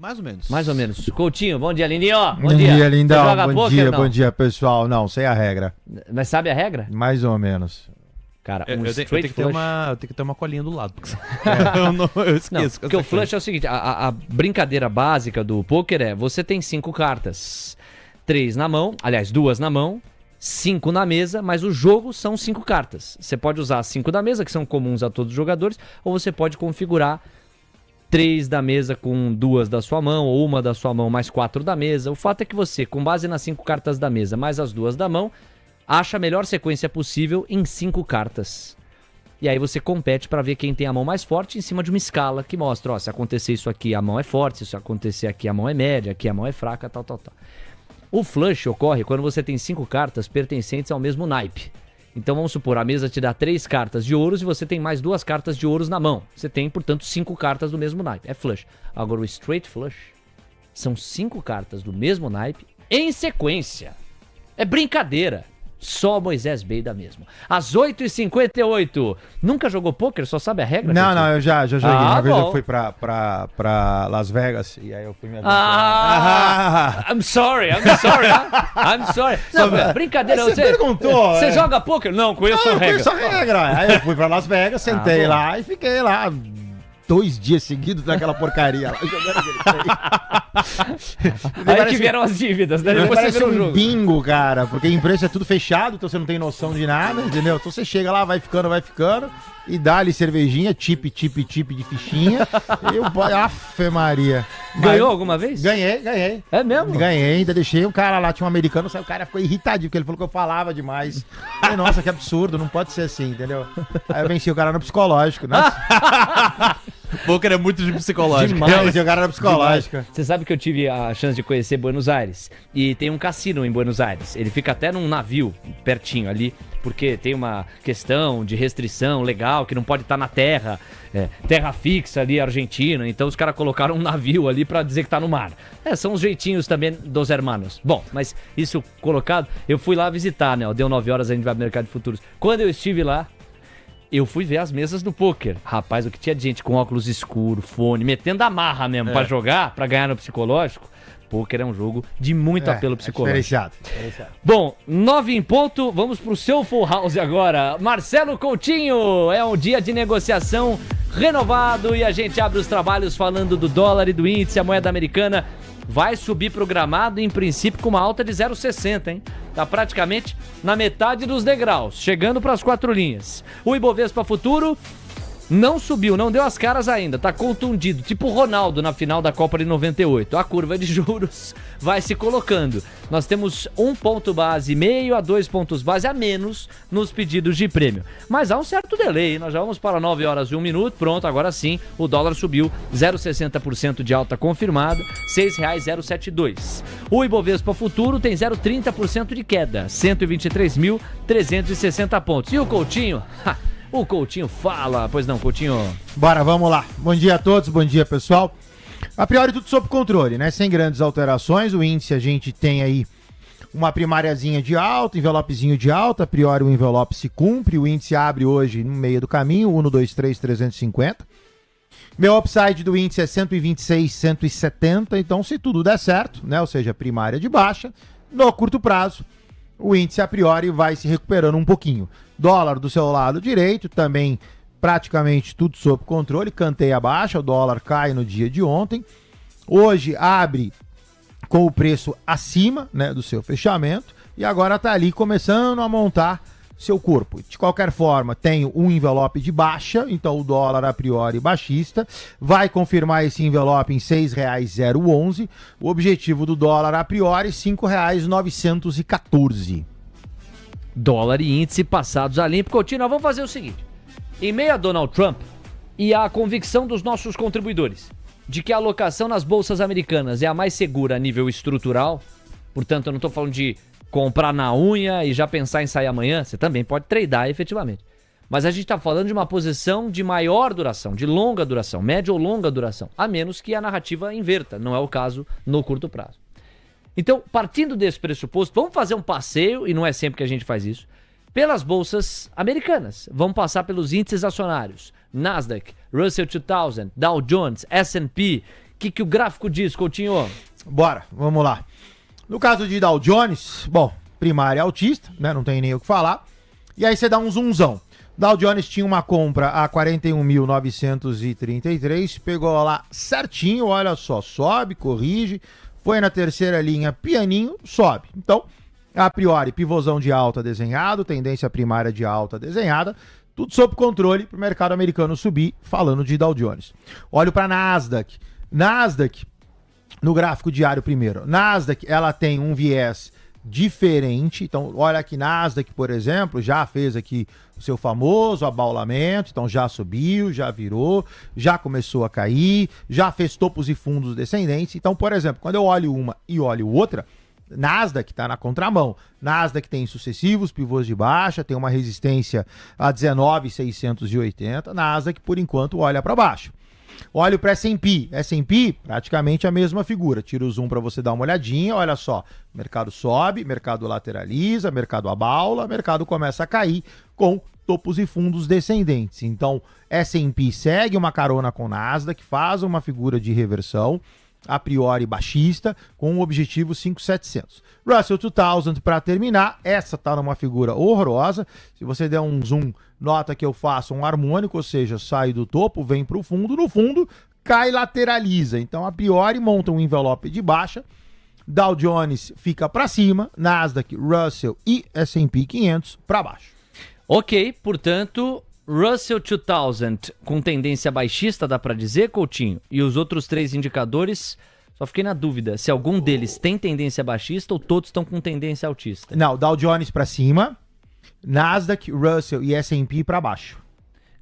Mais ou menos. Mais ou menos. Coutinho, bom dia, lindinho. Bom dia, lindão. Você joga Bom poker, dia, não? bom dia, pessoal. Não, sei a regra. Mas sabe a regra? Mais ou menos. Cara, Eu tenho straight que ter flush... eu tenho que ter uma colinha do lado. Porque eu esqueço. Não, porque o flush é o seguinte, a brincadeira básica do poker é, você tem 5 cartas, 3 na mão, aliás, 2 na mão, 5 na mesa, mas o jogo são 5 cartas. Você pode usar as 5 da mesa, que são comuns a todos os jogadores, ou você pode configurar 3 da mesa com 2 da sua mão, ou 1 da sua mão mais 4 da mesa. O fato é que você, com base nas 5 cartas da mesa, mais as 2 da mão, acha a melhor sequência possível em 5 cartas. E aí você compete para ver quem tem a mão mais forte em cima de uma escala que mostra, ó, se acontecer isso aqui a mão é forte, se isso acontecer aqui a mão é média, aqui a mão é fraca, tal. O flush ocorre quando você tem 5 cartas pertencentes ao mesmo naipe. Então vamos supor, a mesa te dá 3 cartas de ouros e você tem mais 2 cartas de ouros na mão. Você tem, portanto, 5 cartas do mesmo naipe. É flush. Agora o straight flush são 5 cartas do mesmo naipe em sequência. É brincadeira. Só Moisés Beida mesmo. Às 8h58. Nunca jogou pôquer? Só sabe a regra? Não, eu já joguei. Uma vez bom. eu fui pra Las Vegas e aí eu fui me I'm sorry. Não, brincadeira. Você perguntou, Você é. joga pôquer? Não, conheço a Eu regra. conheço a regra. Aí eu fui pra Las Vegas, sentei bom. lá e fiquei lá 2 dias seguidos naquela porcaria lá, jogando Aí que vieram as dívidas, né? Depois você Parece vira o um jogo. bingo, cara, porque a empresa é tudo fechado, então você não tem noção de nada, entendeu? Então você chega lá, vai ficando, e dá ali cervejinha, tip de fichinha, e eu, afe Maria. Ganhou alguma vez? Ganhei. É mesmo? Ganhei, ainda deixei o cara lá, tinha um americano, o cara ficou irritadinho, porque ele falou que eu falava demais. Falei, nossa, que absurdo, não pode ser assim, entendeu? Aí eu venci o cara no psicológico, né? Poker é muito de psicológico. Demais. Eu venci o cara no psicológico. Você sabe que eu tive a chance de conhecer Buenos Aires. E tem um cassino em Buenos Aires. Ele fica até num navio pertinho ali, porque tem uma questão de restrição legal, que não pode estar na terra, terra fixa ali, Argentina. Então os caras colocaram um navio ali pra dizer que tá no mar. São os jeitinhos também dos hermanos. Bom, mas isso colocado, eu fui lá visitar, né? Deu 9 horas, a gente vai pro mercado de futuros. Quando eu estive lá, eu fui ver as mesas do pôquer. Rapaz, o que tinha de gente com óculos escuros, fone, metendo a marra mesmo pra jogar, pra ganhar no psicológico. Pôquer é um jogo de muito apelo psicológico. Diferenciado. Bom, 9 em ponto, vamos pro seu Full House agora. Marcelo Coutinho, é um dia de negociação renovado e a gente abre os trabalhos falando do dólar e do índice, a moeda americana vai subir programado, em princípio, com uma alta de 0,60, hein? Tá praticamente na metade dos degraus, chegando para as 4 linhas. O Ibovespa Futuro não subiu, não deu as caras ainda, tá contundido, tipo o Ronaldo na final da Copa de 98. A curva de juros vai se colocando. Nós temos 1 ponto base, meio a 2 pontos base a menos nos pedidos de prêmio. Mas há um certo delay, nós já vamos para 9 horas e 1 minuto, pronto, agora sim, o dólar subiu 0,60% de alta confirmada, R$ 6,072. O Ibovespa Futuro tem 0,30% de queda, 123.360 pontos. E o Coutinho? O Coutinho fala, pois não, Coutinho? Bora, vamos lá. Bom dia a todos, bom dia, pessoal. A priori, tudo sob controle, né? Sem grandes alterações. O índice a gente tem aí uma primáriazinha de alta, envelopezinho de alta. A priori, o envelope se cumpre. O índice abre hoje no meio do caminho, 123,350. Meu upside do índice é 126, 170. Então, se tudo der certo, né? Ou seja, primária de baixa, no curto prazo, o índice a priori vai se recuperando um pouquinho. Dólar do seu lado direito, também praticamente tudo sob controle, canteia baixa, o dólar cai no dia de ontem. Hoje abre com o preço acima, né, do seu fechamento e agora está ali começando a montar seu corpo. De qualquer forma, tem um envelope de baixa, então o dólar a priori baixista, vai confirmar esse envelope em R$ 6,011. O objetivo do dólar a priori, R$ 5,914. Dólar e índice passados a limpo. Coutinho, nós vamos fazer o seguinte. Em meio a Donald Trump e a convicção dos nossos contribuidores de que a alocação nas bolsas americanas é a mais segura a nível estrutural, portanto eu não estou falando de comprar na unha e já pensar em sair amanhã, você também pode tradar efetivamente. Mas a gente está falando de uma posição de maior duração, de longa duração, média ou longa duração, a menos que a narrativa inverta, não é o caso no curto prazo. Então, partindo desse pressuposto, vamos fazer um passeio, e não é sempre que a gente faz isso, pelas bolsas americanas. Vamos passar pelos índices acionários, Nasdaq, Russell 2000, Dow Jones, S&P, que o gráfico diz, Coutinho? Bora, vamos lá. No caso de Dow Jones, bom, primária altista, né? Não tem nem o que falar. E aí você dá um zoomzão. Dow Jones tinha uma compra a 41.933, pegou lá certinho, olha só, sobe, corrige, foi na terceira linha, pianinho, sobe. Então, a priori, pivôzão de alta desenhado, tendência primária de alta desenhada, tudo sob controle para o mercado americano subir, falando de Dow Jones. Olho para Nasdaq. Nasdaq, no gráfico diário primeiro, Nasdaq, ela tem um viés diferente. Então, olha aqui, Nasdaq, por exemplo, já fez aqui o seu famoso abaulamento, então já subiu, já virou, já começou a cair, já fez topos e fundos descendentes. Então, por exemplo, quando eu olho uma e olho outra, Nasdaq está na contramão. Nasdaq tem sucessivos pivôs de baixa, tem uma resistência a 19.680. Nasdaq, por enquanto, olha para baixo. Olha para S&P. S&P, praticamente a mesma figura. Tira o zoom para você dar uma olhadinha. Olha só, mercado sobe, mercado lateraliza, mercado abaula, mercado começa a cair com topos e fundos descendentes. Então, S&P segue uma carona com Nasdaq, faz uma figura de reversão, a priori baixista, com o objetivo 5.700. Russell 2000 para terminar, essa tá numa figura horrorosa. Se você der um zoom, nota que eu faço um harmônico, ou seja, sai do topo, vem para o fundo, no fundo cai e lateraliza. Então, a priori monta um envelope de baixa, Dow Jones fica para cima, Nasdaq, Russell e S&P 500 para baixo. Ok, portanto, Russell 2000 com tendência baixista, dá para dizer, Coutinho? E os outros três indicadores, só fiquei na dúvida se algum deles tem tendência baixista ou todos estão com tendência altista. Não, Dow Jones para cima, Nasdaq, Russell e S&P para baixo.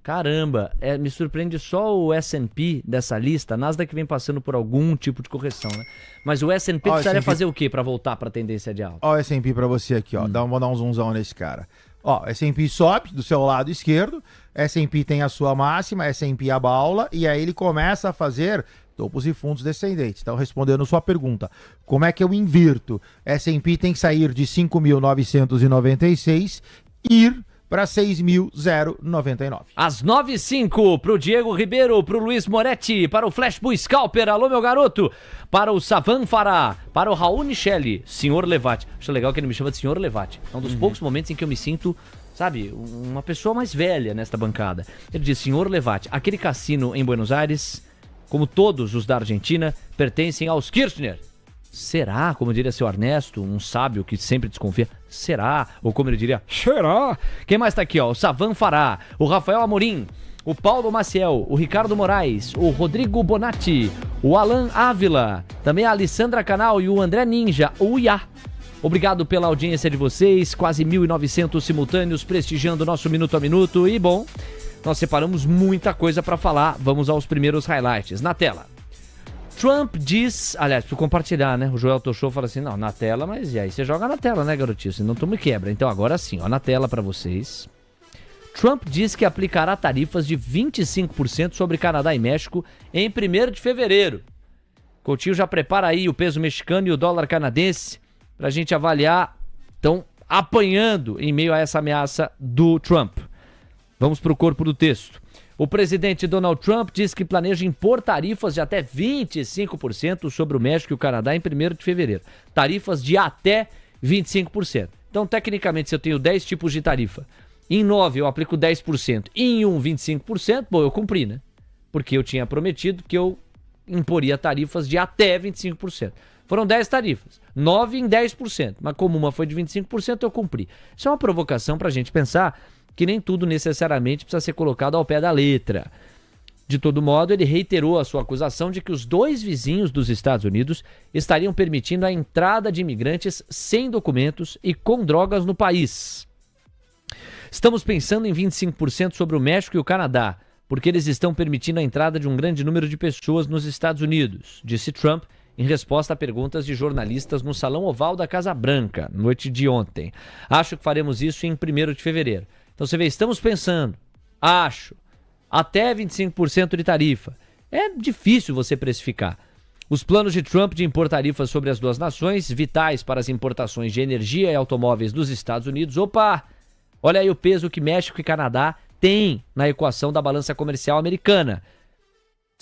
Caramba, me surpreende só o S&P dessa lista. A Nasdaq vem passando por algum tipo de correção, né? Mas o S&P precisaria fazer o quê para voltar para a tendência de alta? Ó o S&P para você aqui, ó. Vou dar um zoomzão nesse cara. Ó, S&P sobe do seu lado esquerdo, S&P tem a sua máxima, S&P abaula, e aí ele começa a fazer topos e fundos descendentes. Então, respondendo sua pergunta, como é que eu invirto? S&P tem que sair de 5.996, ir para 6.099. Às 9h05, pro Diego Ribeiro, pro Luiz Moretti, para o Flash Bull Scalper, alô meu garoto, para o Savan Fará, para o Raul Nichelle, Senhor Levati. Acho legal que ele me chama de Senhor Levati. É um dos poucos momentos em que eu me sinto, sabe, uma pessoa mais velha nesta bancada. Ele diz, Senhor Levati, aquele cassino em Buenos Aires, como todos os da Argentina, pertencem aos Kirchner. Será? Como diria seu Ernesto, um sábio que sempre desconfia. Será? Ou como ele diria, será? Quem mais tá aqui, ó? O Savan Fará, o Rafael Amorim, o Paulo Maciel, o Ricardo Moraes, o Rodrigo Bonatti, o Alan Ávila, também a Alessandra Canal e o André Ninja, o Iá. Obrigado pela audiência de vocês, quase 1.900 simultâneos prestigiando o nosso Minuto a Minuto. E bom, nós separamos muita coisa para falar. Vamos aos primeiros highlights. Na tela. Trump diz, aliás, preciso compartilhar, né? O Joel Toshou fala assim, não, na tela, mas e aí você joga na tela, né, garotinho? Senão tu me quebra. Então agora sim, ó, na tela pra vocês. Trump diz que aplicará tarifas de 25% sobre Canadá e México em 1º de fevereiro. Coutinho já prepara aí o peso mexicano e o dólar canadense pra gente avaliar. Estão apanhando em meio a essa ameaça do Trump. Vamos pro corpo do texto. O presidente Donald Trump diz que planeja impor tarifas de até 25% sobre o México e o Canadá em 1º de fevereiro. Tarifas de até 25%. Então, tecnicamente, se eu tenho 10 tipos de tarifa, em 9 eu aplico 10%, e em 1, 25%, bom, eu cumpri, né? Porque eu tinha prometido que eu imporia tarifas de até 25%. Foram 10 tarifas, 9 em 10%, mas como uma foi de 25%, eu cumpri. Isso é uma provocação para a gente pensar que nem tudo necessariamente precisa ser colocado ao pé da letra. De todo modo, ele reiterou a sua acusação de que os dois vizinhos dos Estados Unidos estariam permitindo a entrada de imigrantes sem documentos e com drogas no país. Estamos pensando em 25% sobre o México e o Canadá, porque eles estão permitindo a entrada de um grande número de pessoas nos Estados Unidos, disse Trump em resposta a perguntas de jornalistas no Salão Oval da Casa Branca, noite de ontem. Acho que faremos isso em 1º de fevereiro. Então você vê, estamos pensando, acho, até 25% de tarifa. É difícil você precificar. Os planos de Trump de impor tarifas sobre as duas nações, vitais para as importações de energia e automóveis dos Estados Unidos. Opa! Olha aí o peso que México e Canadá têm na equação da balança comercial americana.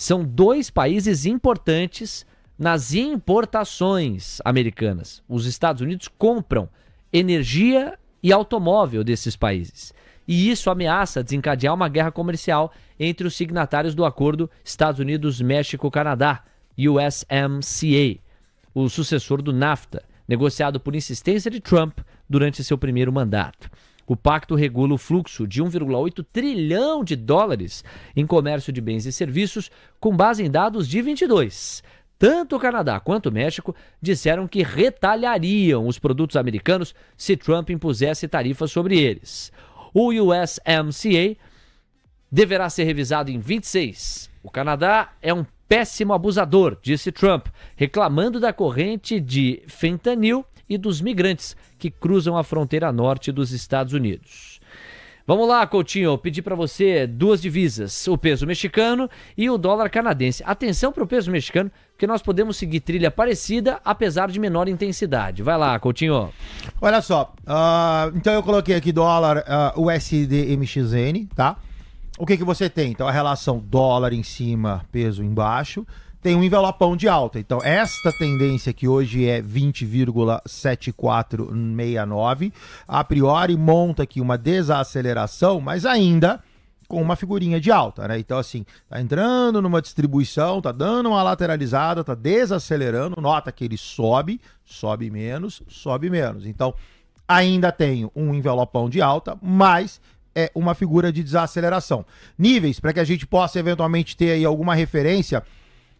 São 2 países importantes nas importações americanas. Os Estados Unidos compram energia e automóvel desses países. E isso ameaça desencadear uma guerra comercial entre os signatários do acordo Estados Unidos-México-Canadá, USMCA, o sucessor do NAFTA, negociado por insistência de Trump durante seu primeiro mandato. O pacto regula o fluxo de 1,8 trilhão de dólares em comércio de bens e serviços com base em dados de 22. Tanto o Canadá quanto o México disseram que retaliariam os produtos americanos se Trump impusesse tarifas sobre eles. O USMCA deverá ser revisado em 26. O Canadá é um péssimo abusador, disse Trump, reclamando da corrente de fentanil e dos migrantes que cruzam a fronteira norte dos Estados Unidos. Vamos lá, Coutinho, pedi para você 2 divisas, o peso mexicano e o dólar canadense. Atenção para o peso mexicano, porque nós podemos seguir trilha parecida, apesar de menor intensidade. Vai lá, Coutinho. Olha só, então eu coloquei aqui dólar USD MXN, tá? O que você tem? Então a relação dólar em cima, peso embaixo. Tem um envelopão de alta. Então, esta tendência que hoje é 20,7469, a priori monta aqui uma desaceleração, mas ainda com uma figurinha de alta, né? Então, assim, tá entrando numa distribuição, tá dando uma lateralizada, tá desacelerando, nota que ele sobe menos. Então, ainda tenho um envelopão de alta, mas é uma figura de desaceleração. Níveis, para que a gente possa eventualmente ter aí alguma referência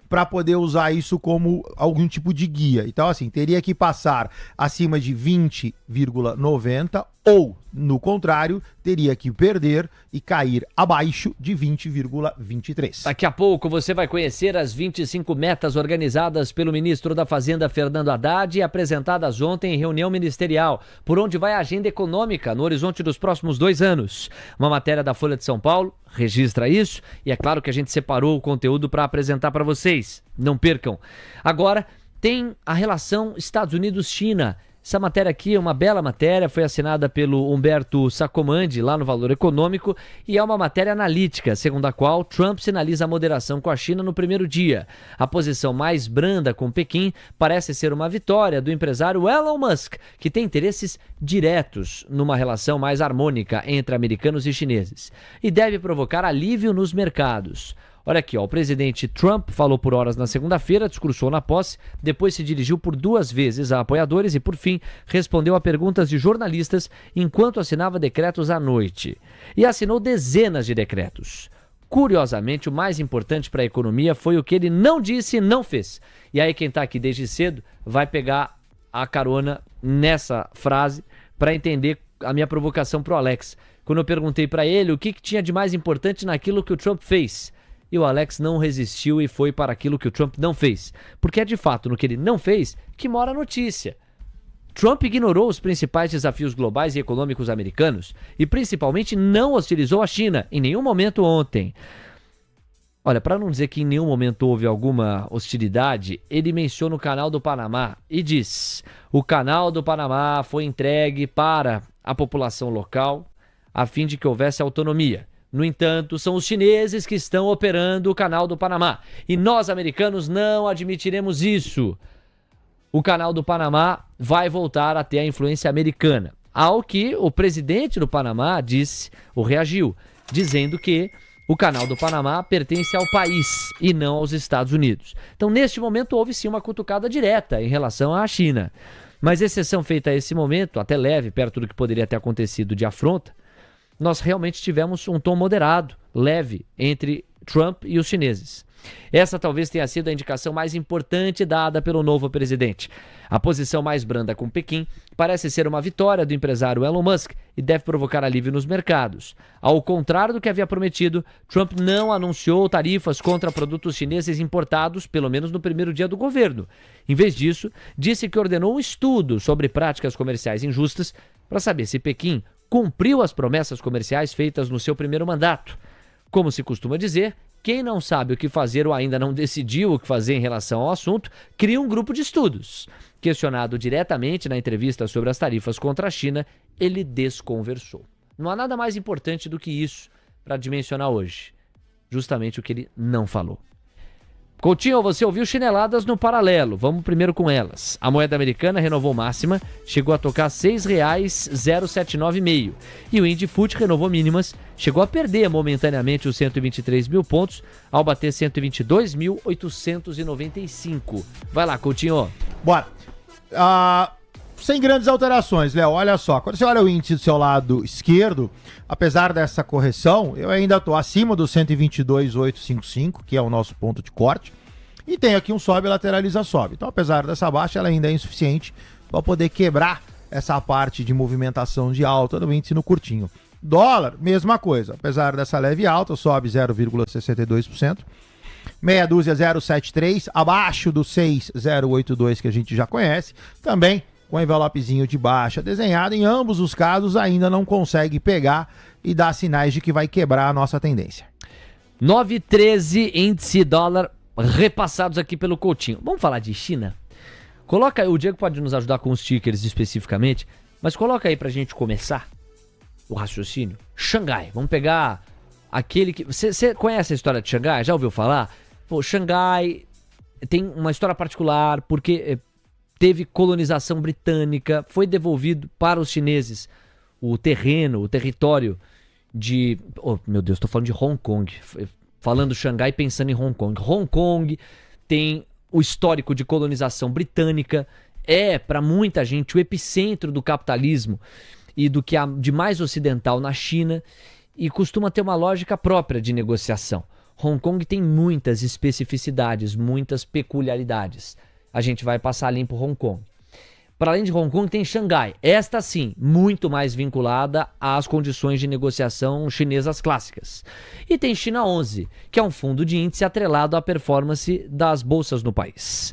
para poder usar isso como algum tipo de guia. Então, assim, teria que passar acima de 20,90 ou, no contrário, teria que perder e cair abaixo de 20,23. Daqui a pouco você vai conhecer as 25 metas organizadas pelo ministro da Fazenda, Fernando Haddad, e apresentadas ontem em reunião ministerial, por onde vai a agenda econômica no horizonte dos próximos 2 anos. Uma matéria da Folha de São Paulo registra isso e é claro que a gente separou o conteúdo para apresentar para vocês. Não percam. Agora, tem a relação Estados Unidos-China. Essa matéria aqui é uma bela matéria, foi assinada pelo Humberto Sacomandi lá no Valor Econômico e é uma matéria analítica, segundo a qual Trump sinaliza a moderação com a China no primeiro dia. A posição mais branda com Pequim parece ser uma vitória do empresário Elon Musk, que tem interesses diretos numa relação mais harmônica entre americanos e chineses e deve provocar alívio nos mercados. Olha aqui, ó, o presidente Trump falou por horas na segunda-feira, discursou na posse, depois se dirigiu por 2 vezes a apoiadores e, por fim, respondeu a perguntas de jornalistas enquanto assinava decretos à noite. E assinou dezenas de decretos. Curiosamente, o mais importante para a economia foi o que ele não disse e não fez. E aí quem está aqui desde cedo vai pegar a carona nessa frase para entender a minha provocação para o Alex. Quando eu perguntei para ele o que tinha de mais importante naquilo que o Trump fez. E o Alex não resistiu e foi para aquilo que o Trump não fez. Porque é de fato no que ele não fez que mora a notícia. Trump ignorou os principais desafios globais e econômicos americanos e principalmente não hostilizou a China em nenhum momento ontem. Olha, para não dizer que em nenhum momento houve alguma hostilidade, ele menciona o Canal do Panamá e diz: o Canal do Panamá foi entregue para a população local a fim de que houvesse autonomia. No entanto, são os chineses que estão operando o Canal do Panamá. E nós, americanos, não admitiremos isso. O Canal do Panamá vai voltar a ter a influência americana. Ao que o presidente do Panamá disse, ou reagiu, dizendo que o Canal do Panamá pertence ao país e não aos Estados Unidos. Então, neste momento, houve sim uma cutucada direta em relação à China. Mas exceção feita a esse momento, até leve, perto do que poderia ter acontecido de afronta, nós realmente tivemos um tom moderado, leve, entre Trump e os chineses. Essa talvez tenha sido a indicação mais importante dada pelo novo presidente. A posição mais branda com Pequim parece ser uma vitória do empresário Elon Musk e deve provocar alívio nos mercados. Ao contrário do que havia prometido, Trump não anunciou tarifas contra produtos chineses importados, pelo menos no primeiro dia do governo. Em vez disso, disse que ordenou um estudo sobre práticas comerciais injustas para saber se Pequim cumpriu as promessas comerciais feitas no seu primeiro mandato. Como se costuma dizer, quem não sabe o que fazer ou ainda não decidiu o que fazer em relação ao assunto, cria um grupo de estudos. Questionado diretamente na entrevista sobre as tarifas contra a China, ele desconversou. Não há nada mais importante do que isso para dimensionar hoje. Justamente o que ele não falou. Coutinho, você ouviu chineladas no paralelo. Vamos primeiro com elas. A moeda americana renovou máxima, chegou a tocar R$ 6,079,5. E o Indifut renovou mínimas, chegou a perder momentaneamente os 123 mil pontos, ao bater 122.895. Vai lá, Coutinho. Bora. Sem grandes alterações, Léo. Olha só, quando você olha o índice do seu lado esquerdo, apesar dessa correção, eu ainda estou acima do 122.855, que é o nosso ponto de corte, e tem aqui um sobe, lateraliza, sobe. Então, apesar dessa baixa, ela ainda é insuficiente para poder quebrar essa parte de movimentação de alta do índice no curtinho. Dólar, mesma coisa. Apesar dessa leve alta, sobe 0,62%. Meia dúzia 0,73, abaixo do 6,082 que a gente já conhece. Também com envelopezinho de baixa desenhado, em ambos os casos ainda não consegue pegar e dar sinais de que vai quebrar a nossa tendência. 9,13 índice dólar repassados aqui pelo Coutinho. Vamos falar de China? Coloca aí, o Diego pode nos ajudar com os tickers especificamente, mas coloca aí pra gente começar o raciocínio. Xangai, vamos pegar aquele que... Você conhece a história de Xangai? Já ouviu falar? Pô, Xangai tem uma história particular porque... teve colonização britânica, foi devolvido para os chineses o terreno, o território de... Oh, meu Deus, estou falando de Hong Kong. Falando Xangai, pensando em Hong Kong. Hong Kong tem o histórico de colonização britânica, é, para muita gente, o epicentro do capitalismo e do que há de mais ocidental na China, e costuma ter uma lógica própria de negociação. Hong Kong tem muitas especificidades, muitas peculiaridades. A gente vai passar limpo Hong Kong. Para além de Hong Kong, tem Xangai. Esta, sim, muito mais vinculada às condições de negociação chinesas clássicas. E tem China 11, que é um fundo de índice atrelado à performance das bolsas no país.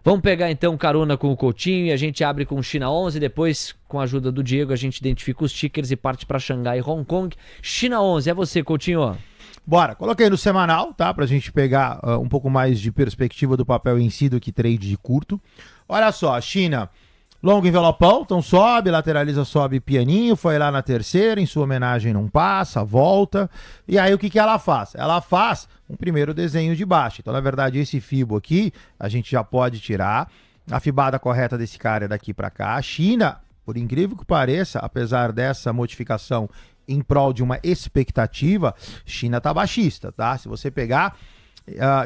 Vamos pegar, então, carona com o Coutinho e a gente abre com China 11. Depois, com a ajuda do Diego, a gente identifica os tickers e parte para Xangai e Hong Kong. China 11, é você, Coutinho. Bora, coloquei no semanal, tá? Pra gente pegar um pouco mais de perspectiva do papel em si do que trade de curto. Olha só, China, longo envelopão, então sobe, lateraliza, sobe pianinho, foi lá na terceira, em sua homenagem não passa, volta. E aí o que ela faz? Ela faz um primeiro desenho de baixa. Então, na verdade, esse fibo aqui, a gente já pode tirar. A fibada correta desse cara é daqui pra cá. A China, por incrível que pareça, apesar dessa modificação em prol de uma expectativa, China tá baixista, tá? Se você pegar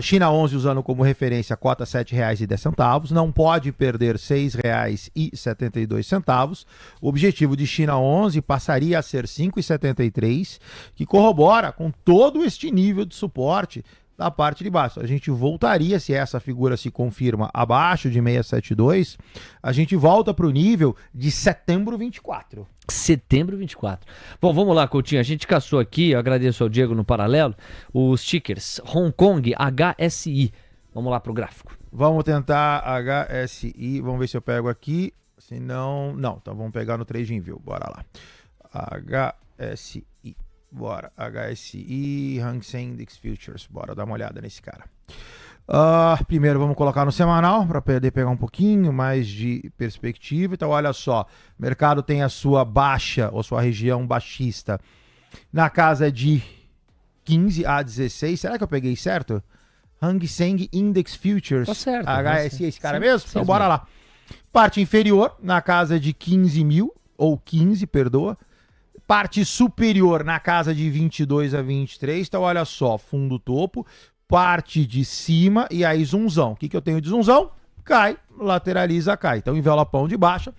China 11 usando como referência a cota R$ 7,10, não pode perder R$ 6,72. O objetivo de China 11 passaria a ser 5,73, que corrobora com todo este nível de suporte da parte de baixo. A gente voltaria, se essa figura se confirma abaixo de 672, a gente volta para o nível de setembro 24. Setembro 24. Bom, vamos lá, Coutinho. A gente caçou aqui, eu agradeço ao Diego no paralelo, os tickers Hong Kong HSI. Vamos lá pro gráfico. Vamos tentar HSI, vamos ver se eu pego aqui. Se não, não. Então vamos pegar no TradingView, bora lá. HSI. Bora, HSI, Hang Seng Index Futures, bora dar uma olhada nesse cara. Primeiro vamos colocar no semanal, para poder pegar um pouquinho mais de perspectiva. Então olha só, o mercado tem a sua baixa, ou sua região baixista, na casa de 15 a 16. Será que eu peguei certo? Hang Seng Index Futures, tá certo, HSI, esse cara mesmo? Então bora lá. Parte inferior, na casa de 15 mil, ou 15, perdoa. Parte superior na casa de 22 a 23, então olha só, fundo topo, parte de cima e aí zoomzão. O que eu tenho de zoomzão? Cai, lateraliza, cai. Então envelopão de baixa.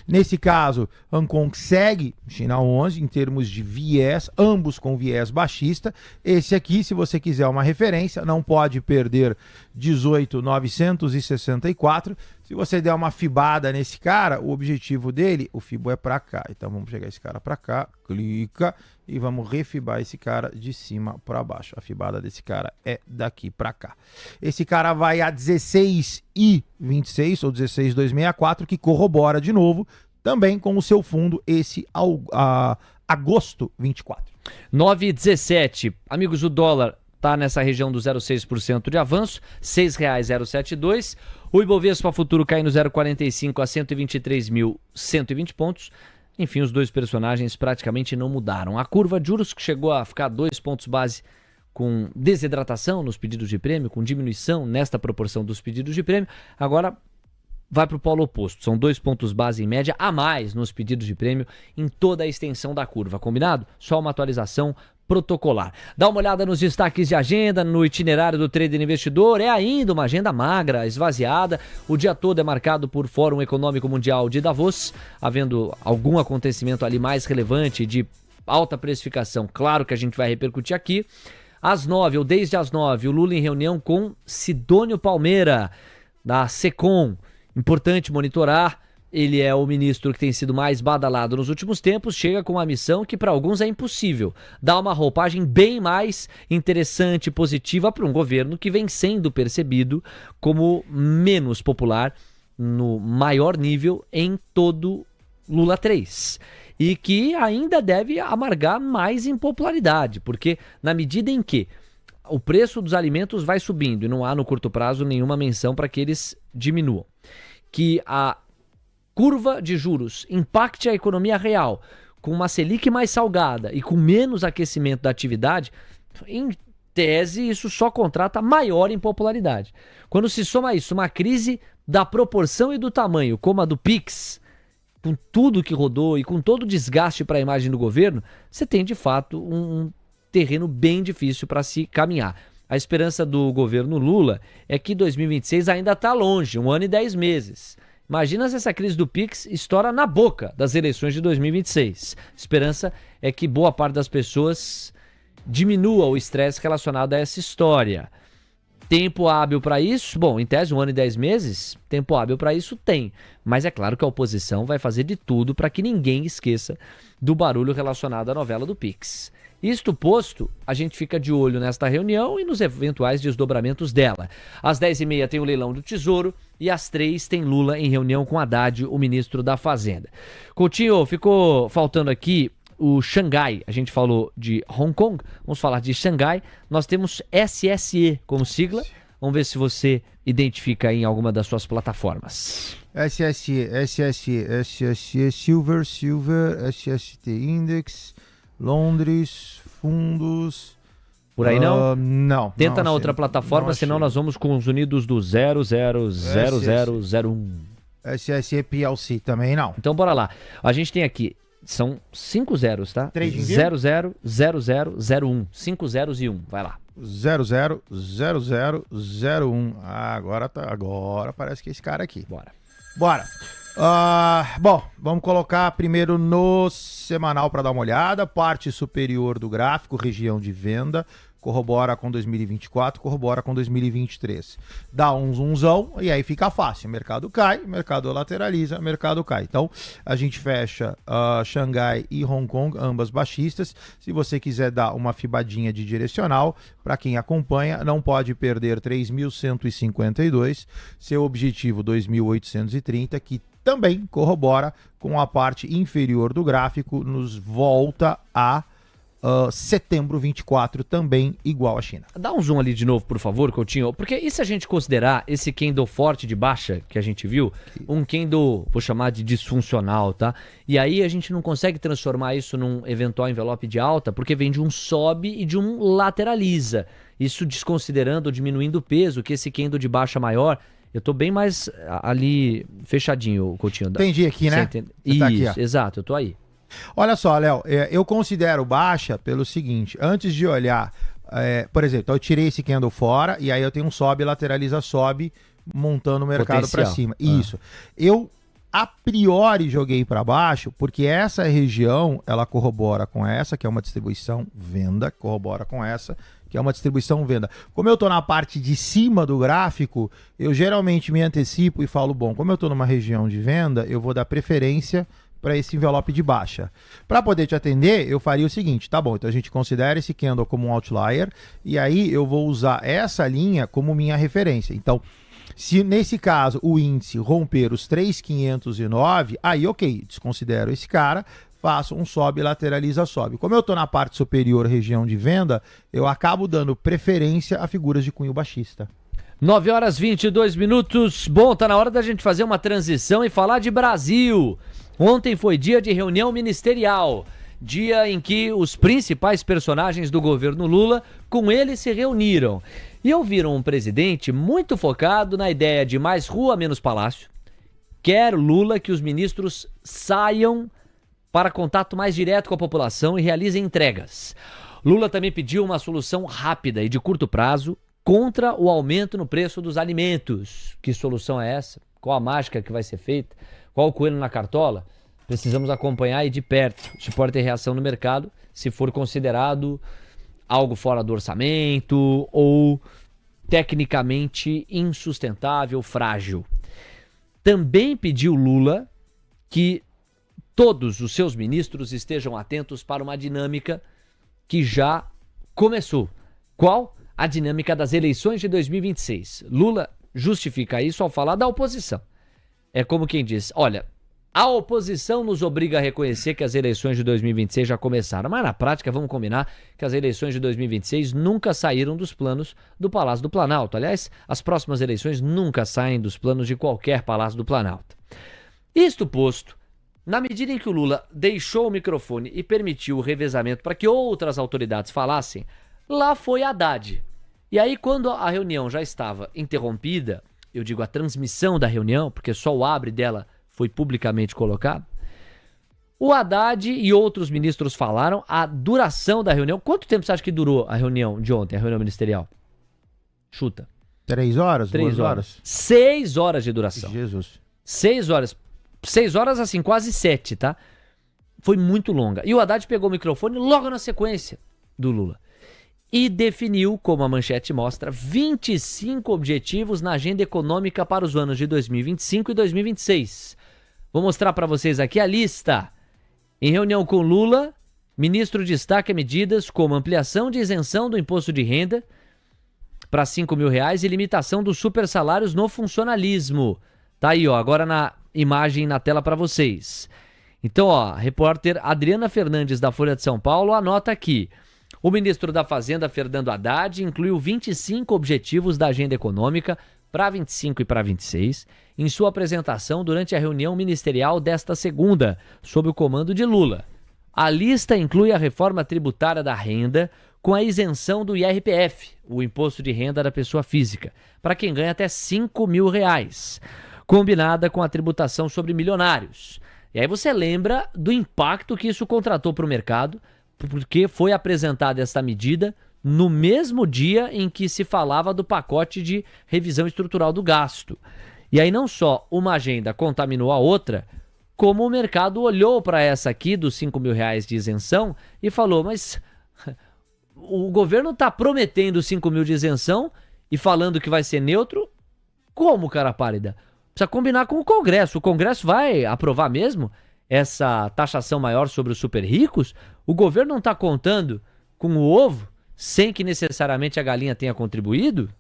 Nesse caso, Hong Kong segue China 11 em termos de viés, ambos com viés baixista. Esse aqui, se você quiser uma referência, não pode perder 18.964. Se você der uma fibada nesse cara, o objetivo dele, o fibo é para cá. Então vamos pegar esse cara para cá, clica e vamos refibar esse cara de cima para baixo. A fibada desse cara é daqui para cá. Esse cara vai a 16,26 ou 16,264, que corrobora de novo também com o seu fundo esse agosto 24. 9,17. Amigos, o dólar está nessa região do 0,6% de avanço, R$ 6,072. O Ibovespa futuro caindo 0,45 a 123.120 pontos. Enfim, os dois personagens praticamente não mudaram. A curva de juros, que chegou a ficar 2 pontos base com desidratação nos pedidos de prêmio, com diminuição nesta proporção dos pedidos de prêmio, agora vai para o polo oposto. São 2 pontos base em média a mais nos pedidos de prêmio em toda a extensão da curva, combinado? Só uma atualização protocolar. Dá uma olhada nos destaques de agenda, no itinerário do Trader Investidor. É ainda uma agenda magra, esvaziada. O dia todo é marcado por Fórum Econômico Mundial de Davos, havendo algum acontecimento ali mais relevante de alta precificação. Claro que a gente vai repercutir aqui. Às 9, ou desde as 9, o Lula em reunião com Sidônio Palmeira, da SECOM. Importante monitorar. Ele é o ministro que tem sido mais badalado nos últimos tempos, chega com uma missão que para alguns é impossível. Dá uma roupagem bem mais interessante e positiva para um governo que vem sendo percebido como menos popular no maior nível em todo Lula 3. E que ainda deve amargar mais impopularidade, porque na medida em que o preço dos alimentos vai subindo e não há no curto prazo nenhuma menção para que eles diminuam, que a curva de juros impacte a economia real com uma Selic mais salgada e com menos aquecimento da atividade, em tese isso só contrata maior impopularidade. Quando se soma isso, uma crise da proporção e do tamanho, como a do Pix, com tudo que rodou e com todo o desgaste para a imagem do governo, você tem de fato um terreno bem difícil para se caminhar. A esperança do governo Lula é que 2026 ainda está longe, 1 ano e 10 meses. Imagina se essa crise do Pix estoura na boca das eleições de 2026. Esperança é que boa parte das pessoas diminua o estresse relacionado a essa história. Tempo hábil para isso? Bom, em tese, 1 ano e 10 meses, tempo hábil para isso tem. Mas é claro que a oposição vai fazer de tudo para que ninguém esqueça do barulho relacionado à novela do Pix. Isto posto, a gente fica de olho nesta reunião e nos eventuais desdobramentos dela. Às 10h30 tem o leilão do Tesouro e às 3 tem Lula em reunião com Haddad, o ministro da Fazenda. Coutinho, ficou faltando aqui o Xangai. A gente falou de Hong Kong, vamos falar de Xangai. Nós temos SSE como sigla. Vamos ver se você identifica em alguma das suas plataformas. SSE, Silver, SST Index, Londres, fundos... Por aí não? Não. Tenta não na achei, outra plataforma, senão nós vamos com os unidos do 000001. SSE PLC também não. Então bora lá. A gente tem aqui, são 5 zeros, tá? 000001. 5 zeros e 1. Vai lá. 000001. Agora parece que é esse cara aqui. Bora. Bom, vamos colocar primeiro no semanal para dar uma olhada. Parte superior do gráfico, região de venda, corrobora com 2024, corrobora com 2023. Dá um zoomzão e aí fica fácil. Mercado cai, mercado lateraliza, mercado cai. Então, a gente fecha Xangai e Hong Kong, ambas baixistas. Se você quiser dar uma fibadinha de direcional, para quem acompanha, não pode perder 3.152, seu objetivo 2.830, que também corrobora com a parte inferior do gráfico, nos volta a setembro 24, também igual à China. Dá um zoom ali de novo, por favor, Coutinho, porque e se a gente considerar esse candle forte de baixa que a gente viu, um candle, vou chamar de disfuncional, tá? E aí a gente não consegue transformar isso num eventual envelope de alta, porque vem de um sobe e de um lateraliza. Isso desconsiderando ou diminuindo o peso, que esse candle de baixa maior... Eu tô bem mais ali fechadinho, Coutinho. Entendi aqui, né? Isso, tá aqui, exato, eu tô aí. Olha só, Léo, eu considero baixa pelo seguinte, antes de olhar, por exemplo, então eu tirei esse candle fora e aí eu tenho um sobe, lateraliza, sobe, montando o mercado para cima. Isso. Eu, a priori, joguei para baixo, porque essa região, ela corrobora com essa, que é uma distribuição venda, corrobora com essa, que é uma distribuição venda. Como eu estou na parte de cima do gráfico, eu geralmente me antecipo e falo, bom, como eu estou numa região de venda, eu vou dar preferência para esse envelope de baixa. Para poder te atender, eu faria o seguinte, tá bom, então a gente considera esse candle como um outlier, e aí eu vou usar essa linha como minha referência. Então, se nesse caso o índice romper os 3.509, aí ok, desconsidero esse cara, faço um sobe, lateraliza, sobe. Como eu estou na parte superior, região de venda, eu acabo dando preferência a figuras de cunho baixista. 9h22. Bom, tá na hora da gente fazer uma transição e falar de Brasil. Ontem foi dia de reunião ministerial. dia em que os principais personagens do governo Lula com ele se reuniram e ouviram um presidente muito focado na ideia de mais rua, menos palácio. Quer Lula que os ministros saiam para contato mais direto com a população e realizem entregas. Lula também pediu uma solução rápida e de curto prazo contra o aumento no preço dos alimentos. Que solução é essa? Qual a mágica que vai ser feita? Qual o coelho na cartola? Precisamos acompanhar aí de perto. Se pode ter reação no mercado se for considerado algo fora do orçamento ou tecnicamente insustentável, frágil. Também pediu Lula que todos os seus ministros estejam atentos para uma dinâmica que já começou. Qual? A dinâmica das eleições de 2026. Lula justifica isso ao falar da oposição. É como quem diz, olha, a oposição nos obriga a reconhecer que as eleições de 2026 já começaram, mas na prática vamos combinar que as eleições de 2026 nunca saíram dos planos do Palácio do Planalto. Aliás, as próximas eleições nunca saem dos planos de qualquer Palácio do Planalto. Isto posto, na medida em que o Lula deixou o microfone e permitiu o revezamento para que outras autoridades falassem, lá foi Haddad. E aí, quando a reunião já estava interrompida, eu digo a transmissão da reunião, porque só o abre dela foi publicamente colocado, o Haddad e outros ministros falaram a duração da reunião. Quanto tempo você acha que durou a reunião de ontem, a reunião ministerial? Chuta. 3 horas? 3 horas. 6 horas de duração. Jesus. 6 horas. 6 horas, assim, quase 7, tá? Foi muito longa. E o Haddad pegou o microfone logo na sequência do Lula e definiu, como a manchete mostra, 25 objetivos na agenda econômica para os anos de 2025 e 2026. Vou mostrar para vocês aqui a lista. Em reunião com Lula, ministro destaca medidas como ampliação de isenção do imposto de renda para R$5 mil e limitação dos supersalários no funcionalismo. Tá aí, ó, agora na imagem na tela para vocês. Então, ó, a repórter Adriana Fernandes da Folha de São Paulo anota aqui. O ministro da Fazenda, Fernando Haddad, incluiu 25 objetivos da agenda econômica para 25 e para 26 em sua apresentação durante a reunião ministerial desta segunda, sob o comando de Lula. A lista inclui a reforma tributária da renda com a isenção do IRPF, o Imposto de Renda da Pessoa Física, para quem ganha até R$5 mil, combinada com a tributação sobre milionários. E aí você lembra do impacto que isso contratou para o mercado, porque foi apresentada esta medida no mesmo dia em que se falava do pacote de revisão estrutural do gasto. E aí não só uma agenda contaminou a outra, como o mercado olhou para essa aqui dos R$5 mil de isenção e falou, mas o governo está prometendo R$5 mil de isenção e falando que vai ser neutro? Como, cara pálida? Precisa combinar com o Congresso. O Congresso vai aprovar mesmo essa taxação maior sobre os super ricos? O governo não está contando com o ovo sem que necessariamente a galinha tenha contribuído?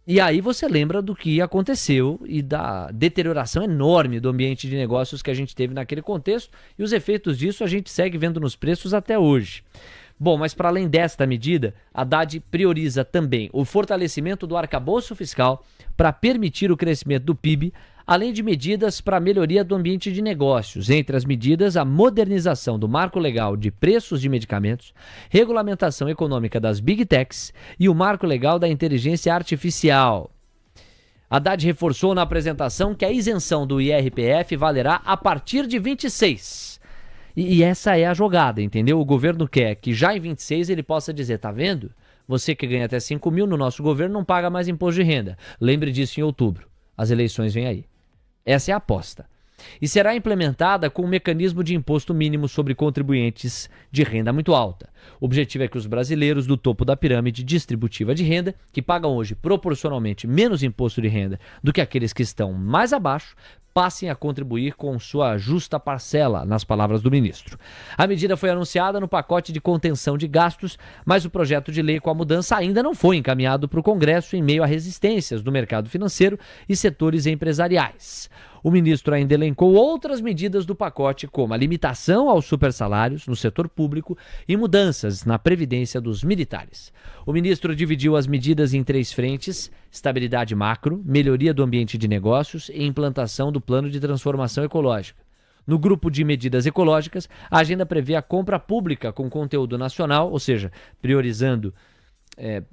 E aí você lembra do que aconteceu e da deterioração enorme do ambiente de negócios que a gente teve naquele contexto, e os efeitos disso a gente segue vendo nos preços até hoje. Bom, mas para além desta medida, Haddad prioriza também o fortalecimento do arcabouço fiscal para permitir o crescimento do PIB, além de medidas para a melhoria do ambiente de negócios. Entre as medidas, a modernização do marco legal de preços de medicamentos, regulamentação econômica das Big Techs e o marco legal da inteligência artificial. Haddad reforçou na apresentação que a isenção do IRPF valerá a partir de 26. E essa é a jogada, entendeu? O governo quer que já em 26 ele possa dizer, tá vendo? Você que ganha até 5 mil no nosso governo não paga mais imposto de renda. Lembre disso em outubro. As eleições vêm aí. Essa é a aposta. E será implementada com um mecanismo de imposto mínimo sobre contribuintes de renda muito alta. O objetivo é que os brasileiros do topo da pirâmide distributiva de renda, que pagam hoje proporcionalmente menos imposto de renda do que aqueles que estão mais abaixo, passem a contribuir com sua justa parcela, nas palavras do ministro. A medida foi anunciada no pacote de contenção de gastos, mas o projeto de lei com a mudança ainda não foi encaminhado para o Congresso em meio a resistências do mercado financeiro e setores empresariais. O ministro ainda elencou outras medidas do pacote, como a limitação aos supersalários no setor público e mudanças na previdência dos militares. O ministro dividiu as medidas em 3 frentes: estabilidade macro, melhoria do ambiente de negócios e implantação do plano de transformação ecológica. No grupo de medidas ecológicas, a agenda prevê a compra pública com conteúdo nacional, ou seja, priorizando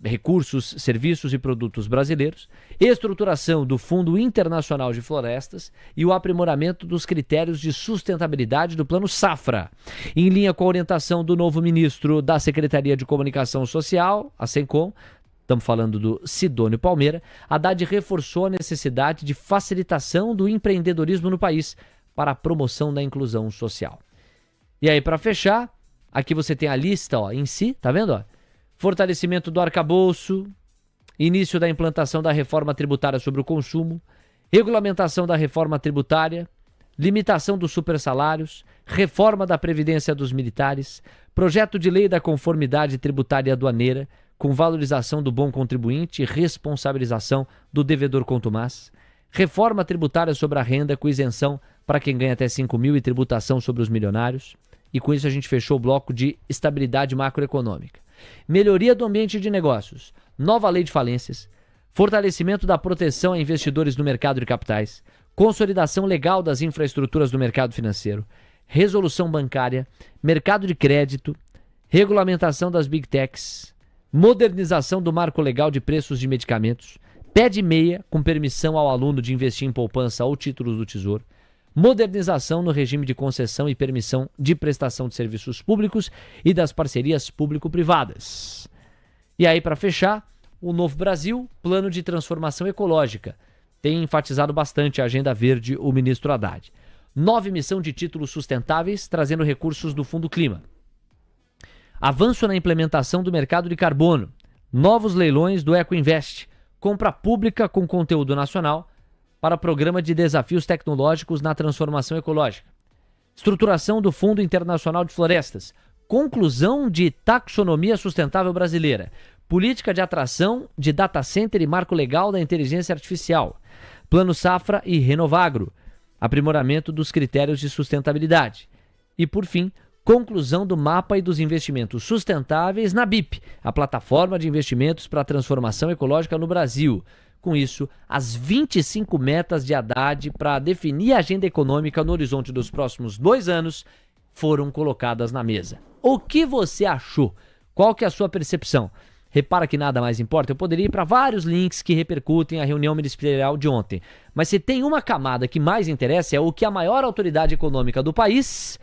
recursos, serviços e produtos brasileiros, estruturação do Fundo Internacional de Florestas e o aprimoramento dos critérios de sustentabilidade do Plano Safra. Em linha com a orientação do novo ministro da Secretaria de Comunicação Social, a SECOM, estamos falando do Sidônio Palmeira, Haddad reforçou a necessidade de facilitação do empreendedorismo no país para a promoção da inclusão social. E aí, para fechar, aqui você tem a lista em si, tá vendo? Fortalecimento do arcabouço, início da implantação da reforma tributária sobre o consumo, regulamentação da reforma tributária, limitação dos supersalários, reforma da Previdência dos militares, projeto de lei da conformidade tributária e aduaneira, com valorização do bom contribuinte e responsabilização do devedor contumaz, reforma tributária sobre a renda com isenção para quem ganha até 5 mil e tributação sobre os milionários. E com isso a gente fechou o bloco de estabilidade macroeconômica. Melhoria do ambiente de negócios, nova lei de falências, fortalecimento da proteção a investidores no mercado de capitais, consolidação legal das infraestruturas do mercado financeiro, resolução bancária, mercado de crédito, regulamentação das Big Techs, modernização do marco legal de preços de medicamentos, pé de meia com permissão ao aluno de investir em poupança ou títulos do Tesouro, modernização no regime de concessão e permissão de prestação de serviços públicos e das parcerias público-privadas. E aí, para fechar, o Novo Brasil, plano de transformação ecológica. Tem enfatizado bastante a agenda verde o ministro Haddad. 9 emissão de títulos sustentáveis, trazendo recursos do Fundo Clima. Avanço na implementação do mercado de carbono. Novos leilões do EcoInvest. Compra pública com conteúdo nacional para o Programa de Desafios Tecnológicos na Transformação Ecológica. Estruturação do Fundo Internacional de Florestas. Conclusão de Taxonomia Sustentável Brasileira. Política de atração de data center e marco legal da inteligência artificial. Plano Safra e Renovagro. Aprimoramento dos critérios de sustentabilidade. E, por fim, conclusão do mapa e dos investimentos sustentáveis na BIP, a plataforma de investimentos para a transformação ecológica no Brasil. Com isso, as 25 metas de Haddad para definir a agenda econômica no horizonte dos próximos 2 anos foram colocadas na mesa. O que você achou? Qual que é a sua percepção? Repara que nada mais importa, eu poderia ir para vários links que repercutem a reunião ministerial de ontem. Mas se tem uma camada que mais interessa é o que a maior autoridade econômica do país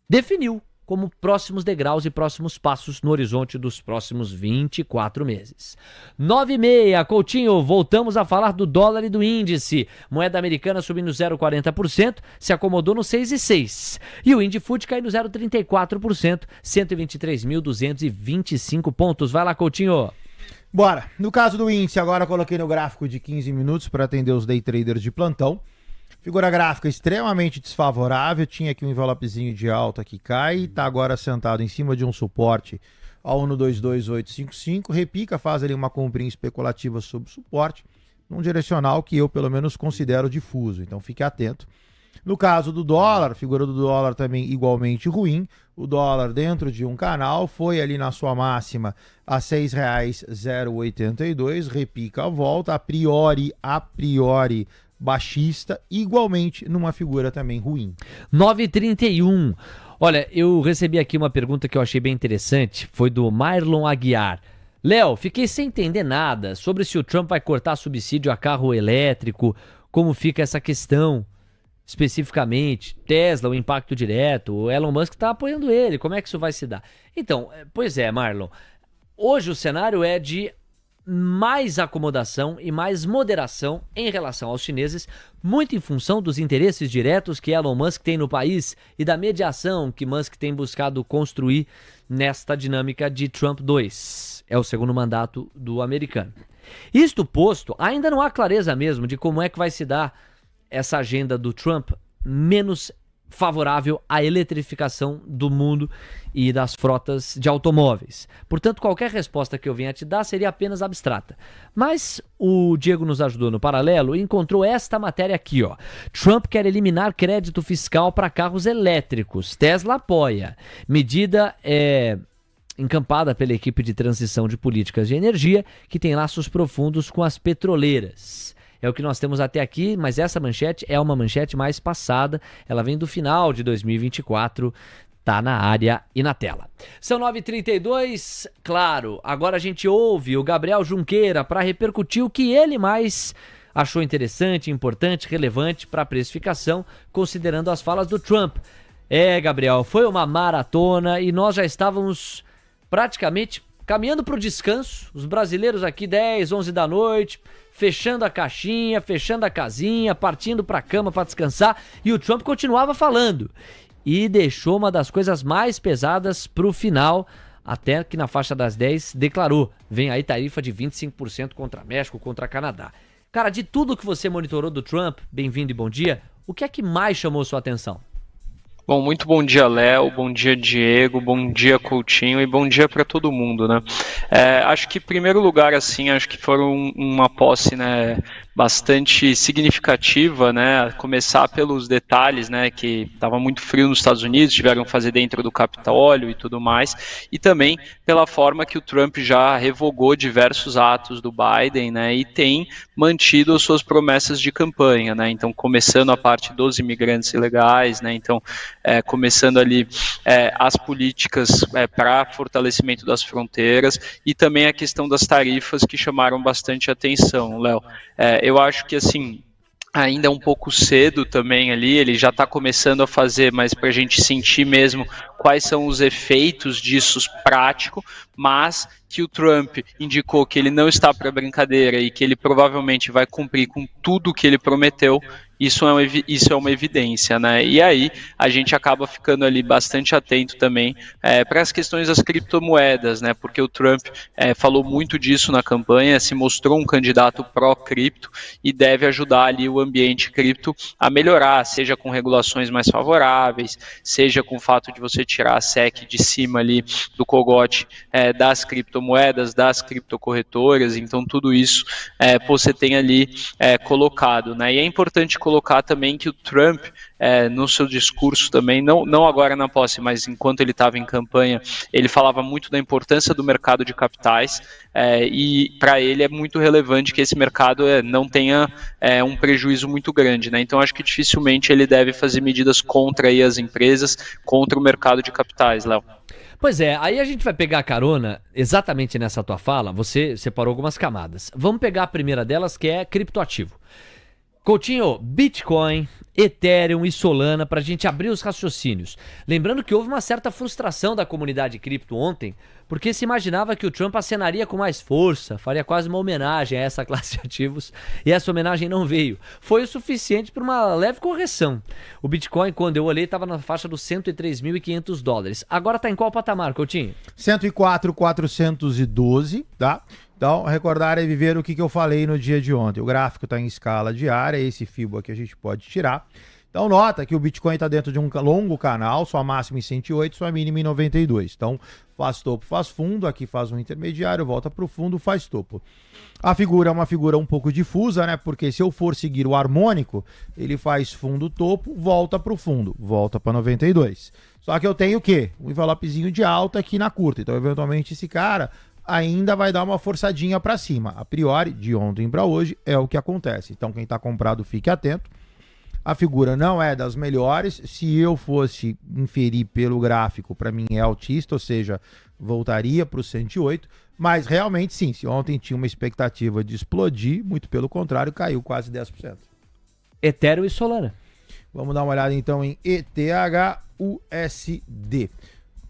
definiu como próximos degraus e próximos passos no horizonte dos próximos 24 meses. 9h30, Coutinho, voltamos a falar do dólar e do índice. Moeda americana subindo 0,40%, se acomodou no 6,6%. E o Indifut caindo 0,34%, 123.225 pontos. Vai lá, Coutinho. Bora. No caso do índice, agora eu coloquei no gráfico de 15 minutos para atender os day traders de plantão. Figura gráfica extremamente desfavorável, tinha aqui um envelopezinho de alta que cai, está agora sentado em cima de um suporte ao 122855, repica, faz ali uma comprinha especulativa sobre o suporte, num direcional que eu pelo menos considero difuso, então fique atento. No caso do dólar, a figura do dólar também igualmente ruim, o dólar dentro de um canal foi ali na sua máxima a R$ 6,082, repica a volta, a priori baixista, igualmente numa figura também ruim. 9h31. Olha, eu recebi aqui uma pergunta que eu achei bem interessante, foi do Marlon Aguiar. Léo, fiquei sem entender nada sobre se o Trump vai cortar subsídio a carro elétrico, como fica essa questão especificamente, Tesla, o impacto direto, o Elon Musk está apoiando ele, como é que isso vai se dar? Então, pois é, Marlon, hoje o cenário é de mais acomodação e mais moderação em relação aos chineses, muito em função dos interesses diretos que Elon Musk tem no país e da mediação que Musk tem buscado construir nesta dinâmica de Trump 2. É o segundo mandato do americano. Isto posto, ainda não há clareza mesmo de como é que vai se dar essa agenda do Trump menos favorável à eletrificação do mundo e das frotas de automóveis. Portanto, qualquer resposta que eu venha te dar seria apenas abstrata. Mas o Diego nos ajudou no paralelo e encontrou esta matéria aqui, ó. Trump quer eliminar crédito fiscal para carros elétricos. Tesla apoia. Medida encampada pela equipe de transição de políticas de energia, que tem laços profundos com as petroleiras. É o que nós temos até aqui, mas essa manchete é uma manchete mais passada. Ela vem do final de 2024. Tá na área e na tela. São 9h32, claro, agora a gente ouve o Gabriel Junqueira para repercutir o que ele mais achou interessante, importante, relevante para a precificação, considerando as falas do Trump. Gabriel, foi uma maratona e nós já estávamos praticamente caminhando para o descanso, os brasileiros aqui 10, 11 da noite, fechando a caixinha, fechando a casinha, partindo para a cama para descansar, e o Trump continuava falando. E deixou uma das coisas mais pesadas pro final, até que na faixa das 10 declarou, vem aí tarifa de 25% contra México, contra Canadá. Cara, de tudo que você monitorou do Trump, bem-vindo e bom dia, o que é que mais chamou sua atenção? Bom, muito bom dia, Léo, bom dia, Diego, bom dia, Coutinho, e bom dia para todo mundo, né? Acho que, em primeiro lugar, assim, acho que foram uma posse, né, bastante significativa, né, a começar pelos detalhes, né, que estava muito frio nos Estados Unidos, tiveram que fazer dentro do Capitólio e tudo mais, e também pela forma que o Trump já revogou diversos atos do Biden, né, e tem mantido as suas promessas de campanha, né, então começando a parte dos imigrantes ilegais, né, então começando ali as políticas para fortalecimento das fronteiras e também a questão das tarifas que chamaram bastante atenção, Léo. Eu acho que, assim, ainda é um pouco cedo também ali, ele já está começando a fazer, mas para a gente sentir mesmo quais são os efeitos disso prático, mas que o Trump indicou que ele não está para brincadeira e que ele provavelmente vai cumprir com tudo que ele prometeu, isso é uma evidência, né? E aí a gente acaba ficando ali bastante atento também para as questões das criptomoedas, né? Porque o Trump falou muito disso na campanha, se mostrou um candidato pró-cripto e deve ajudar ali o ambiente cripto a melhorar, seja com regulações mais favoráveis, seja com o fato de você tirar a SEC de cima ali do cogote das criptomoedas, das criptocorretoras, então tudo isso você tem ali colocado, né? E é importante colocar também que o Trump, no seu discurso também, não agora na posse, mas enquanto ele estava em campanha, ele falava muito da importância do mercado de capitais e para ele é muito relevante que esse mercado não tenha um prejuízo muito grande, né? Então acho que dificilmente ele deve fazer medidas contra aí as empresas, contra o mercado de capitais, Léo. Pois é, aí a gente vai pegar a carona exatamente nessa tua fala, você separou algumas camadas. Vamos pegar a primeira delas, que é criptoativo. Coutinho, Bitcoin, Ethereum e Solana, para a gente abrir os raciocínios. Lembrando que houve uma certa frustração da comunidade cripto ontem, porque se imaginava que o Trump acenaria com mais força, faria quase uma homenagem a essa classe de ativos, e essa homenagem não veio. Foi o suficiente para uma leve correção. O Bitcoin, quando eu olhei, estava na faixa dos $103.500. Agora está em qual patamar, Coutinho? 104.412, tá? Então, recordar e viver o que eu falei no dia de ontem. O gráfico está em escala diária, esse FIBO aqui a gente pode tirar. Então, nota que o Bitcoin está dentro de um longo canal, sua máxima em 108, sua mínima em 92. Então, faz topo, faz fundo, aqui faz um intermediário, volta para o fundo, faz topo. A figura é uma figura um pouco difusa, né? Porque se eu for seguir o harmônico, ele faz fundo, topo, volta para o fundo, volta para 92. Só que eu tenho o quê? Um envelopezinho de alta aqui na curta. Então, eventualmente, esse cara ainda vai dar uma forçadinha para cima. A priori, de ontem para hoje, é o que acontece. Então, quem está comprado, fique atento. A figura não é das melhores. Se eu fosse inferir pelo gráfico, para mim é altista, ou seja, voltaria para o 108. Mas realmente sim, se ontem tinha uma expectativa de explodir, muito pelo contrário, caiu quase 10%. Ethereum e Solana. Vamos dar uma olhada então em ETHUSD.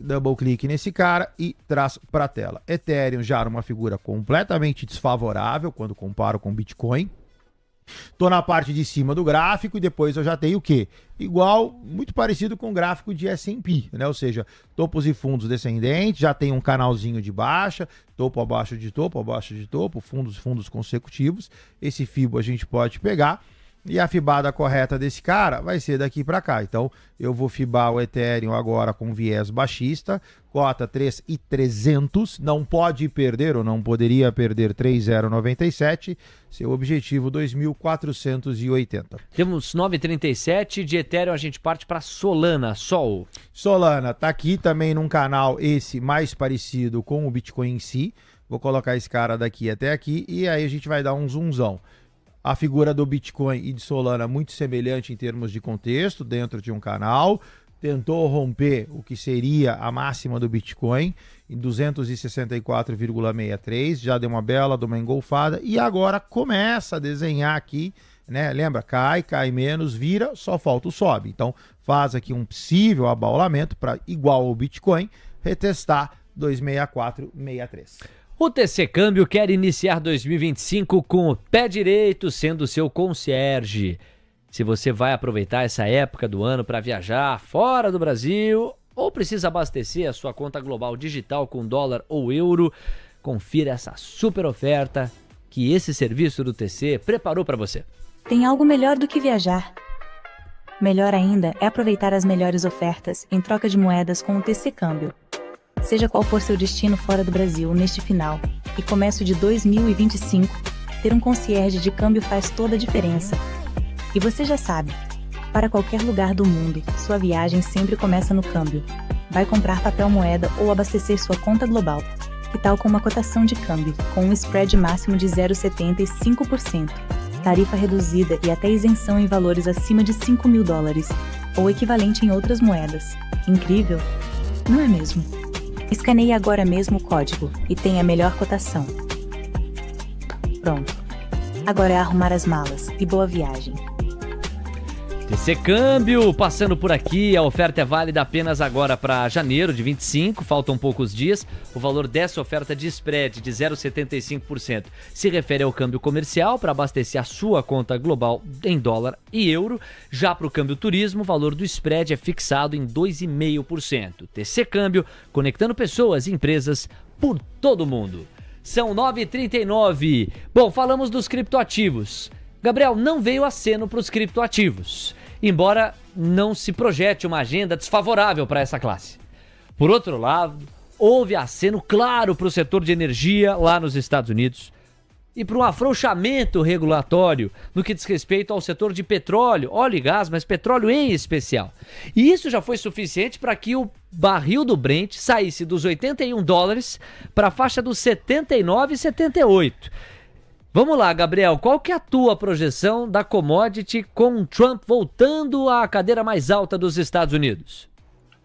Double clique nesse cara e traz para a tela. Ethereum já era uma figura completamente desfavorável quando comparo com Bitcoin. Tô na parte de cima do gráfico e depois eu já tenho o quê? Igual, muito parecido com o gráfico de S&P, né? Ou seja, topos e fundos descendentes, já tem um canalzinho de baixa, topo abaixo de topo, fundos consecutivos. Esse FIBO a gente pode pegar. E a fibada correta desse cara vai ser daqui para cá. Então, eu vou fibar o Ethereum agora com viés baixista, cota 3.300, não pode perder ou não poderia perder 3.097, seu objetivo 2.480. Temos 9,37, de Ethereum a gente parte para Solana, Sol. Solana tá aqui também num canal esse mais parecido com o Bitcoin em si. Vou colocar esse cara daqui até aqui e aí a gente vai dar um zoomzão. a figura do Bitcoin e de Solana muito semelhante em termos de contexto, dentro de um canal, tentou romper o que seria a máxima do Bitcoin em 264,63, já deu uma bela, deu uma engolfada, e agora começa a desenhar aqui, né? Lembra, cai menos, vira, só falta o sobe. Então faz aqui um possível abaulamento para, igual ao Bitcoin, retestar 264,63. O TC Câmbio quer iniciar 2025 com o pé direito sendo seu concierge. Se você vai aproveitar essa época do ano para viajar fora do Brasil ou precisa abastecer a sua conta global digital com dólar ou euro, confira essa super oferta que esse serviço do TC preparou para você. Tem algo melhor do que viajar. Melhor ainda é aproveitar as melhores ofertas em troca de moedas com o TC Câmbio. Seja qual for seu destino fora do Brasil neste final e começo de 2025, ter um concierge de câmbio faz toda a diferença. E você já sabe, para qualquer lugar do mundo, sua viagem sempre começa no câmbio. Vai comprar papel moeda ou abastecer sua conta global. Que tal com uma cotação de câmbio, com um spread máximo de 0,75%, tarifa reduzida e até isenção em valores acima de $5.000, ou equivalente em outras moedas. Incrível? Não é mesmo? Escaneie agora mesmo o código e tenha a melhor cotação. Pronto. Agora é arrumar as malas e boa viagem. TC Câmbio, passando por aqui, a oferta é válida apenas agora para janeiro de 25, faltam poucos dias. O valor dessa oferta de spread de 0,75% se refere ao câmbio comercial para abastecer a sua conta global em dólar e euro. Já para o câmbio turismo, o valor do spread é fixado em 2,5%. TC Câmbio, conectando pessoas e empresas por todo o mundo. São 9h39. Bom, falamos dos criptoativos. Gabriel, não veio aceno para os criptoativos, embora não se projete uma agenda desfavorável para essa classe. Por outro lado, houve aceno claro para o setor de energia lá nos Estados Unidos e para um afrouxamento regulatório no que diz respeito ao setor de petróleo, óleo e gás, mas petróleo em especial. E isso já foi suficiente para que o barril do Brent saísse dos $81 para a faixa dos 79,78. Vamos lá, Gabriel, qual que é a tua projeção da commodity com Trump voltando à cadeira mais alta dos Estados Unidos?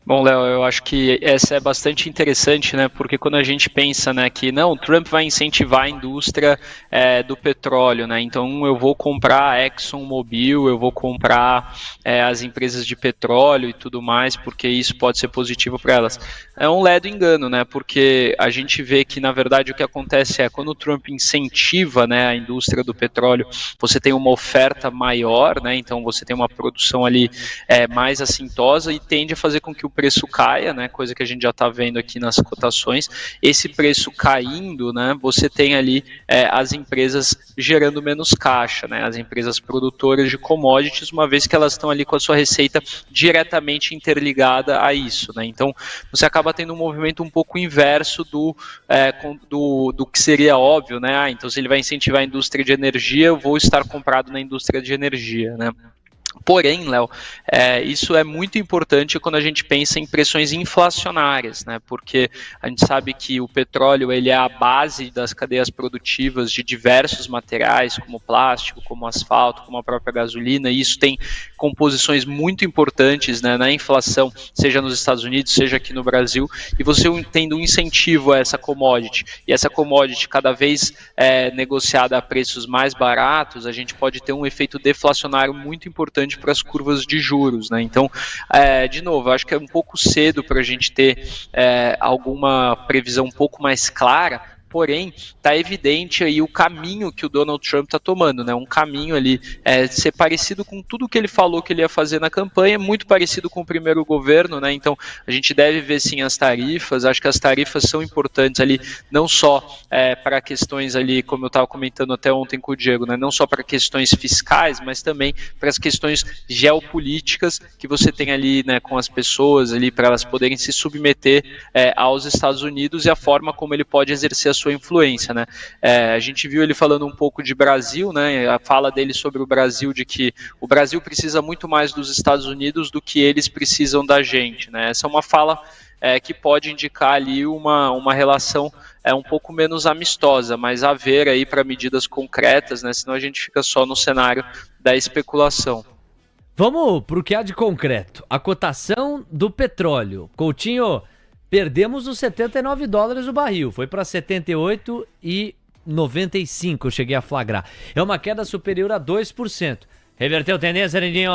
Bom, Léo, eu acho que essa é bastante interessante, né? Porque quando a gente pensa, né, que não, Trump vai incentivar a indústria do petróleo, né? Então eu vou comprar a ExxonMobil, eu vou comprar as empresas de petróleo e tudo mais, porque isso pode ser positivo para elas. É um ledo engano, né? Porque a gente vê que, na verdade, o que acontece é quando o Trump incentiva, né, a indústria do petróleo, você tem uma oferta maior, né? Então você tem uma produção ali mais assintosa e tende a fazer com que o preço caia, né, coisa que a gente já está vendo aqui nas cotações. Esse preço caindo, né, você tem ali as empresas gerando menos caixa, né, as empresas produtoras de commodities, uma vez que elas estão ali com a sua receita diretamente interligada a isso, né. Então você acaba tendo um movimento um pouco inverso do que seria óbvio, né. Então se ele vai incentivar a indústria de energia, eu vou estar comprado na indústria de energia, né. Porém, Léo, isso é muito importante quando a gente pensa em pressões inflacionárias, né? Porque a gente sabe que o petróleo ele é a base das cadeias produtivas de diversos materiais, como plástico, como asfalto, como a própria gasolina, e isso tem composições muito importantes, né, na inflação, seja nos Estados Unidos, seja aqui no Brasil, e você tendo um incentivo a essa commodity, e essa commodity cada vez negociada a preços mais baratos, a gente pode ter um efeito deflacionário muito importante para as curvas de juros, né? Então, de novo, eu acho que é um pouco cedo para a gente ter alguma previsão um pouco mais clara. Porém, está evidente aí o caminho que o Donald Trump está tomando, né? Um caminho ali ser parecido com tudo que ele falou que ele ia fazer na campanha, muito parecido com o primeiro governo, né? Então, a gente deve ver sim as tarifas. Acho que as tarifas são importantes ali, não só para questões ali, como eu estava comentando até ontem com o Diego, né? Não só para questões fiscais, mas também para as questões geopolíticas que você tem ali, né, com as pessoas ali, para elas poderem se submeter aos Estados Unidos e a forma como ele pode exercer a sua influência, né? A gente viu ele falando um pouco de Brasil, né? A fala dele sobre o Brasil, de que o Brasil precisa muito mais dos Estados Unidos do que eles precisam da gente, né? Essa é uma fala que pode indicar ali uma relação é um pouco menos amistosa, mas a ver aí para medidas concretas, né? Senão a gente fica só no cenário da especulação. Vamos pro que há de concreto. A cotação do petróleo. Coutinho, perdemos os $79 o barril. Foi para 78,95, eu cheguei a flagrar. É uma queda superior a 2%. Reverteu tendência, Lindinho?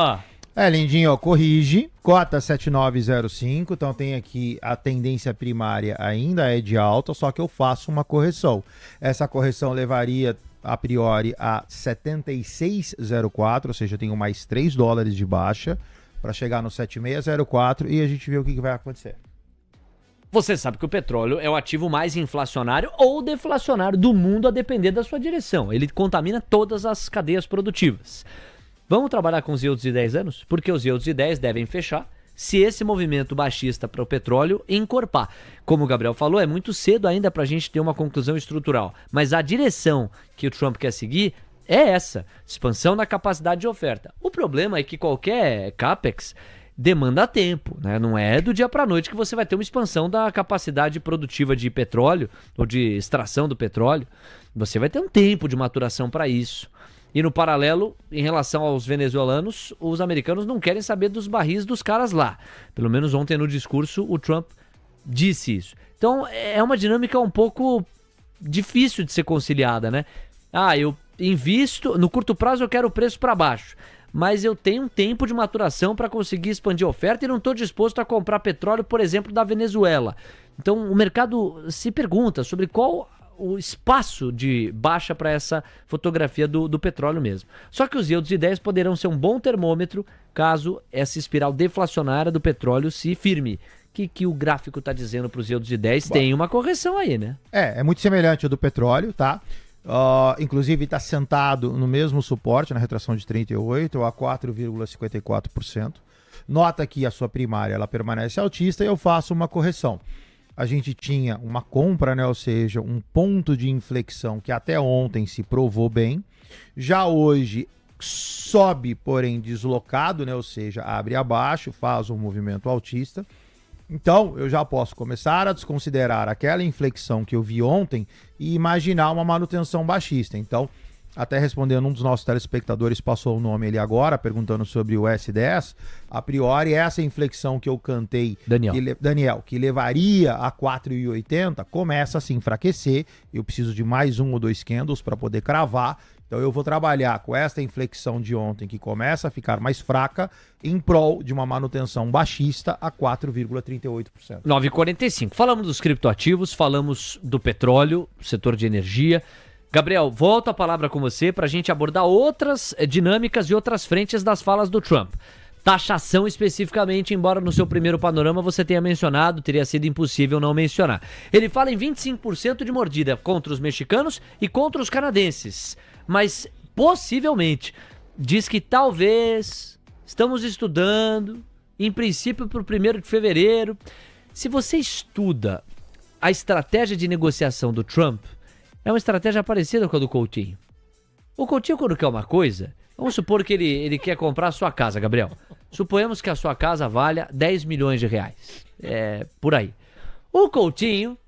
Lindinho, corrige, cota 7905, então tem aqui a tendência primária ainda é de alta, só que eu faço uma correção. Essa correção levaria a priori a 76,04, ou seja, eu tenho mais $3 de baixa para chegar no 7604 e a gente vê o que vai acontecer. Você sabe que o petróleo é o ativo mais inflacionário ou deflacionário do mundo a depender da sua direção. Ele contamina todas as cadeias produtivas. Vamos trabalhar com os yields de 10 anos? Porque os yields de 10 devem fechar se esse movimento baixista para o petróleo encorpar. Como o Gabriel falou, é muito cedo ainda para a gente ter uma conclusão estrutural. Mas a direção que o Trump quer seguir é essa, expansão na capacidade de oferta. O problema é que qualquer CAPEX demanda tempo, né? Não é do dia para a noite que você vai ter uma expansão da capacidade produtiva de petróleo ou de extração do petróleo. Você vai ter um tempo de maturação para isso. E no paralelo, em relação aos venezuelanos, os americanos não querem saber dos barris dos caras lá. Pelo menos ontem no discurso o Trump disse isso. Então é uma dinâmica um pouco difícil de ser conciliada, né? Eu invisto, no curto prazo eu quero o preço para baixo, mas eu tenho um tempo de maturação para conseguir expandir a oferta e não estou disposto a comprar petróleo, por exemplo, da Venezuela. Então o mercado se pergunta sobre qual o espaço de baixa para essa fotografia do petróleo mesmo. Só que os yields de 10 poderão ser um bom termômetro caso essa espiral deflacionária do petróleo se firme. O que o gráfico está dizendo para os yields de 10? Tem uma correção aí, né? É muito semelhante ao do petróleo, tá? Inclusive está sentado no mesmo suporte, na retração de 38 a 4,54%. Nota que a sua primária ela permanece altista e eu faço uma correção. A gente tinha uma compra, né? Ou seja, um ponto de inflexão que até ontem se provou bem. Já hoje sobe, porém deslocado, né? Ou seja, abre abaixo, faz um movimento altista. Então, eu já posso começar a desconsiderar aquela inflexão que eu vi ontem e imaginar uma manutenção baixista. Então, até respondendo, um dos nossos telespectadores passou o nome ali agora, perguntando sobre o S10. A priori, essa inflexão que eu cantei, Daniel, que levaria a 4,80, começa a se enfraquecer. Eu preciso de mais 1 ou 2 candles para poder cravar. Então eu vou trabalhar com esta inflexão de ontem, que começa a ficar mais fraca, em prol de uma manutenção baixista a 4,38%. 9,45. Falamos dos criptoativos, falamos do petróleo, setor de energia. Gabriel, volto a palavra com você para a gente abordar outras dinâmicas e outras frentes das falas do Trump. Taxação especificamente, embora no seu primeiro panorama você tenha mencionado, teria sido impossível não mencionar. Ele fala em 25% de mordida contra os mexicanos e contra os canadenses, mas possivelmente diz que talvez, estamos estudando, em princípio para o 1º de fevereiro. Se você estuda a estratégia de negociação do Trump, é uma estratégia parecida com a do Coutinho. O Coutinho, quando quer uma coisa, vamos supor que ele quer comprar a sua casa, Gabriel. Suponhamos que a sua casa valha 10 milhões de reais. É, por aí. O Coutinho,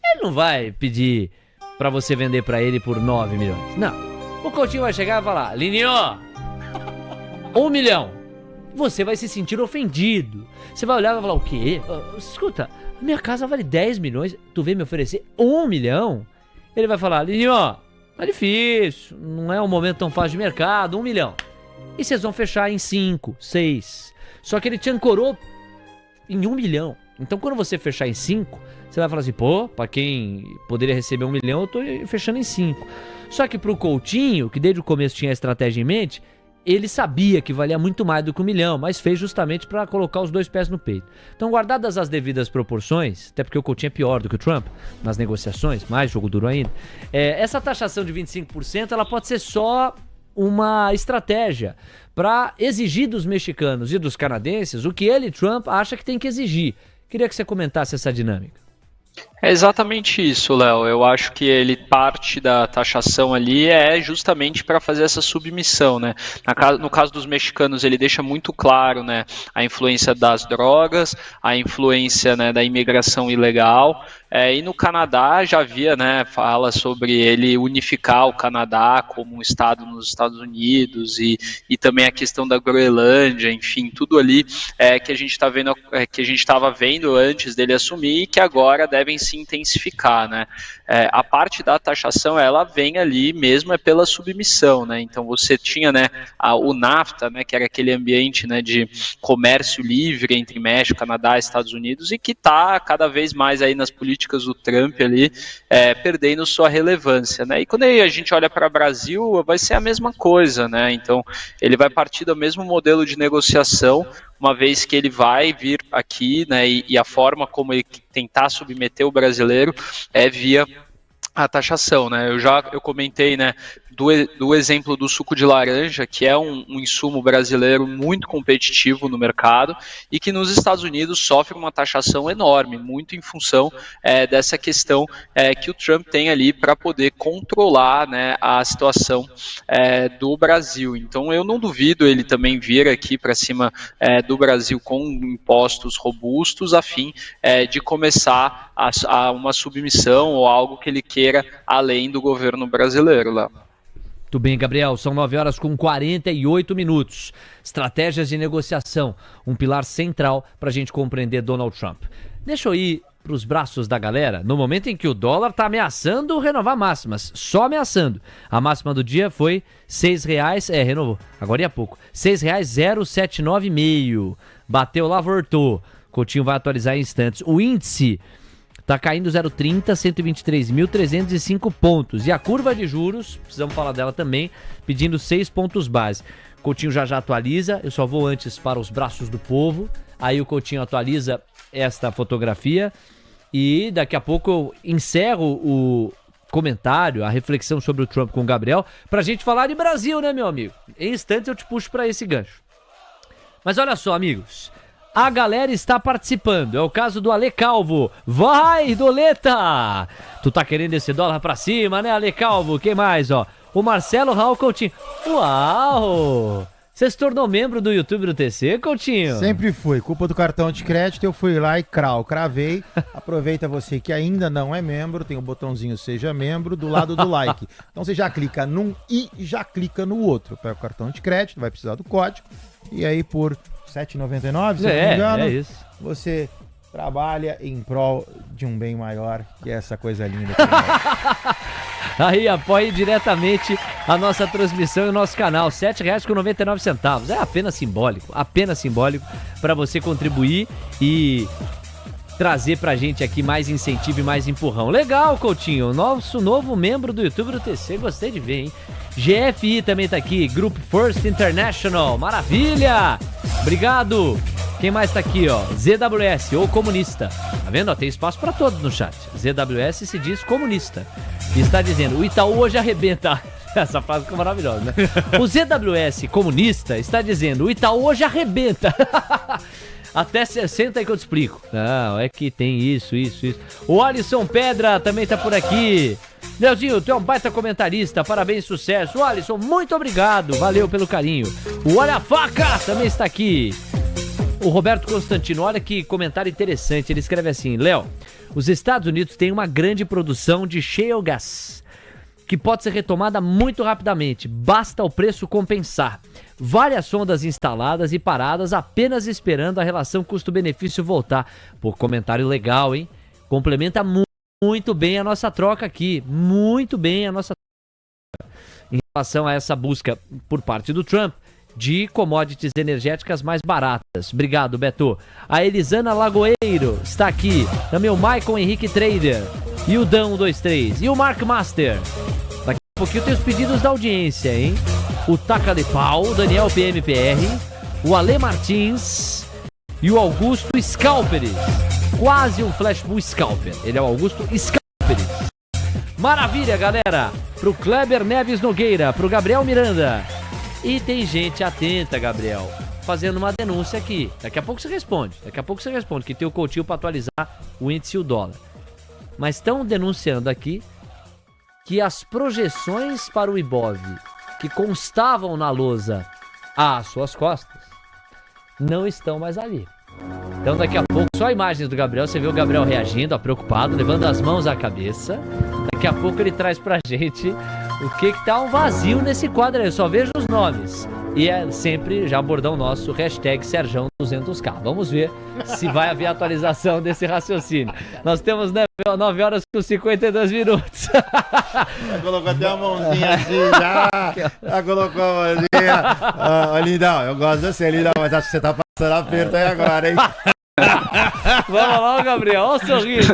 ele não vai pedir pra você vender pra ele por 9 milhões. Não. O Coutinho vai chegar e falar: Lininho, 1 milhão. Você vai se sentir ofendido. Você vai olhar e vai falar: o quê? Escuta, a minha casa vale 10 milhões. Tu vem me oferecer 1 milhão? Ele vai falar: Lininho, tá difícil, não é um momento tão fácil de mercado, 1 milhão. E vocês vão fechar em 5, 6. Só que ele te ancorou em 1 milhão. Então quando você fechar em 5, você vai falar assim: pô, pra quem poderia receber 1 milhão, eu tô fechando em 5. Só que pro Coutinho, que desde o começo tinha a estratégia em mente, ele sabia que valia muito mais do que 1 milhão, mas fez justamente para colocar os 2 pés no peito. Então, guardadas as devidas proporções, até porque o Coutinho é pior do que o Trump nas negociações, mais jogo duro ainda, essa taxação de 25% ela pode ser só uma estratégia para exigir dos mexicanos e dos canadenses o que ele, Trump, acha que tem que exigir. Queria que você comentasse essa dinâmica. É exatamente isso, Léo. Eu acho que ele parte da taxação ali é justamente para fazer essa submissão, né? No caso dos mexicanos, ele deixa muito claro, né, a influência das drogas, a influência, né, da imigração ilegal. E no Canadá já havia, né, fala sobre ele unificar o Canadá como um estado nos Estados Unidos e também a questão da Groenlândia, enfim, tudo ali que a gente está vendo, que a gente estava vendo antes dele assumir e que agora devem se intensificar, né? A parte da taxação ela vem ali mesmo pela submissão, né? Então você tinha, né, o NAFTA, né, que era aquele ambiente, né, de comércio livre entre México, Canadá e Estados Unidos e que está cada vez mais aí nas políticas do Trump ali, perdendo sua relevância, né? E quando a gente olha para o Brasil, vai ser a mesma coisa, né? Então, ele vai partir do mesmo modelo de negociação, uma vez que ele vai vir aqui, né? E a forma como ele tentar submeter o brasileiro é via a taxação, né? Eu comentei, né, do exemplo do suco de laranja, que é um insumo brasileiro muito competitivo no mercado e que nos Estados Unidos sofre uma taxação enorme, muito em função dessa questão que o Trump tem ali para poder controlar, né, a situação do Brasil. Então eu não duvido ele também vir aqui para cima do Brasil com impostos robustos a fim de começar a uma submissão ou algo que ele queira além do governo brasileiro lá. Muito bem, Gabriel, são 9h48. Estratégias de negociação, um pilar central para a gente compreender Donald Trump. Deixa eu ir para os braços da galera, no momento em que o dólar está ameaçando renovar máximas, só ameaçando. A máxima do dia foi R$6, renovou, agora e há pouco, R$6,079,5. Bateu lá, voltou. Coutinho vai atualizar em instantes. O índice tá caindo 0,30, 123.305 pontos. E a curva de juros, precisamos falar dela também, pedindo 6 pontos base. Coutinho já atualiza, eu só vou antes para os braços do povo. Aí o Coutinho atualiza esta fotografia e daqui a pouco eu encerro o comentário, a reflexão sobre o Trump com o Gabriel, pra gente falar de Brasil, né, meu amigo? Em instantes eu te puxo pra esse gancho. Mas olha só, amigos, a galera está participando. É o caso do Ale Calvo. Vai, Doleta! Tu tá querendo esse dólar pra cima, né, Ale Calvo? Quem mais, ó? O Marcelo Raul Coutinho. Uau! Você se tornou membro do YouTube do TC, Coutinho? Sempre fui. Culpa do cartão de crédito, eu fui lá e cravei. Aproveita você que ainda não é membro, tem o botãozinho Seja Membro do lado do like. Então você já clica num e já clica no outro. Pega o cartão de crédito, vai precisar do código. E aí por R$7,99, se eu não me engano, é isso. Você trabalha em prol de um bem maior, que é essa coisa linda. Aí apoie diretamente a nossa transmissão e o nosso canal, R$7,99. É apenas simbólico para você contribuir e trazer pra gente aqui mais incentivo e mais empurrão. Legal, Coutinho, nosso novo membro do YouTube do TC, gostei de ver, hein? GFI também tá aqui, Group First International, maravilha! Obrigado! Quem mais tá aqui, ó? ZWS, ou comunista. Tá vendo? Ó, tem espaço pra todos no chat. ZWS se diz comunista. E está dizendo, o Itaú hoje arrebenta. Essa frase ficou maravilhosa, né? O ZWS comunista está dizendo, o Itaú hoje arrebenta. Até 60 aí que eu te explico. Não, é que tem isso. O Alisson Pedra também tá por aqui. Leozinho, tu é um baita comentarista, parabéns, sucesso. O Alisson, muito obrigado, valeu pelo carinho. O Olha a Faca também está aqui. O Roberto Constantino, olha que comentário interessante, ele escreve assim, Léo, os Estados Unidos têm uma grande produção de shale gas, que pode ser retomada muito rapidamente, basta o preço compensar. Várias sondas instaladas e paradas apenas esperando a relação custo-benefício voltar. Pô, comentário legal, hein? Complementa muito bem a nossa troca aqui, muito bem a nossa troca em relação a essa busca por parte do Trump de commodities energéticas mais baratas. Obrigado, Beto. A Elisana Lagoeiro está aqui. Também o Maicon Henrique Trader. E o Dan123. E o Mark Master. Daqui a pouquinho tem os pedidos da audiência, hein? O Taca de Pau, o Daniel PMPR, o Ale Martins e o Augusto Scalperes. Quase um Flashbull Scalper. Ele é o Augusto Scalperes. Maravilha, galera. Pro Kleber Neves Nogueira, pro Gabriel Miranda. E tem gente atenta, Gabriel, fazendo uma denúncia aqui. Daqui a pouco você responde, que tem o Coutinho para atualizar o índice e o dólar. mas estão denunciando aqui que as projeções para o Ibov que constavam na lousa às suas costas não estão mais ali. Então daqui a pouco, só imagens do Gabriel, você vê o Gabriel reagindo, ó, preocupado, levando as mãos à cabeça. Daqui a pouco ele traz pra gente o que tá um vazio nesse quadro aí, eu só vejo os nomes. E é sempre já bordão nosso, hashtag Serjão200k. Vamos ver se vai haver atualização desse raciocínio. Nós temos 9 horas com 52 minutos. Já colocou até a mãozinha assim, já colocou a mãozinha. Ô, Lindão, eu gosto de você, Lindão, mas acho que você tá passando aperto aí agora, hein? Vamos lá, Gabriel, olha o sorriso.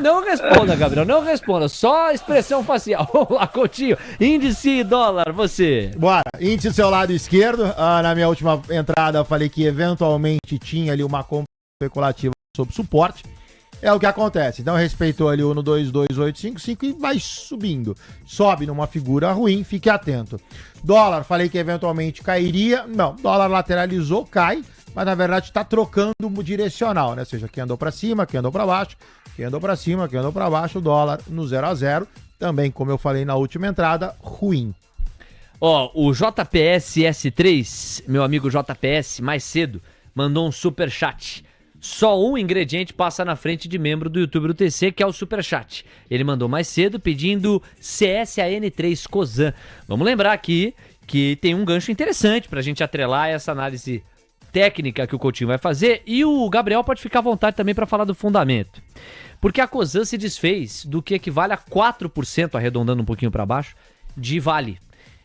Não responda, Gabriel, não responda, só expressão facial. Vamos lá, Coutinho, índice e dólar, você. Bora, índice do seu lado esquerdo. Na minha última entrada eu falei que eventualmente tinha ali uma compra especulativa sob suporte. É o que acontece, então respeitou ali o 1,22855 e vai subindo. Sobe numa figura ruim, fique atento. Dólar, falei que eventualmente cairia. Não, dólar lateralizou, cai. Mas na verdade está trocando o direcional, né? Ou seja, quem andou para cima, quem andou para baixo, quem andou para cima, quem andou para baixo, o dólar no 0 a 0. Também, como eu falei na última entrada, ruim. Ó, o JPS S3, meu amigo JPS, mais cedo, mandou um superchat. Só um ingrediente passa na frente de membro do YouTube do TC, que é o superchat. Ele mandou mais cedo pedindo CSAN3 Cosan. Vamos lembrar aqui que tem um gancho interessante pra gente atrelar essa análise técnica que o Coutinho vai fazer, e o Gabriel pode ficar à vontade também para falar do fundamento. Porque a Cosan se desfez do que equivale a 4%, arredondando um pouquinho para baixo, de Vale.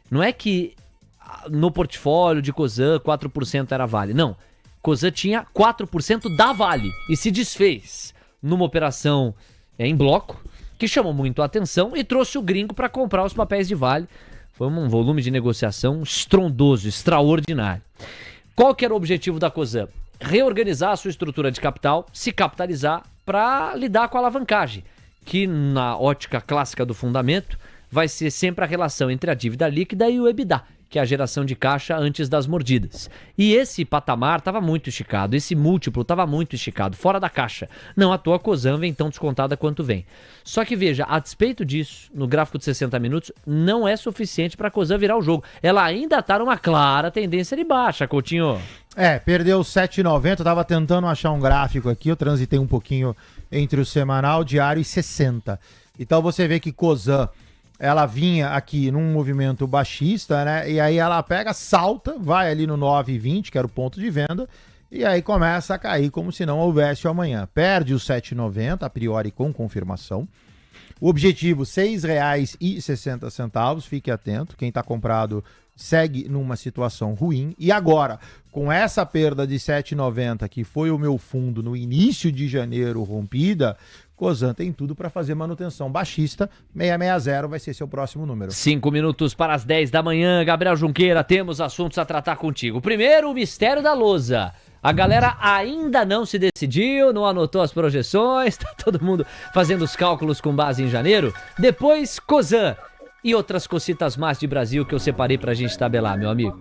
Não é que no portfólio de Cosan 4% era Vale, não. Cosan tinha 4% da Vale e se desfez numa operação em bloco que chamou muito a atenção e trouxe o gringo para comprar os papéis de Vale. Foi um volume de negociação estrondoso, extraordinário. Qual que era o objetivo da Cosan? Reorganizar a sua estrutura de capital, se capitalizar para lidar com a alavancagem, que na ótica clássica do fundamento vai ser sempre a relação entre a dívida líquida e o EBITDA, que é a geração de caixa antes das mordidas. E esse patamar estava muito esticado, esse múltiplo estava muito esticado, fora da caixa. Não à toa a Cosan vem tão descontada quanto vem. Só que veja, a despeito disso, no gráfico de 60 minutos, não é suficiente para a Cosan virar o jogo. Ela ainda está numa clara tendência de baixa, Coutinho. Perdeu 7,90, eu tava tentando achar um gráfico aqui, eu transitei um pouquinho entre o semanal, diário e 60. Então você vê que Cosan, ela vinha aqui num movimento baixista, né? E aí ela pega, salta, vai ali no 9,20, que era o ponto de venda, e aí começa a cair como se não houvesse o amanhã. Perde os 7,90, a priori com confirmação. O objetivo, R$ 6,60, fique atento, quem está comprado segue numa situação ruim. E agora, com essa perda de 7,90, que foi o meu fundo no início de janeiro rompida, Cosan tem tudo para fazer manutenção baixista. 660 vai ser seu próximo número. 5 minutos para as 10 da manhã. Gabriel Junqueira, temos assuntos a tratar contigo. Primeiro, o mistério da lousa. A galera ainda não se decidiu, não anotou as projeções, tá todo mundo fazendo os cálculos com base em janeiro. Depois, Cosan e outras cocitas más de Brasil que eu separei pra gente tabelar, meu amigo.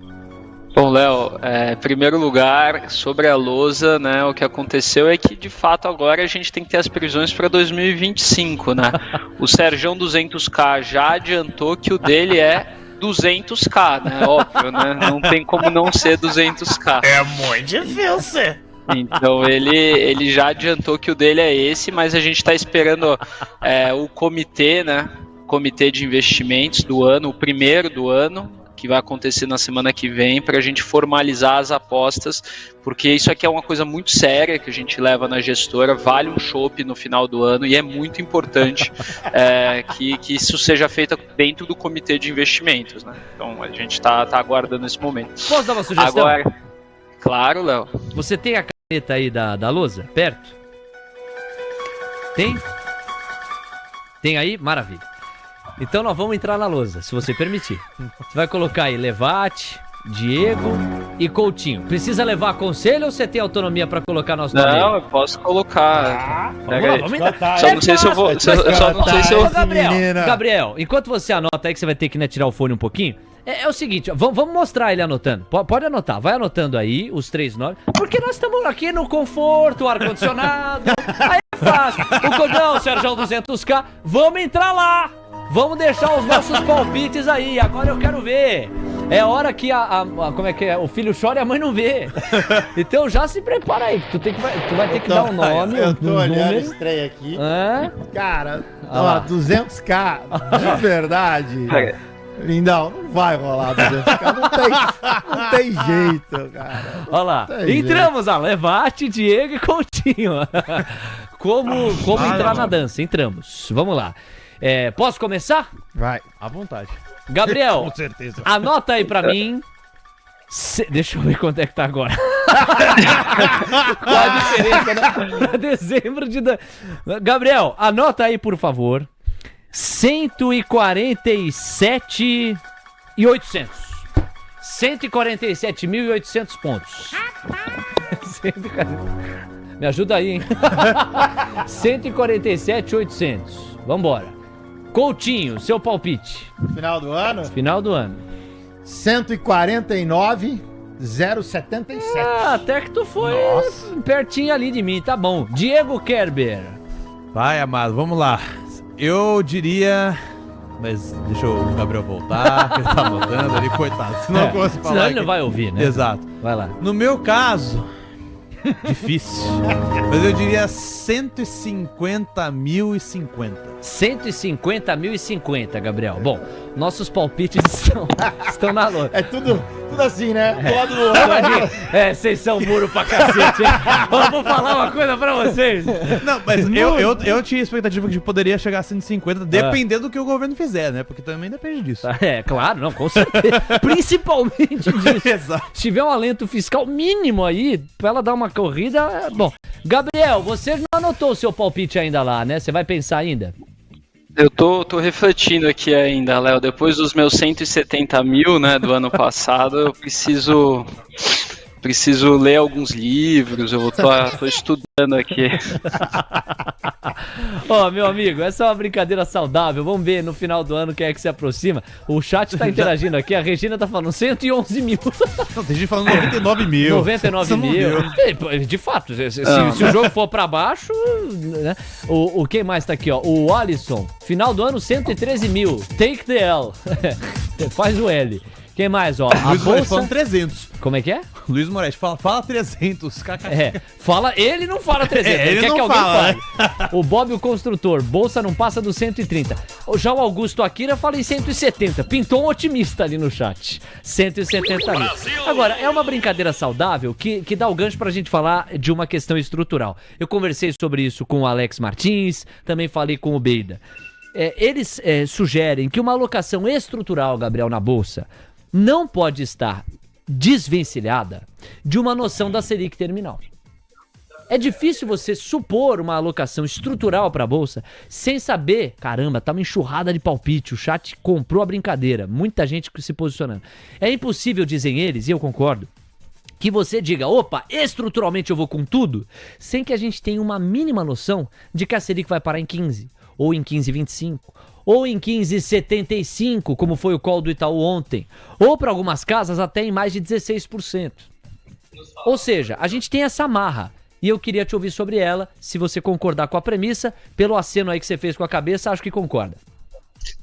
Bom, Léo, em primeiro lugar, sobre a lousa, né, o que aconteceu é que, de fato, agora a gente tem que ter as previsões para 2025, né? O Serjão 200k já adiantou que o dele é 200k, né? Óbvio, né? Não tem como não ser 200k. É muito difícil. Então ele já adiantou que o dele é esse, mas a gente está esperando o comitê, né? Comitê de investimentos do ano, o primeiro do ano, que vai acontecer na semana que vem, para a gente formalizar as apostas, porque isso aqui é uma coisa muito séria que a gente leva na gestora, vale um chopp no final do ano, e é muito importante que isso seja feito dentro do comitê de investimentos, né? Então a gente está aguardando esse momento. Posso dar uma sugestão? Agora, claro, Léo. Você tem a caneta aí da lousa, perto? Tem? Tem aí? Maravilha. Então nós vamos entrar na lousa, se você permitir. Você vai colocar aí Levate, Diego e Coutinho. Precisa levar conselho ou você tem autonomia para colocar nosso nome? Não, eu posso colocar. Vamos entrar. Só não sei se eu vou. Só não sei se eu. Gabriel, enquanto você anota aí, que você vai ter que tirar o fone um pouquinho. É o seguinte, vamos mostrar ele anotando. Pode anotar, vai anotando aí os 3 nomes. Porque nós estamos aqui no conforto, ar-condicionado. Aí fácil. O Codão, Sérgio 200k, vamos entrar lá. Vamos deixar os nossos palpites aí. Agora eu quero ver. É hora que como é que é? O filho chora e a mãe não vê. Então já se prepara aí. Tu vai ter que dar um nome, Eu um tô olhando a número. estreia aqui. É? Cara, lá. 200k, de verdade. Lindão, não vai rolar 200k. Não tem jeito, cara. Olha lá. Tem Entramos, Levate, Diego e Coutinho. Como entrar na dança? Entramos. Vamos lá. Posso começar? Vai. À vontade. Gabriel, Com certeza. anota aí pra mim. Deixa eu ver quanto é que tá agora. Qual a diferença, né? Dezembro de... Gabriel, anota aí, por favor. 147.800. 147.800 pontos. 140. Me ajuda aí, hein? 147.800. Vambora. Coutinho, seu palpite. Final do ano? Final do ano. 149.077. Até que tu foi pertinho ali de mim, tá bom. Diego Kerber. Vai, amado, vamos lá. Eu diria... Mas deixa o Gabriel voltar, que ele tá anotando ali, coitado. Senão eu posso falar Senão ele aqui. não vai ouvir, né? Exato. Vai lá. No meu caso, difícil, mas eu diria 150.050. 150.050, Gabriel. Bom, nossos palpites estão na lona. É tudo assim, né? Todo do Vocês são muro pra cacete, hein? Eu vou falar uma coisa pra vocês. Não, mas eu tinha expectativa de que poderia chegar a 150, dependendo do que o governo fizer, né? Porque também depende disso. Claro, não, com certeza. Principalmente disso. Exato. Se tiver um alento fiscal mínimo aí, pra ela dar uma corrida, bom. Gabriel, você não anotou o seu palpite ainda lá, né? Você vai pensar ainda? Eu tô refletindo aqui ainda, Léo. Depois dos meus 170 mil, né, do ano passado, eu preciso ler alguns livros, eu tô estudando aqui. Ó, meu amigo, essa é uma brincadeira saudável. Vamos ver no final do ano quem é que se aproxima. O chat tá interagindo aqui, a Regina tá falando 111 mil. Não, tem gente falando 99 mil. 99 mil. De fato, se o jogo for pra baixo, né? O quem mais tá aqui, ó? O Alisson, final do ano 113 mil. Take the L. Faz o L. Quem mais, ó? A Luiz Moraes bolsa... falando 300. Como é que é? Luiz Moraes, fala 300. Ele não fala 300, ele quer não que alguém fala, fale. O Bob, o construtor, bolsa não passa dos 130. Já o Augusto Akira fala em 170. Pintou um otimista ali no chat. 170 mil. Agora, é uma brincadeira saudável que dá o gancho pra gente falar de uma questão estrutural. Eu conversei sobre isso com o Alex Martins, também falei com o Beida. Eles sugerem que uma alocação estrutural, Gabriel, na bolsa, não pode estar desvencilhada de uma noção da Selic terminal. É difícil você supor uma alocação estrutural para a bolsa sem saber, caramba, tá uma enxurrada de palpite, o chat comprou a brincadeira, muita gente se posicionando. É impossível, dizem eles, e eu concordo, que você diga, opa, estruturalmente eu vou com tudo, sem que a gente tenha uma mínima noção de que a Selic vai parar em 15, ou em 15,25, ou em 15,75, como foi o call do Itaú ontem, ou para algumas casas até em mais de 16%. Ou seja, a gente tem essa amarra, e eu queria te ouvir sobre ela, se você concordar com a premissa, pelo aceno aí que você fez com a cabeça, acho que concorda.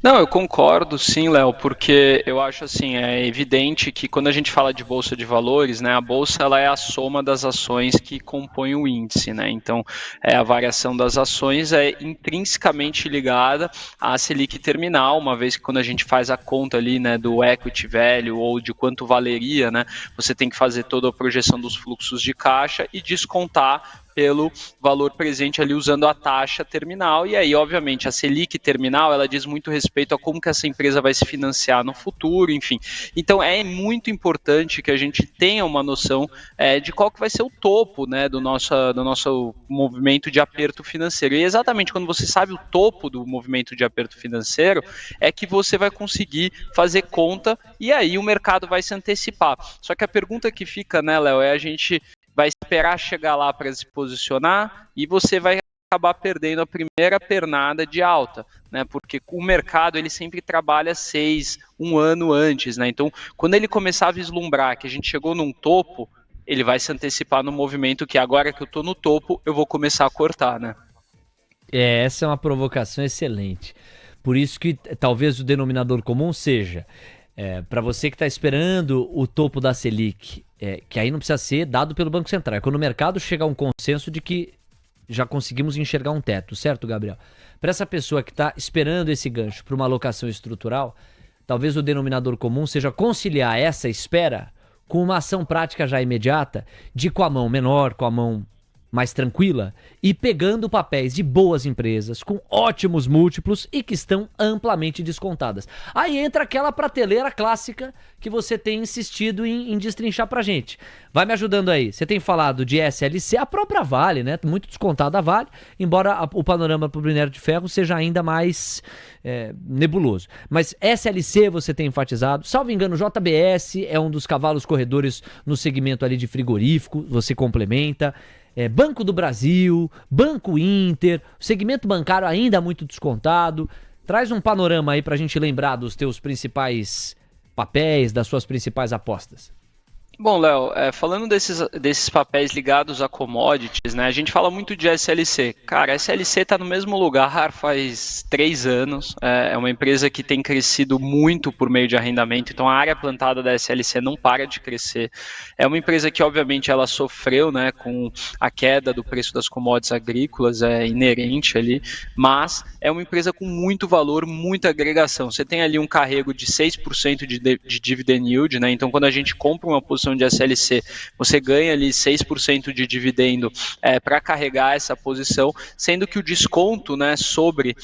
Não, eu concordo sim, Léo, porque eu acho assim, é evidente que quando a gente fala de bolsa de valores, né, a bolsa ela é a soma das ações que compõem o índice, né? Então, a variação das ações é intrinsecamente ligada à Selic terminal, uma vez que quando a gente faz a conta ali, né, do equity value ou de quanto valeria, né, você tem que fazer toda a projeção dos fluxos de caixa e descontar pelo valor presente ali usando a taxa terminal, e aí obviamente a Selic terminal ela diz muito respeito a como que essa empresa vai se financiar no futuro, enfim. Então é muito importante que a gente tenha uma noção de qual que vai ser o topo, né, do nosso movimento de aperto financeiro, e exatamente quando você sabe o topo do movimento de aperto financeiro é que você vai conseguir fazer conta e aí o mercado vai se antecipar. Só que a pergunta que fica, né, Léo, a gente vai esperar chegar lá para se posicionar e você vai acabar perdendo a primeira pernada de alta, né? Porque o mercado ele sempre trabalha um ano antes, né? Então, quando ele começar a vislumbrar que a gente chegou num topo, ele vai se antecipar no movimento que agora que eu estou no topo, eu vou começar a cortar, né? Essa é uma provocação excelente. Por isso que talvez o denominador comum seja, para você que está esperando o topo da Selic, que aí não precisa ser dado pelo Banco Central, é quando o mercado chega a um consenso de que já conseguimos enxergar um teto, certo, Gabriel? Para essa pessoa que está esperando esse gancho para uma alocação estrutural, talvez o denominador comum seja conciliar essa espera com uma ação prática já imediata, de com a mão menor, com a mão mais tranquila, e pegando papéis de boas empresas com ótimos múltiplos e que estão amplamente descontadas. Aí entra aquela prateleira clássica que você tem insistido em destrinchar pra gente. Vai me ajudando aí. Você tem falado de SLC, a própria Vale, né? Muito descontada a Vale, embora o panorama pro minério de ferro seja ainda mais nebuloso. Mas SLC você tem enfatizado. Salvo engano, JBS é um dos cavalos corredores no segmento ali de frigorífico, você complementa. Banco do Brasil, Banco Inter, segmento bancário ainda muito descontado. Traz um panorama aí pra gente lembrar dos teus principais papéis, das suas principais apostas. Bom, Léo, falando desses papéis ligados a commodities, né, a gente fala muito de SLC. Cara, a SLC está no mesmo lugar faz 3 anos, é uma empresa que tem crescido muito por meio de arrendamento, então a área plantada da SLC não para de crescer. É uma empresa que, obviamente, ela sofreu, né, com a queda do preço das commodities agrícolas, é inerente ali, mas é uma empresa com muito valor, muita agregação. Você tem ali um carrego de 6% de dividend yield, né, então quando a gente compra uma posição de SLC, você ganha ali 6% de dividendo para carregar essa posição, sendo que o desconto, né, sobre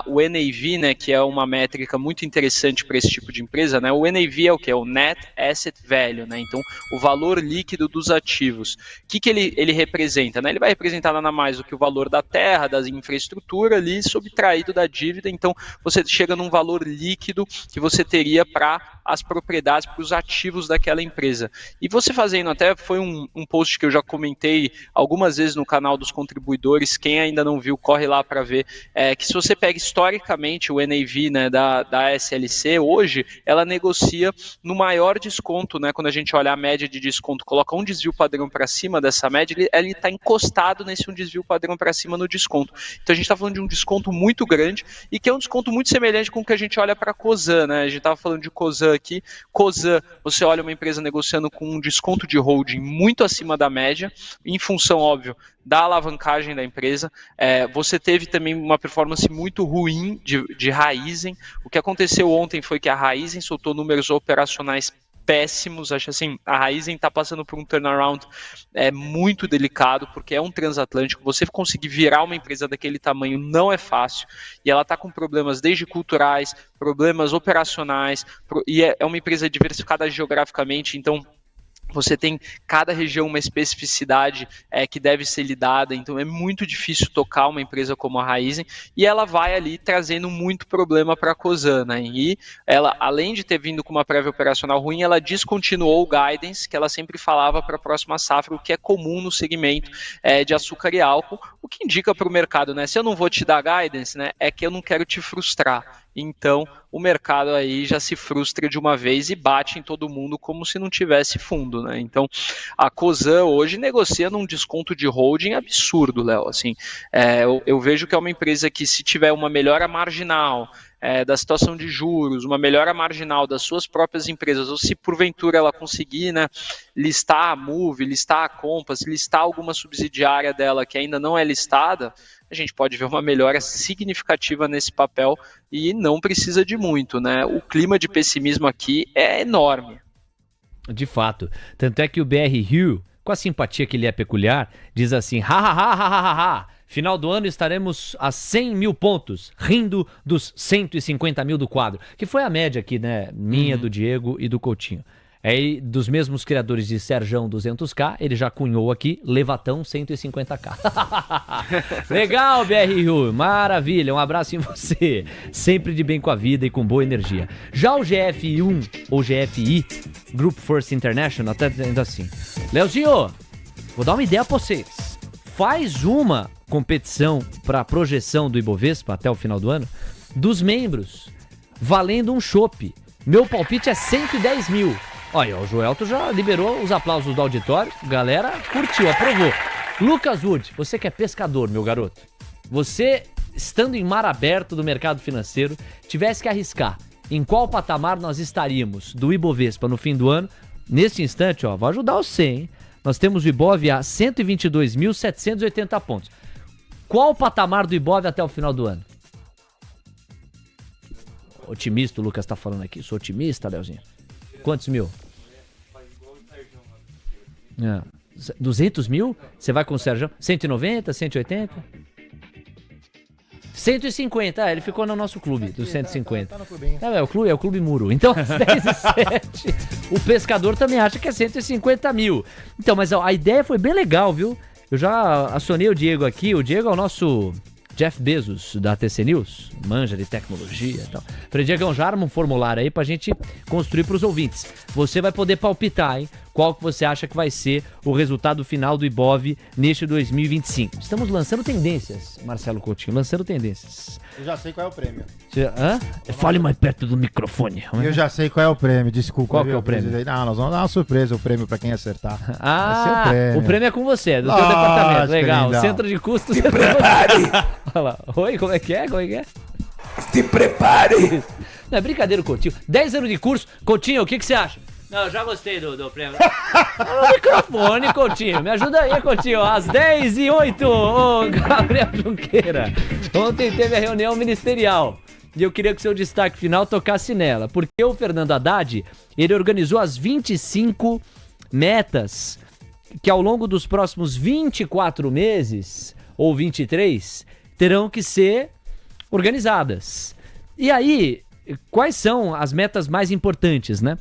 o NAV, né, que é uma métrica muito interessante para esse tipo de empresa, né, o NAV é o que? É o Net Asset Value, né, então o valor líquido dos ativos. O que ele representa? Né? Ele vai representar nada mais do que o valor da terra, da infraestrutura ali, subtraído da dívida, então você chega num valor líquido que você teria para as propriedades, para os ativos daquela empresa. E você fazendo, até foi um post que eu já comentei algumas vezes no canal dos contribuidores, quem ainda não viu, corre lá para ver, que se você pega historicamente o NAV, né, da SLC, hoje ela negocia no maior desconto, né, quando a gente olha a média de desconto, coloca um desvio padrão para cima dessa média, ele está encostado nesse um desvio padrão para cima no desconto. Então a gente está falando de um desconto muito grande e que é um desconto muito semelhante com o que a gente olha para a Cosan, né? A gente estava falando de Cosan aqui. Cosan, você olha uma empresa negociando com um desconto de holding muito acima da média, em função, óbvio, da alavancagem da empresa. Você teve também uma performance muito ruim de Raízen. O que aconteceu ontem foi que a Raízen soltou números operacionais péssimos. Acho assim, a Raízen está passando por um turnaround muito delicado, porque é um transatlântico, você conseguir virar uma empresa daquele tamanho não é fácil, e ela está com problemas desde culturais, problemas operacionais, e é uma empresa diversificada geograficamente, então você tem cada região uma especificidade que deve ser lidada, então é muito difícil tocar uma empresa como a Raízen, e ela vai ali trazendo muito problema para a Cosan, né? E ela, além de ter vindo com uma prévia operacional ruim, ela descontinuou o guidance que ela sempre falava para a próxima safra, o que é comum no segmento de açúcar e álcool, o que indica para o mercado, né? Se eu não vou te dar guidance, né, é que eu não quero te frustrar. Então, o mercado aí já se frustra de uma vez e bate em todo mundo como se não tivesse fundo, né? Então, a Cosan hoje negocia num desconto de holding absurdo, Léo. Assim, eu vejo que é uma empresa que, se tiver uma melhora marginal da situação de juros, uma melhora marginal das suas próprias empresas, ou se porventura ela conseguir, né, listar a Move, listar a Compass, listar alguma subsidiária dela que ainda não é listada, a gente pode ver uma melhora significativa nesse papel e não precisa de muito, né? O clima de pessimismo aqui é enorme. De fato. Tanto é que o BR Hugh, com a simpatia que lhe é peculiar, diz assim, ha, final do ano estaremos a 100 mil pontos, rindo dos 150 mil do quadro, que foi a média aqui, né, minha, do Diego e do Coutinho. Aí, dos mesmos criadores de Serjão 200k, ele já cunhou aqui Levatão 150k. Legal, BR, maravilha, um abraço em você. Sempre de bem com a vida e com boa energia. Já o GFI1 ou GFI, Group First International, tá dizendo assim, Leozinho, vou dar uma ideia pra vocês. Faz uma competição para projeção do Ibovespa até o final do ano dos membros, valendo um chopp. Meu palpite é 110 mil. Olha, o Joelto já liberou os aplausos do auditório. Galera curtiu, aprovou. Lucas Wood, você que é pescador, meu garoto. Você, estando em mar aberto do mercado financeiro, tivesse que arriscar em qual patamar nós estaríamos do Ibovespa no fim do ano, neste instante, ó, vou ajudar você, hein? Nós temos o Ibov a 122.780 pontos. Qual o patamar do Ibov até o final do ano? Otimista, o Lucas tá falando aqui. Sou otimista, Leozinho. Quantos mil? 200 mil? Você vai com o Sérgio? 190, 180? 150, ele ficou no nosso clube, dos 150. É o clube Muro. Então, às 10h07, o pescador também acha que é 150 mil. Então, mas a ideia foi bem legal, viu? Eu já acionei o Diego aqui. O Diego é o nosso Jeff Bezos da TC News, manja de tecnologia e tal. Falei, Diegão, já arma um formulário aí pra gente construir pros ouvintes. Você vai poder palpitar, hein? Qual que você acha que vai ser o resultado final do Ibov neste 2025. Estamos lançando tendências, Marcelo Coutinho, lançando tendências. Eu já sei qual é o prêmio. Fale mais perto do microfone. Eu já sei qual é o prêmio, desculpa. Qual que é o prêmio? Não, nós vamos dar uma surpresa, o prêmio pra quem acertar. O prêmio é com você, é do teu departamento. Legal, lindão. Centro de custos. Se prepare! Olha lá. Oi, como é que é? Se prepare! Não, é brincadeira, Coutinho. 10 anos de curso. Coutinho, o que você acha? Não, eu já gostei do prêmio. O microfone, Coutinho. Me ajuda aí, Coutinho. Às 10h08, ô Gabriel Junqueira. Ontem teve a reunião ministerial. E eu queria que o seu destaque final tocasse nela. Porque o Fernando Haddad, ele organizou as 25 metas que ao longo dos próximos 24 meses, ou 23, terão que ser organizadas. E aí, quais são as metas mais importantes, né?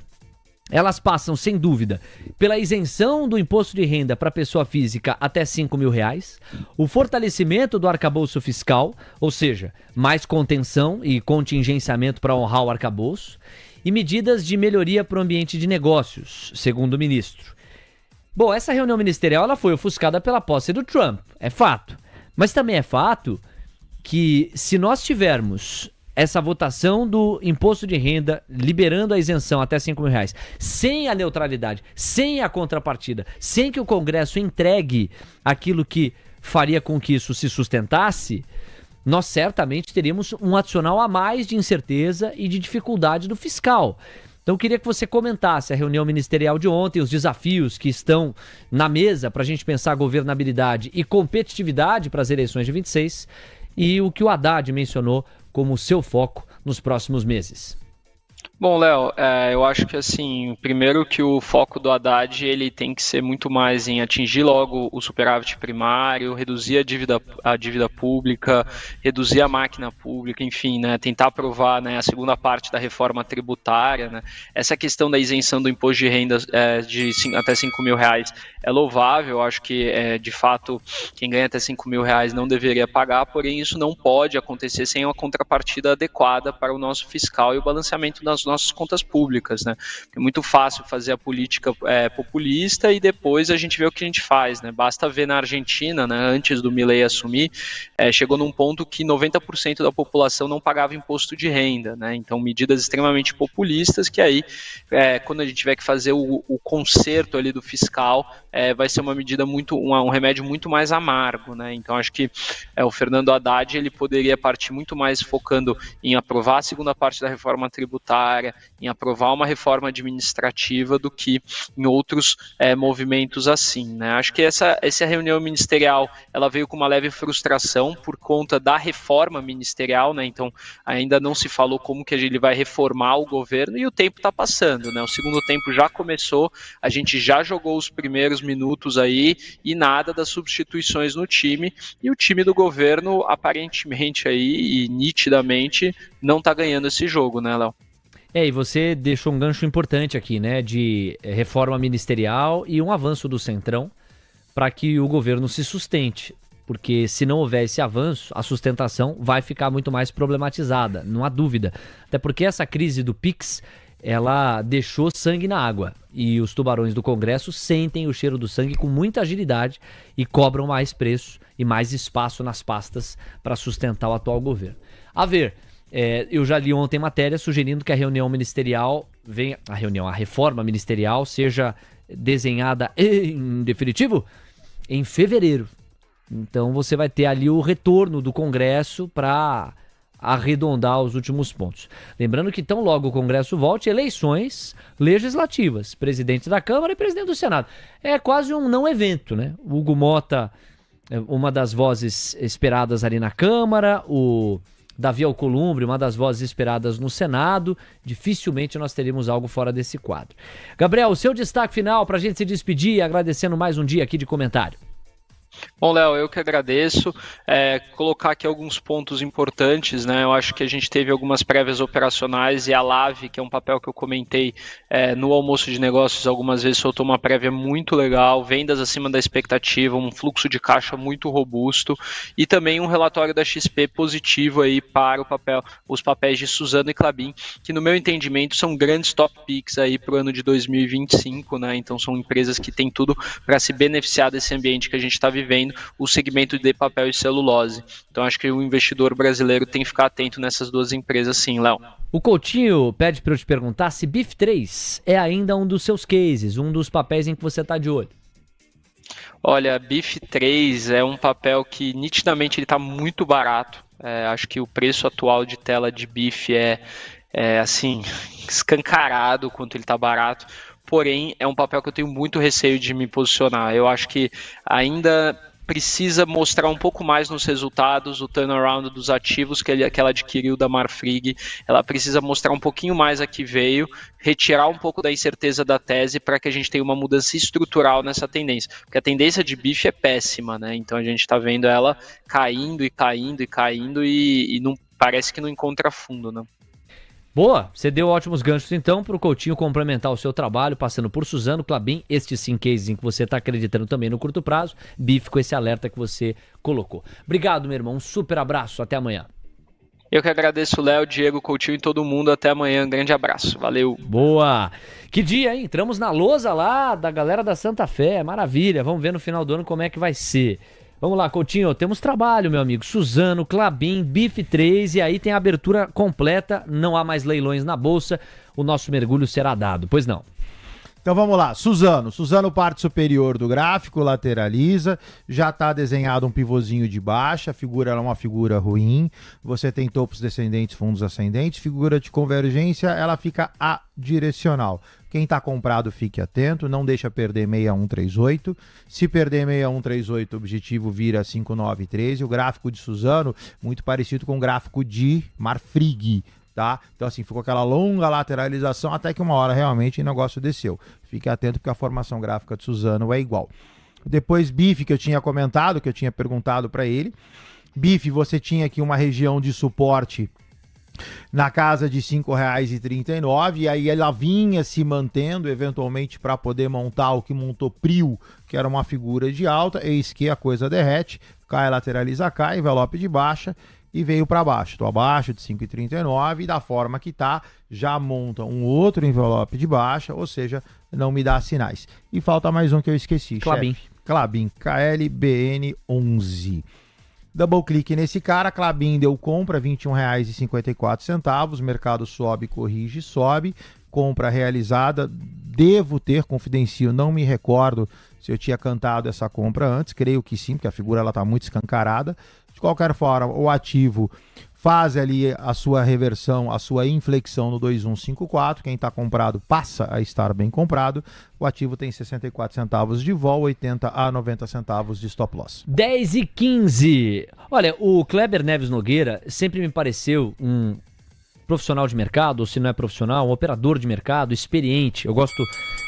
Elas passam, sem dúvida, pela isenção do imposto de renda para pessoa física até R$5 mil, o fortalecimento do arcabouço fiscal, ou seja, mais contenção e contingenciamento para honrar o arcabouço, e medidas de melhoria para o ambiente de negócios, segundo o ministro. Bom, essa reunião ministerial ela foi ofuscada pela posse do Trump, é fato. Mas também é fato que se nós tivermos essa votação do imposto de renda, liberando a isenção até R$5 mil, sem a neutralidade, sem a contrapartida, sem que o Congresso entregue aquilo que faria com que isso se sustentasse, nós certamente teríamos um adicional a mais de incerteza e de dificuldade do fiscal. Então eu queria que você comentasse a reunião ministerial de ontem, os desafios que estão na mesa para a gente pensar governabilidade e competitividade para as eleições de 26 e o que o Haddad mencionou como seu foco nos próximos meses. Bom, Léo, eu acho que assim, primeiro que o foco do Haddad ele tem que ser muito mais em atingir logo o superávit primário, reduzir a dívida pública, reduzir a máquina pública, enfim, né, tentar aprovar, né, a segunda parte da reforma tributária, né, essa questão da isenção do imposto de renda até R$5 mil é louvável, eu acho que de fato quem ganha até R$5 mil não deveria pagar, porém isso não pode acontecer sem uma contrapartida adequada para o nosso fiscal e o balanceamento das nossas contas públicas, né? É muito fácil fazer a política populista e depois a gente vê o que a gente faz, né? Basta ver na Argentina, né, antes do Milei assumir, chegou num ponto que 90% da população não pagava imposto de renda, né? Então medidas extremamente populistas que aí, quando a gente tiver que fazer o conserto ali do fiscal, vai ser uma medida um remédio muito mais amargo, né? Então acho que o Fernando Haddad ele poderia partir muito mais focando em aprovar a segunda parte da reforma tributária, em aprovar uma reforma administrativa do que em outros movimentos assim, né? Acho que essa reunião ministerial ela veio com uma leve frustração por conta da reforma ministerial, né? Então ainda não se falou como que ele vai reformar o governo e o tempo está passando, né? O segundo tempo já começou, a gente já jogou os primeiros minutos aí e nada das substituições no time e o time do governo aparentemente aí e nitidamente não está ganhando esse jogo, né, Léo? E você deixou um gancho importante aqui, né, de reforma ministerial e um avanço do Centrão para que o governo se sustente, porque se não houver esse avanço, a sustentação vai ficar muito mais problematizada, não há dúvida. Até porque essa crise do PIX, ela deixou sangue na água e os tubarões do Congresso sentem o cheiro do sangue com muita agilidade e cobram mais preço e mais espaço nas pastas para sustentar o atual governo. A ver... eu já li ontem matéria sugerindo que a reforma ministerial seja desenhada em definitivo em fevereiro. Então você vai ter ali o retorno do Congresso para arredondar os últimos pontos. Lembrando que tão logo o Congresso volte, eleições legislativas, presidente da Câmara e presidente do Senado. É quase um não evento, né? O Hugo Mota, uma das vozes esperadas ali na Câmara, o Davi Alcolumbre, uma das vozes esperadas no Senado. Dificilmente nós teremos algo fora desse quadro. Gabriel, o seu destaque final para a gente se despedir, agradecendo mais um dia aqui de comentário. Bom, Léo, eu que agradeço. Colocar aqui alguns pontos importantes, né? Eu acho que a gente teve algumas prévias operacionais e a Lave, que é um papel que eu comentei no almoço de negócios algumas vezes, soltou uma prévia muito legal, vendas acima da expectativa, um fluxo de caixa muito robusto e também um relatório da XP positivo aí para os papéis de Suzano e Klabin, que no meu entendimento são grandes top picks aí para o ano de 2025, né? Então são empresas que têm tudo para se beneficiar desse ambiente que a gente está vivendo, o segmento de papel e celulose. Então acho que o investidor brasileiro tem que ficar atento nessas duas empresas sim, Léo. O Coutinho pede para eu te perguntar se BIF3 é ainda um dos seus cases, um dos papéis em que você está de olho. Olha, BIF3 é um papel que nitidamente ele está muito barato. Acho que o preço atual de tela de BIF é assim, escancarado quanto ele está barato. Porém, é um papel que eu tenho muito receio de me posicionar. Eu acho que ainda precisa mostrar um pouco mais nos resultados, o turnaround dos ativos que ela adquiriu da Marfrig. Ela precisa mostrar um pouquinho mais a que veio, retirar um pouco da incerteza da tese para que a gente tenha uma mudança estrutural nessa tendência. Porque a tendência de BIF é péssima, né? Então a gente está vendo ela caindo e não, parece que não encontra fundo, né? Boa, você deu ótimos ganchos então para o Coutinho complementar o seu trabalho, passando por Suzano, Klabin, estes sim cases em que você está acreditando também no curto prazo, BIF com esse alerta que você colocou. Obrigado, meu irmão, um super abraço, até amanhã. Eu que agradeço o Léo, Diego, Coutinho e todo mundo, até amanhã, um grande abraço, valeu. Boa, que dia, hein? Entramos na lousa lá da galera da Santa Fé, maravilha, vamos ver no final do ano como é que vai ser. Vamos lá, Coutinho, temos trabalho, meu amigo. Suzano, Klabin, BIF3 e aí tem a abertura completa, não há mais leilões na bolsa, o nosso mergulho será dado, pois não? Então vamos lá, Suzano parte superior do gráfico, lateraliza, já está desenhado um pivôzinho de baixa, a figura é uma figura ruim, você tem topos descendentes, fundos ascendentes, figura de convergência, ela fica adirecional. Quem está comprado, fique atento, não deixa perder 6138. Se perder 6138, o objetivo vira 5913. O gráfico de Suzano, muito parecido com o gráfico de Marfrig, tá? Então assim, ficou aquela longa lateralização até que uma hora realmente o negócio desceu. Fique atento porque a formação gráfica de Suzano é igual. Depois BIF, que eu tinha comentado, que eu tinha perguntado para ele. BIF, você tinha aqui uma região de suporte na casa de R$ 5,39, e aí ela vinha se mantendo eventualmente para poder montar o que montou Prio, que era uma figura de alta, eis que a coisa derrete, cai, lateraliza, cai, envelope de baixa e veio para baixo. Estou abaixo de 5,39 e da forma que tá, já monta um outro envelope de baixa, ou seja, não me dá sinais. E falta mais um que eu esqueci, Klabin. Klabin, KLBN11. Double clique nesse cara, Klabin deu compra, R$ 21,54, mercado sobe, corrige, sobe, compra realizada, devo ter, confidencio, não me recordo se eu tinha cantado essa compra antes, creio que sim, porque a figura está muito escancarada. De qualquer forma, o ativo faz ali a sua reversão, a sua inflexão no 2154, quem está comprado passa a estar bem comprado, o ativo tem 64 centavos de vol, 80 a 90 centavos de stop loss. 10h15. Olha, o Kleber Neves Nogueira sempre me pareceu um profissional de mercado, ou se não é profissional, um operador de mercado experiente. Eu gosto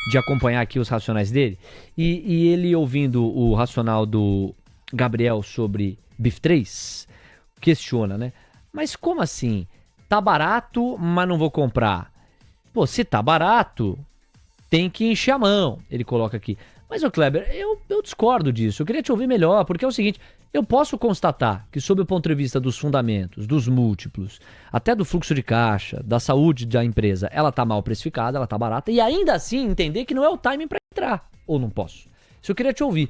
de acompanhar aqui os racionais dele. E ele ouvindo o racional do Gabriel sobre BIF3, questiona, né? Mas como assim? Tá barato, mas não vou comprar. Pô, se tá barato, tem que encher a mão, ele coloca aqui. Mas, ô Kleber, eu discordo disso. Eu queria te ouvir melhor, porque é o seguinte, eu posso constatar que, sob o ponto de vista dos fundamentos, dos múltiplos, até do fluxo de caixa, da saúde da empresa, ela tá mal precificada, ela tá barata, e ainda assim entender que não é o timing para entrar. Ou não posso? Isso eu queria te ouvir,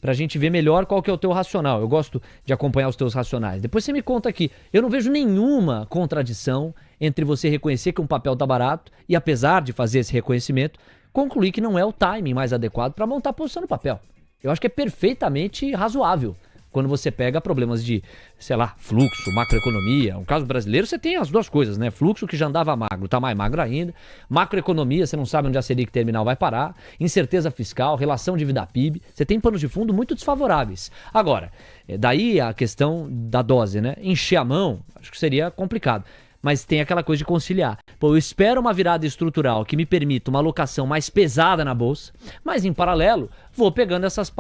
pra gente ver melhor qual que é o teu racional. Eu gosto de acompanhar os teus racionais. Depois você me conta aqui. Eu não vejo nenhuma contradição entre você reconhecer que um papel tá barato e, apesar de fazer esse reconhecimento, concluir que não é o timing mais adequado para montar a posição no papel. Eu acho que é perfeitamente razoável Quando você pega problemas de, sei lá, fluxo, macroeconomia, no caso brasileiro você tem as duas coisas, né? Fluxo que já andava magro, tá mais magro ainda. Macroeconomia, você não sabe onde a Selic terminal vai parar. Incerteza fiscal, relação dívida PIB. Você tem panos de fundo muito desfavoráveis. Agora, daí a questão da dose, né? Encher a mão, acho que seria complicado. Mas tem aquela coisa de conciliar. Pô, eu espero uma virada estrutural que me permita uma alocação mais pesada na bolsa, mas em paralelo, vou pegando esses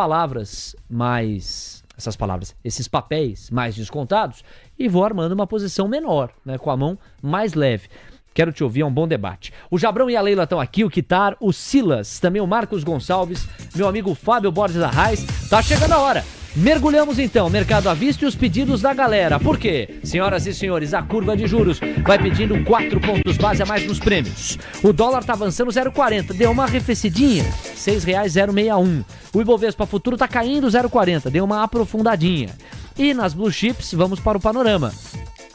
papéis mais descontados e vou armando uma posição menor, né, com a mão mais leve. Quero te ouvir, é um bom debate. O Jabrão e a Leila estão aqui, o Quitar, o Silas, também o Marcos Gonçalves, meu amigo Fábio Borges Arraes. Tá chegando a hora. Mergulhamos então, mercado à vista e os pedidos da galera. Por quê? Senhoras e senhores, a curva de juros vai pedindo 4 pontos base a mais nos prêmios. O dólar tá avançando 0,40, deu uma arrefecidinha, R$ 6,061. O Ibovespa Futuro tá caindo 0,40, deu uma aprofundadinha. E nas blue chips, vamos para o panorama.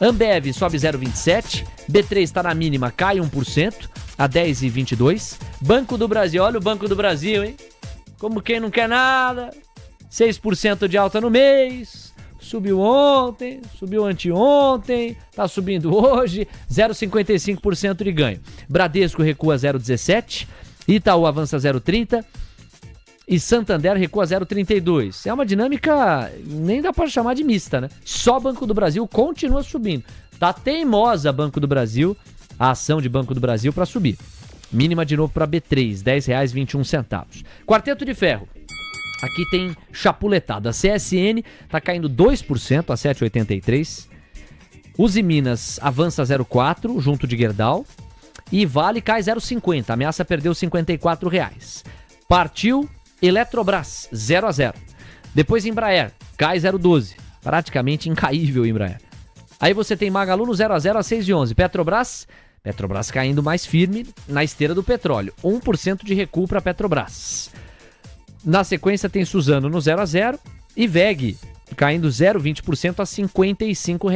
Ambev sobe 0,27, B3 está na mínima, cai 1%, a 10,22. Banco do Brasil, olha o Banco do Brasil, hein? Como quem não quer nada... 6% de alta no mês, subiu ontem, subiu anteontem, tá subindo hoje, 0,55% de ganho. Bradesco recua 0,17%, Itaú avança 0,30% e Santander recua 0,32%. É uma dinâmica, nem dá para chamar de mista, né? Só Banco do Brasil continua subindo. Tá teimosa Banco do Brasil, a ação de Banco do Brasil para subir. Mínima de novo para B3, R$ 10,21. Quarteto de Ferro. Aqui tem chapuletada. A CSN está caindo 2% a 7,83. Uzi Minas avança 0,4 junto de Gerdau. E Vale cai 0,50. Ameaça perdeu R$ 54. Partiu Eletrobras 0,0. Depois Embraer cai 0,12. Praticamente incaível Embraer. Aí você tem Magalu no 0,0 a 6,11. Petrobras caindo mais firme na esteira do petróleo. 1% de recuo para Petrobras. Na sequência tem Suzano no 0,0 e VEG caindo 0,20% a R$ 55.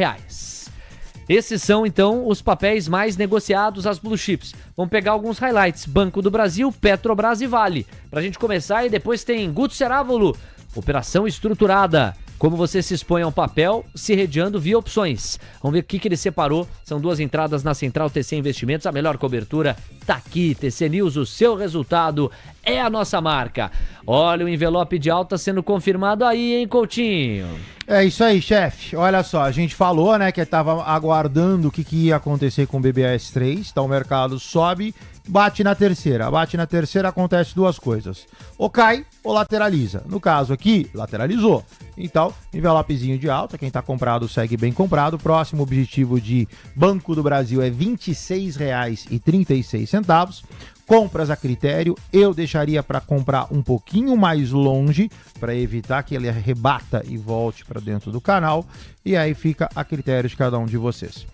Esses são, então, os papéis mais negociados, as blue chips. Vamos pegar alguns highlights. Banco do Brasil, Petrobras e Vale. Pra gente começar, e depois tem Guto Cerávulo. Operação estruturada. Como você se expõe a um papel, se redeando via opções. Vamos ver o que ele separou. São 2 entradas na Central TC Investimentos. A melhor cobertura tá aqui. TC News, o seu resultado é a nossa marca. Olha o envelope de alta sendo confirmado aí, hein, Coutinho? É isso aí, chefe. Olha só, a gente falou, né, que tava aguardando o que ia acontecer com o BBS3. Então o mercado sobe, bate na terceira. Bate na terceira, acontece 2 coisas. Ou cai ou lateraliza. No caso aqui, lateralizou. Então, envelopezinho de alta. Quem tá comprado segue bem comprado. Próximo objetivo de Banco do Brasil é R$ 26,36. Compras a critério, eu deixaria para comprar um pouquinho mais longe, para evitar que ele arrebata e volte para dentro do canal, e aí fica a critério de cada um de vocês.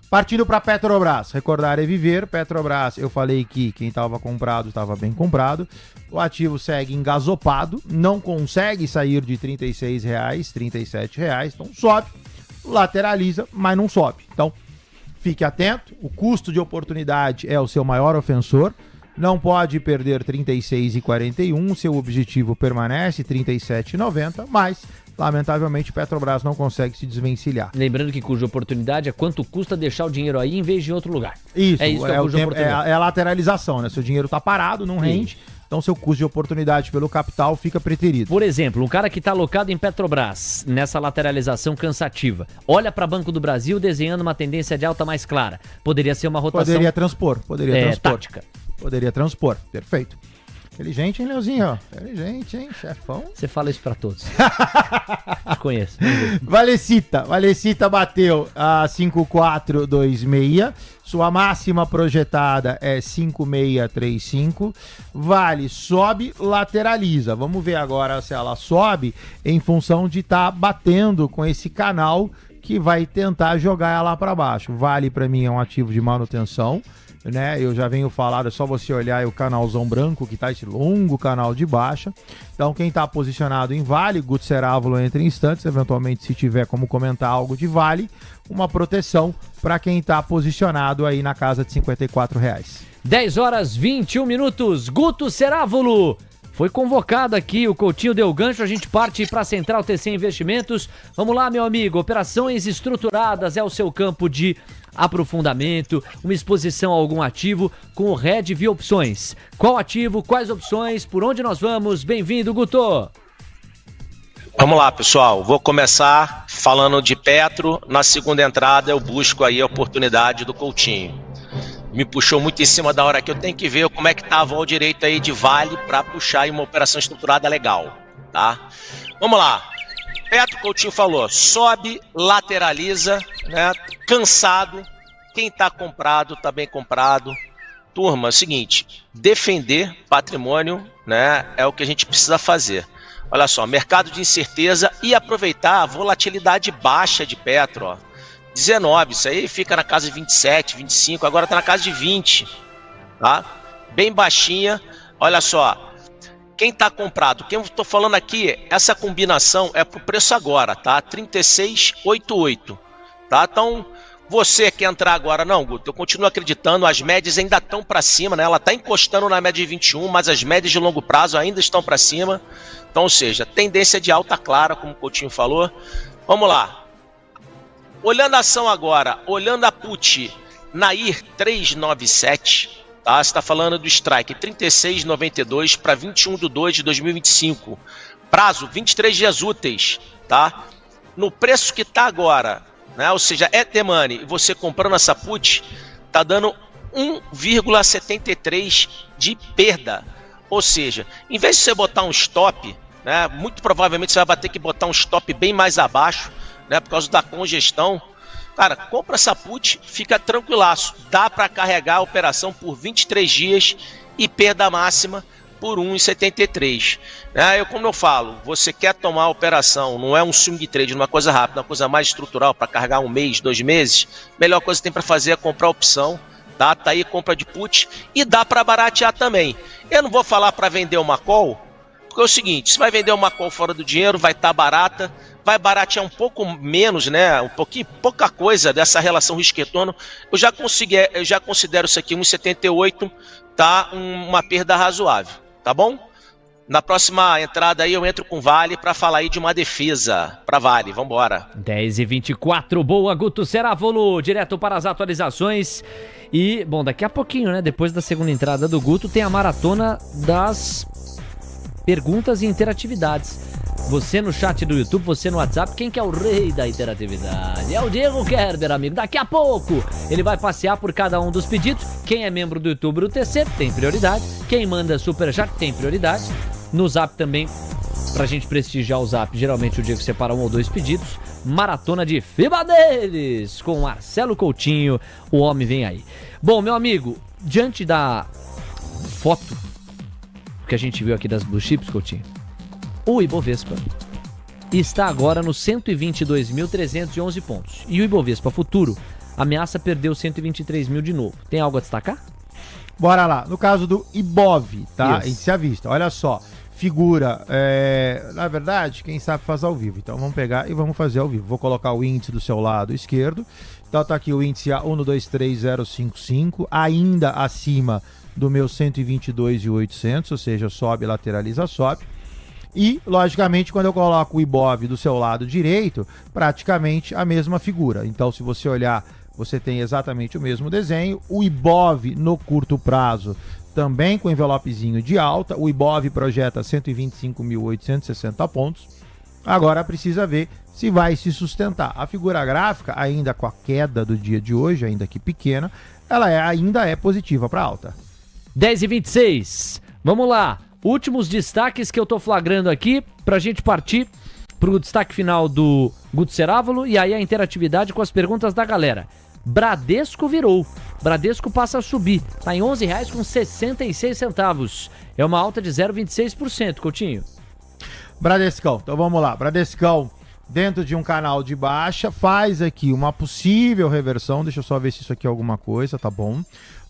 Partindo para Petrobras, recordar é viver. Petrobras, eu falei que quem estava comprado estava bem comprado, o ativo segue engasopado, não consegue sair de R$ 36, R$ 37, então sobe, lateraliza, mas não sobe. Então, fique atento, o custo de oportunidade é o seu maior ofensor, não pode perder 36,41, seu objetivo permanece 37,90, mas, lamentavelmente, Petrobras não consegue se desvencilhar. Lembrando que cuja oportunidade é quanto custa deixar o dinheiro aí em vez de em outro lugar. Isso, é isso que é cuja oportunidade. É a lateralização, né? Seu dinheiro está parado, não rende, então seu custo de oportunidade pelo capital fica preterido. Por exemplo, um cara que está alocado em Petrobras, nessa lateralização cansativa, olha para Banco do Brasil desenhando uma tendência de alta mais clara. Poderia ser uma rotação... Poderia transpor. Tática. Poderia transpor, perfeito. Inteligente, hein, Leozinho? Inteligente, hein, chefão? Você fala isso pra todos. Te conheço. Valecita bateu a 5,426. Sua máxima projetada é 5,635. Vale, sobe, lateraliza. Vamos ver agora se ela sobe em função de estar batendo com esse canal que vai tentar jogar ela lá para baixo. Vale, para mim, é um ativo de manutenção, né? Eu já venho falado, é só você olhar o canalzão branco que tá, esse longo canal de baixa. Então quem tá posicionado em Vale, Guto Cerávulo entra em instantes, eventualmente se tiver como comentar algo de Vale, uma proteção para quem tá posicionado aí na casa de R$ 54. 10 horas 21 minutos, Guto Cerávulo. Foi convocado aqui, o Coutinho deu gancho, a gente parte para a Central TC Investimentos. Vamos lá, meu amigo, operações estruturadas é o seu campo de aprofundamento, uma exposição a algum ativo com o Red Via Opções. Qual ativo, quais opções, por onde nós vamos? Bem-vindo, Guto! Vamos lá, pessoal. Vou começar falando de Petro. Na segunda entrada eu busco aí a oportunidade do Coutinho. Me puxou muito em cima da hora que eu tenho que ver como é que tá a vol direito aí de Vale para puxar aí uma operação estruturada legal, tá? Vamos lá. Petro, Coutinho falou, sobe, lateraliza, né? Cansado. Quem tá comprado, tá bem comprado. Turma, é o seguinte, defender patrimônio, né, é o que a gente precisa fazer. Olha só, mercado de incerteza e aproveitar a volatilidade baixa de Petro, ó. 19, isso aí fica na casa de 27, 25, agora tá na casa de 20, tá? Bem baixinha. Olha só, quem tá comprado, quem eu tô falando aqui, essa combinação é pro preço agora, tá? 36,88, tá? Então, você quer entrar agora? Não, Guto, eu continuo acreditando, as médias ainda estão para cima, né? Ela tá encostando na média de 21, mas as médias de longo prazo ainda estão para cima. Então, ou seja, tendência de alta clara, como o Coutinho falou. Vamos lá. Olhando a ação agora, olhando a put Nair 397, tá? Você está falando do strike 36,92 para 21/2 de 2025. Prazo 23 dias úteis, tá? No preço que está agora, né? Ou seja, é the money, e você comprando essa put, tá dando 1,73 de perda. Ou seja, em vez de você botar um stop, né? Muito provavelmente você vai ter que botar um stop bem mais abaixo, né, por causa da congestão. Cara, compra essa put, fica tranquilaço. Dá para carregar a operação por 23 dias e perda máxima por 1,73. Como eu falo, você quer tomar a operação, não é um swing trade, uma coisa rápida, uma coisa mais estrutural para carregar 1 mês, 2 meses, melhor coisa que tem para fazer é comprar opção. Tá aí, compra de put e dá para baratear também. Eu não vou falar para vender uma call, porque é o seguinte, se vai vender uma call fora do dinheiro, vai estar barata, vai baratear um pouco menos, né? Pouca coisa dessa relação risco-retorno. Eu já considero isso aqui 1,78, tá? Uma perda razoável, tá bom? Na próxima entrada aí eu entro com Vale para falar aí de uma defesa para Vale. Vambora. 10h24, boa, Guto Cerávulo, direto para as atualizações. E, bom, daqui a pouquinho, né? Depois da segunda entrada do Guto, tem a maratona das perguntas e interatividades. Você no chat do YouTube, você no WhatsApp, quem que é o rei da interatividade? É o Diego Kerber, amigo. Daqui a pouco ele vai passear por cada um dos pedidos. Quem é membro do YouTube do TC tem prioridade. Quem manda superchat tem prioridade. No Zap também, pra gente prestigiar o Zap, geralmente o Diego separa 1 ou 2 pedidos. Maratona de FIBA deles com Marcelo Coutinho, o homem vem aí. Bom, meu amigo, diante da foto que a gente viu aqui das Blue Chips, Coutinho, o Ibovespa está agora nos 122.311 pontos. E o Ibovespa Futuro ameaça perder os 123 mil de novo. Tem algo a destacar? Bora lá. No caso do Ibov, tá? Isso. Índice à vista. Olha só. Figura, na verdade, quem sabe faz ao vivo. Então vamos pegar e vamos fazer ao vivo. Vou colocar o índice do seu lado esquerdo. Então tá aqui o índice A123055, ainda acima do meu 122.800, ou seja, sobe, lateraliza, sobe. E, logicamente, quando eu coloco o Ibov do seu lado direito, praticamente a mesma figura. Então, se você olhar, você tem exatamente o mesmo desenho. O Ibov no curto prazo também com envelopezinho de alta. O Ibov projeta 125.860 pontos. Agora precisa ver se vai se sustentar. A figura gráfica, ainda com a queda do dia de hoje, ainda que pequena, ela ainda é positiva para alta. 10h26. Vamos lá. Últimos destaques que eu tô flagrando aqui pra gente partir pro destaque final do Guto Cerávulo e aí a interatividade com as perguntas da galera. Bradesco virou. Bradesco passa a subir. Tá em R$11,66. É uma alta de 0,26%, Coutinho. Bradescão. Então vamos lá. Bradescão, dentro de um canal de baixa, faz aqui uma possível reversão. Deixa eu só ver se isso aqui é alguma coisa, tá bom?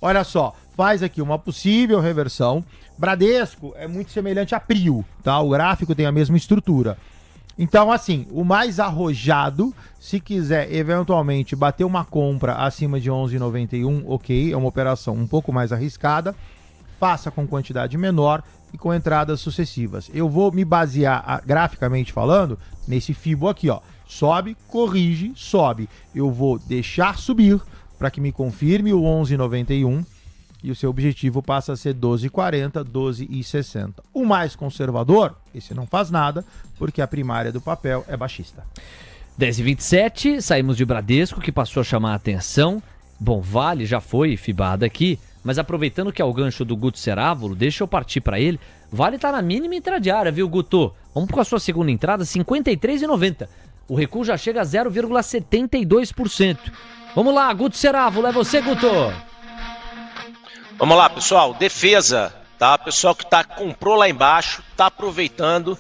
Olha só. Faz aqui uma possível reversão. Bradesco é muito semelhante a Prio, tá? O gráfico tem a mesma estrutura. Então, assim, o mais arrojado, se quiser eventualmente bater uma compra acima de 11,91, ok, é uma operação um pouco mais arriscada, faça com quantidade menor, e com entradas sucessivas. Eu vou me basear, graficamente falando, nesse FIBO aqui, ó. Sobe, corrige, sobe. Eu vou deixar subir para que me confirme o 11,91 e o seu objetivo passa a ser 12,40, 12,60. O mais conservador, esse não faz nada, porque a primária do papel é baixista. 10h27, saímos de Bradesco, que passou a chamar a atenção. Bom, Vale já foi fibada aqui, mas aproveitando que é o gancho do Guto Cerávulo, deixa eu partir para ele. Vale tá na mínima intradiária, viu, Guto? Vamos com a sua segunda entrada, 53,90. O recuo já chega a 0,72%. Vamos lá, Guto Cerávulo, é você, Guto. Vamos lá, pessoal. Defesa, tá? Pessoal que comprou lá embaixo, tá aproveitando.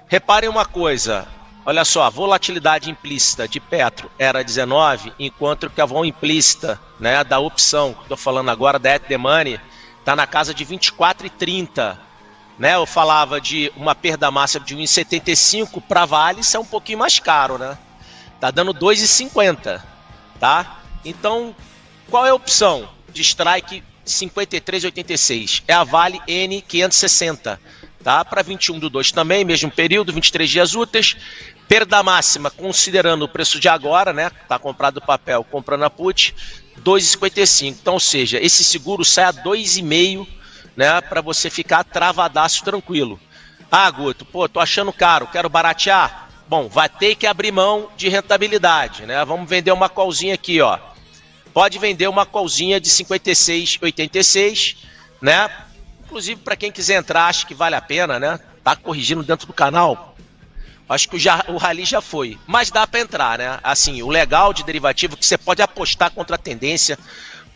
Reparem uma coisa. Olha só, a volatilidade implícita de Petro era 19, enquanto que a vol implícita, né, da opção, que estou falando agora, da At The Money, tá na casa de 24,30. Né, eu falava de uma perda máxima de 1,75 para Vale, isso é um pouquinho mais caro, né? Tá dando 2,50, tá? Então, qual é a opção de strike 53,86? É a Vale N560, tá? Para 21/2 também, mesmo período, 23 dias úteis. Perda máxima, considerando o preço de agora, né? Tá comprado o papel, comprando a put, 2,55. Então, ou seja, esse seguro sai a 2,5, né, para você ficar travadaço tranquilo. Ah, Guto, pô, tô achando caro, quero baratear? Bom, vai ter que abrir mão de rentabilidade, né? Vamos vender uma callzinha aqui, ó. Pode vender uma callzinha de 56,86, né? Inclusive, para quem quiser entrar, acho que vale a pena, né? Tá corrigindo dentro do canal. Acho que o rally já foi, mas dá para entrar, né? Assim, o legal de derivativo é que você pode apostar contra a tendência,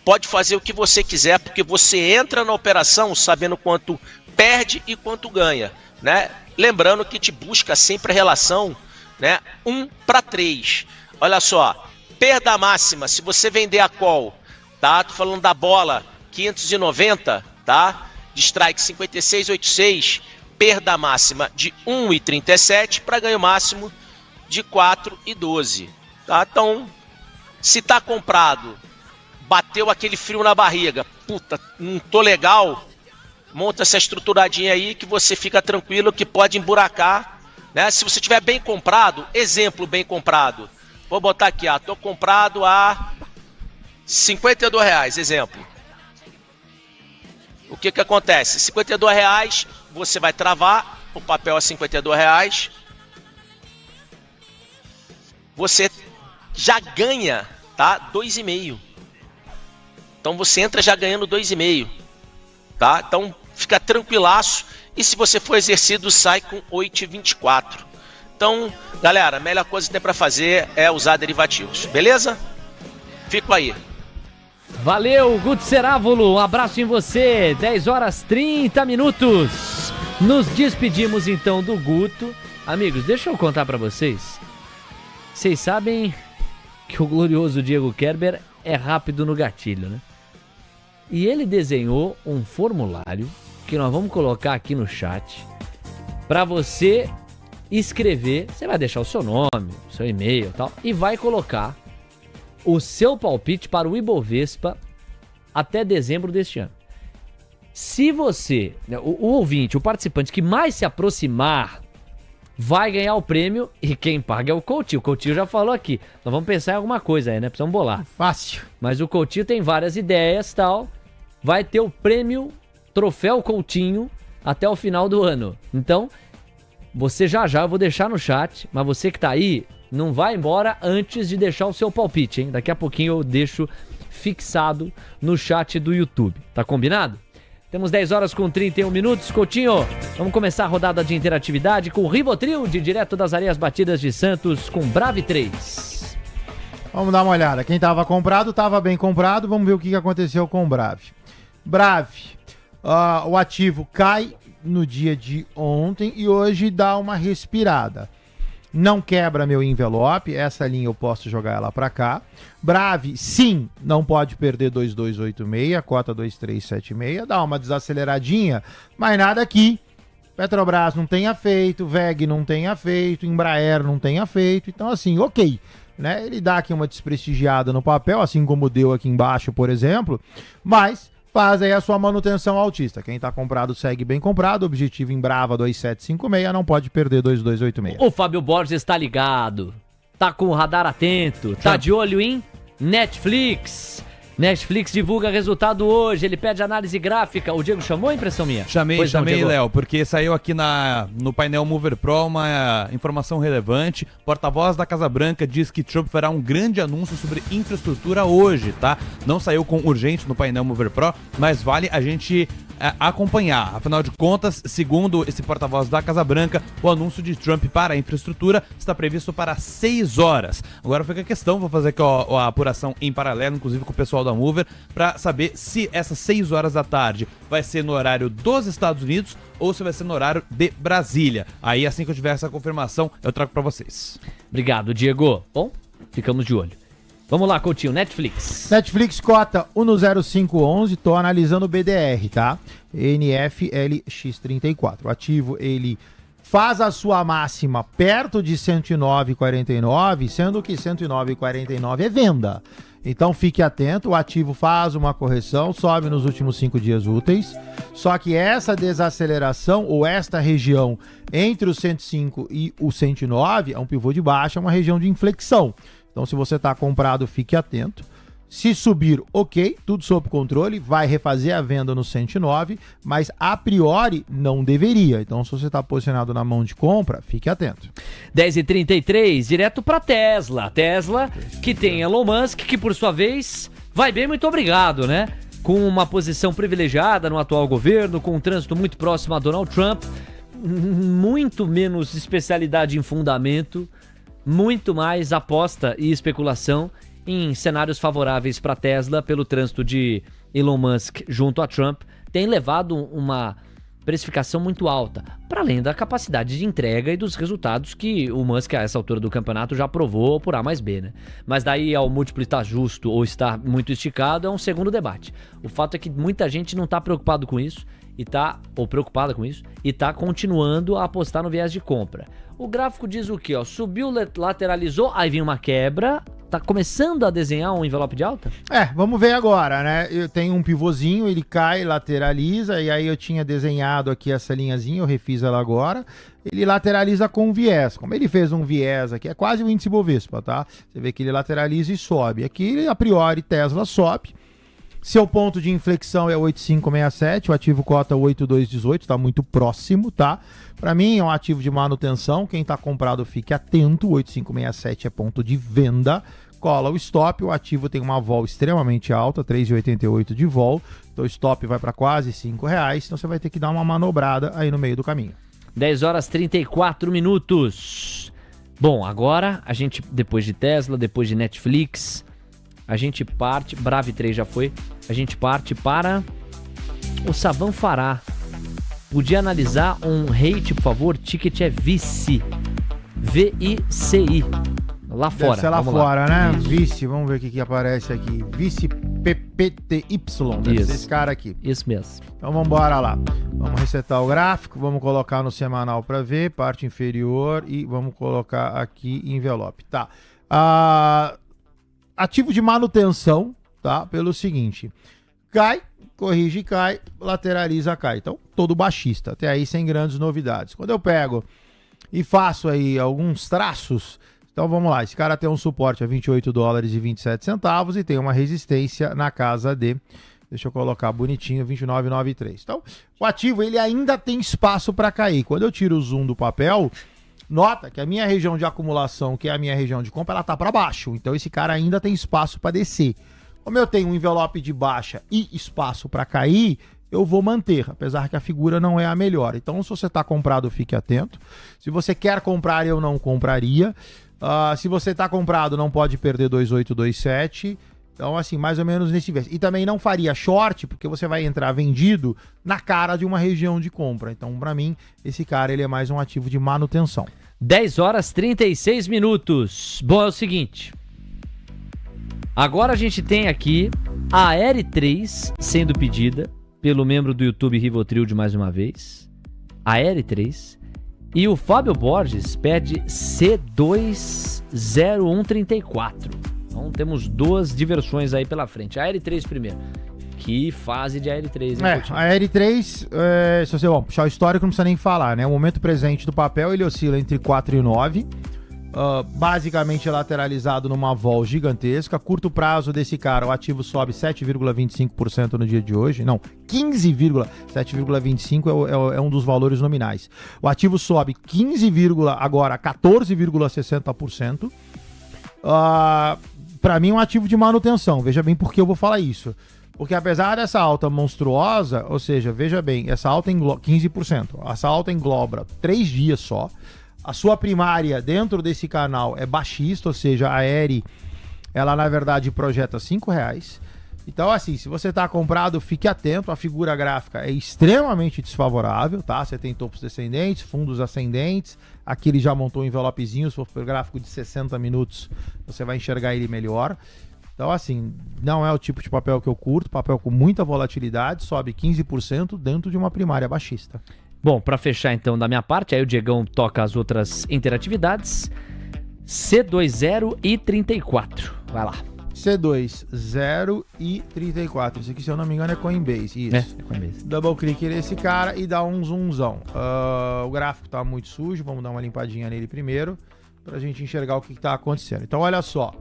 pode fazer o que você quiser, porque você entra na operação sabendo quanto perde e quanto ganha, né? Lembrando que te busca sempre a relação, né, 1/3. Olha só, perda máxima, se você vender a call, tá? Tô falando da bola 590, tá? De strike 56,86, perda máxima de 1,37 para ganho máximo de 4,12, tá? Então, se tá comprado, bateu aquele frio na barriga, puta, não tô legal, monta essa estruturadinha aí que você fica tranquilo que pode emburacar, né? Se você tiver bem comprado, exemplo, bem comprado, vou botar aqui, tô comprado a R$52, exemplo. O que acontece? R$52, você vai travar, o papel a R$52, você já ganha, tá? 2,5. Então você entra já ganhando 2,5, tá? Então fica tranquilaço e se você for exercido sai com 8,24. Então, galera, a melhor coisa que tem para fazer é usar derivativos, beleza? Fico aí. Valeu, Guto Cerávulo, um abraço em você, 10h30. Nos despedimos então do Guto. Amigos, deixa eu contar para vocês. Vocês sabem que o glorioso Diego Kerber é rápido no gatilho, né? E ele desenhou um formulário que nós vamos colocar aqui no chat para você escrever. Você vai deixar o seu nome, o seu e-mail e tal, e vai colocar o seu palpite para o Ibovespa até dezembro deste ano. Se você, o ouvinte, o participante que mais se aproximar, vai ganhar o prêmio e quem paga é o Coutinho. O Coutinho já falou aqui. Nós vamos pensar em alguma coisa aí, né? Precisamos bolar. Fácil. Mas o Coutinho tem várias ideias e tal. Vai ter o prêmio Troféu Coutinho até o final do ano. Então, você já eu vou deixar no chat, mas você que tá aí, não vai embora antes de deixar o seu palpite, hein? Daqui a pouquinho eu deixo fixado no chat do YouTube. Tá combinado? Temos 10h31. Coutinho, vamos começar a rodada de interatividade com o Rivotril, direto das Areias Batidas de Santos, com Brave 3. Vamos dar uma olhada. Quem estava comprado, estava bem comprado. Vamos ver o que aconteceu com o Brave. Brave, o ativo cai no dia de ontem e hoje dá uma respirada. Não quebra meu envelope, essa linha eu posso jogar ela para cá. Brave, sim, não pode perder 2286, cota 2376, dá uma desaceleradinha, mas nada aqui. Petrobras não tenha feito, VEG não tenha feito, Embraer não tenha feito, então assim, ok. Né? Ele dá aqui uma desprestigiada no papel, assim como deu aqui embaixo, por exemplo, mas faz aí a sua manutenção altista. Quem tá comprado segue bem comprado, objetivo em Brava 2756, não pode perder 2286. O Fábio Borges tá ligado, tá com o radar atento, tá de olho em Netflix. Netflix divulga resultado hoje, ele pede análise gráfica. O Diego chamou a impressão minha? Chamei, Léo, porque saiu aqui no painel Mover Pro uma informação relevante. Porta-voz da Casa Branca diz que Trump fará um grande anúncio sobre infraestrutura hoje, tá? Não saiu com urgente no painel Mover Pro, mas vale a gente acompanhar. Afinal de contas, segundo esse porta-voz da Casa Branca, o anúncio de Trump para a infraestrutura está previsto para 6 horas. Agora fica a questão, vou fazer aqui a apuração em paralelo, inclusive com o pessoal da Mover, para saber se essas 6 horas da tarde vai ser no horário dos Estados Unidos ou se vai ser no horário de Brasília. Aí, assim que eu tiver essa confirmação, eu trago para vocês. Obrigado, Diego. Bom, ficamos de olho. Vamos lá, Coutinho, Netflix. Netflix cota 10511, tô analisando o BDR, tá? NFLX34. O ativo, ele faz a sua máxima perto de 109,49, sendo que 109,49 é venda. Então fique atento, o ativo faz uma correção, sobe nos últimos 5 dias úteis, só que essa desaceleração ou esta região entre o 105 e o 109 é um pivô de baixa, é uma região de inflexão. Então se você está comprado, fique atento. Se subir, ok, tudo sob controle, vai refazer a venda no 109, mas a priori não deveria. Então, se você está posicionado na mão de compra, fique atento. 10h33, direto para Tesla. Tesla, que tem Elon Musk, que por sua vez vai bem, muito obrigado, né? Com uma posição privilegiada no atual governo, com um trânsito muito próximo a Donald Trump, muito menos especialidade em fundamento, muito mais aposta e especulação em cenários favoráveis para a Tesla pelo trânsito de Elon Musk junto a Trump, tem levado uma precificação muito alta, para além da capacidade de entrega e dos resultados que o Musk, a essa altura do campeonato, já provou por A mais B, né? Mas daí ao múltiplo estar justo ou estar muito esticado é um segundo debate. O fato é que muita gente não está preocupado com isso, preocupada com isso, e está continuando a apostar no viés de compra. O gráfico diz o quê? Subiu, lateralizou, aí vem uma quebra. Tá começando a desenhar um envelope de alta? Vamos ver agora, né? Eu tenho um pivôzinho, ele cai, lateraliza, e aí eu tinha desenhado aqui essa linhazinha, eu refiz ela agora. Ele lateraliza com viés. Como ele fez um viés aqui, é quase o índice Bovespa, tá? Você vê que ele lateraliza e sobe. Aqui, a priori, Tesla sobe. Seu ponto de inflexão é 8567, o ativo cota 8218, tá muito próximo, tá? Para mim é um ativo de manutenção, quem tá comprado fique atento, 8567 é ponto de venda, cola o stop, o ativo tem uma vol extremamente alta, 3,88 de vol, então o stop vai para quase R$5, então você vai ter que dar uma manobrada aí no meio do caminho. 10h34. Bom, agora a gente, depois de Tesla, depois de Netflix, a gente parte, Brave 3 já foi, a gente parte para o Saban Fará. Podia analisar um rate, por favor, ticket é VICI, VICI, lá fora. Deve ser lá fora, né? Vice, vamos ver o que aparece aqui, Vice PPTY, deve ser esse cara aqui. Isso mesmo. Então vamos embora lá, vamos resetar o gráfico, vamos colocar no semanal para ver, parte inferior e vamos colocar aqui envelope, tá? Ativo de manutenção, tá? Pelo seguinte, cai, corrige, cai, lateraliza, cai. Então, todo baixista, até aí sem grandes novidades. Quando eu pego e faço aí alguns traços, então vamos lá, esse cara tem um suporte a $28,27 e tem uma resistência na casa de, deixa eu colocar bonitinho, 29,93. Então, o ativo ele ainda tem espaço para cair. Quando eu tiro o zoom do papel, nota que a minha região de acumulação, que é a minha região de compra, ela tá para baixo. Então esse cara ainda tem espaço para descer. Como eu tenho um envelope de baixa e espaço para cair, eu vou manter, apesar que a figura não é a melhor. Então se você tá comprado, fique atento. Se você quer comprar, eu não compraria. Se você tá comprado, não pode perder 2827. Então, assim, mais ou menos nesse viés. E também não faria short, porque você vai entrar vendido na cara de uma região de compra. Então, para mim, esse cara ele é mais um ativo de manutenção. 10h36. Bom, é o seguinte. Agora a gente tem aqui a R3 sendo pedida pelo membro do YouTube Rivotril de mais uma vez. A R3. E o Fábio Borges pede C20134. Então temos duas diversões aí pela frente. A R3 primeiro. O Que fase de AR3, hein, Coutinho? A AR3, se você puxar o histórico, não precisa nem falar, né? O momento presente do papel, ele oscila entre 4 e 9. Basicamente lateralizado numa vol gigantesca. Curto prazo desse cara, o ativo sobe 7,25% no dia de hoje. Não, 7,25% é um dos valores nominais. O ativo sobe 14,60%. Para mim é um ativo de manutenção. Veja bem por que eu vou falar isso. Porque apesar dessa alta monstruosa, ou seja, veja bem, essa alta 15%. Essa alta engloba 3 dias só. A sua primária dentro desse canal é baixista, ou seja, a Eri, ela na verdade projeta R$5. Então assim, se você está comprado, fique atento, a figura gráfica é extremamente desfavorável, tá? Você tem topos descendentes, fundos ascendentes, aqui ele já montou um envelopezinho, se for o gráfico de 60 minutos, você vai enxergar ele melhor. Então assim, não é o tipo de papel que eu curto, papel com muita volatilidade, sobe 15% dentro de uma primária baixista. Bom, para fechar então da minha parte, aí o Diegão toca as outras interatividades. C20 e 34. Vai lá. C20 e 34. Isso aqui, se eu não me engano, é Coinbase. Isso. É Coinbase. Double clique nesse cara e dá um zoomzão. O gráfico tá muito sujo, vamos dar uma limpadinha nele primeiro, pra gente enxergar o que tá acontecendo. Então, olha só.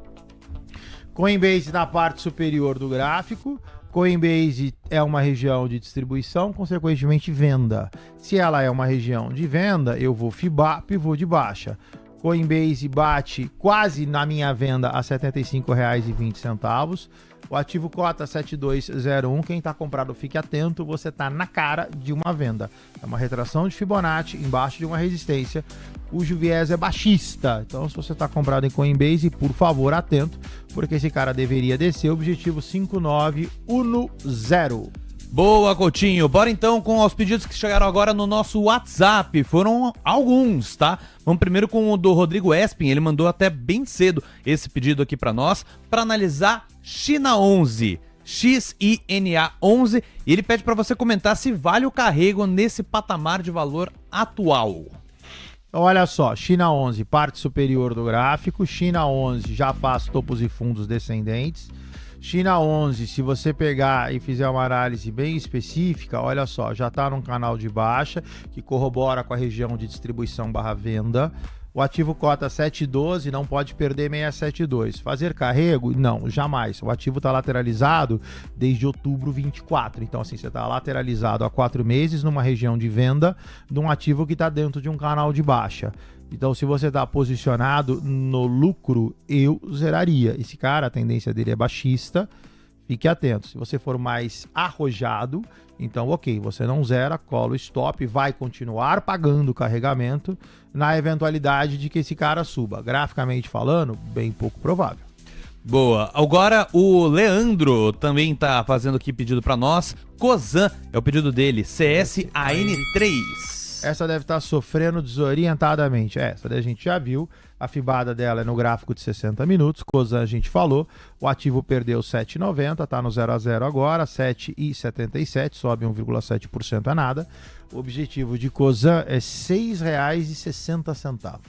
Coinbase na parte superior do gráfico. Coinbase é uma região de distribuição, consequentemente venda. Se ela é uma região de venda, eu vou FIBA, pivô de baixa. Coinbase bate quase na minha venda a R$ 75,20. O ativo cota 7201. Quem está comprado, fique atento, você está na cara de uma venda. É uma retração de Fibonacci embaixo de uma resistência, cujo viés é baixista. Então, se você está comprado em Coinbase, por favor, atento, porque esse cara deveria descer. Objetivo 5910. Boa, Coutinho. Bora então com os pedidos que chegaram agora no nosso WhatsApp. Foram alguns, tá? Vamos primeiro com o do Rodrigo Espin. Ele mandou até bem cedo esse pedido aqui para nós, para analisar China 11. XINA 11. E ele pede para você comentar se vale o carrego nesse patamar de valor atual. Olha só, China 11, parte superior do gráfico. China 11 já faz topos e fundos descendentes. China 11, se você pegar e fizer uma análise bem específica, olha só, já está num canal de baixa, que corrobora com a região de distribuição barra venda. O ativo cota 7,12, não pode perder 672. Fazer carrego? Não, jamais. O ativo está lateralizado desde outubro 24. Então, assim, você está lateralizado há 4 meses numa região de venda de um ativo que está dentro de um canal de baixa. Então, se você está posicionado no lucro, eu zeraria. Esse cara, a tendência dele é baixista, fique atento. Se você for mais arrojado, então ok, você não zera, cola o stop, vai continuar pagando o carregamento na eventualidade de que esse cara suba. Graficamente falando, bem pouco provável. Boa. Agora o Leandro também tá fazendo aqui pedido para nós. Cosan é o pedido dele, CSAN3. Essa deve estar sofrendo desorientadamente. Essa daí a gente já viu. A fibada dela é no gráfico de 60 minutos. Cosan a gente falou. O ativo perdeu 7,90. Está no 0 a 0 agora. 7,77. Sobe 1,7% a nada. O objetivo de Cosan é R$ 6,60.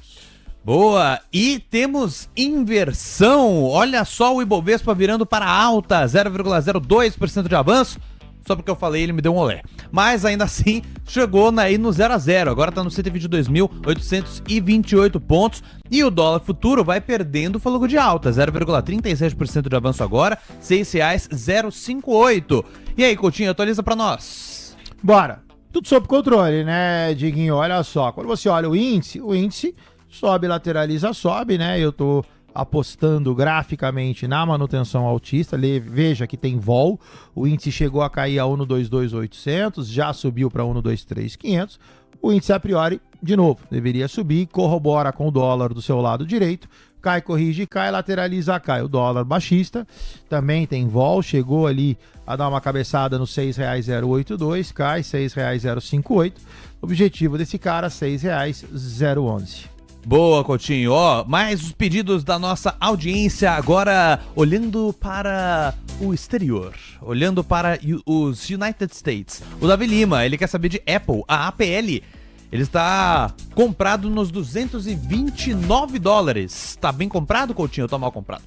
Boa. E temos inversão. Olha só o Ibovespa virando para alta. 0,02% de avanço. Só porque eu falei, ele me deu um olé. Mas ainda assim, chegou aí no 0 a 0. Agora tá no 122.828 pontos. E o dólar futuro vai perdendo o fôlego de alta. 0,37% de avanço agora. R$ 6,058. E aí, Coutinho, atualiza pra nós. Bora. Tudo sob controle, né, Diguinho? Olha só. Quando você olha o índice sobe, lateraliza, sobe, né? Eu tô apostando graficamente na manutenção altista. Veja que tem vol. O índice chegou a cair a 122.800, já subiu para 123.500. O índice a priori, de novo, deveria subir, corrobora com o dólar do seu lado direito. Cai, corrige, cai, lateraliza, cai. O dólar baixista também tem vol, chegou ali a dar uma cabeçada no R$ 6,082, cai R$ 6,058. Objetivo desse cara, R$ 6,011. Boa, Coutinho. Ó, mais os pedidos da nossa audiência agora olhando para o exterior, olhando para os United States. O Davi Lima, ele quer saber de Apple, a APL. Ele está comprado nos $229. Tá bem comprado, Coutinho, ou tá mal comprado?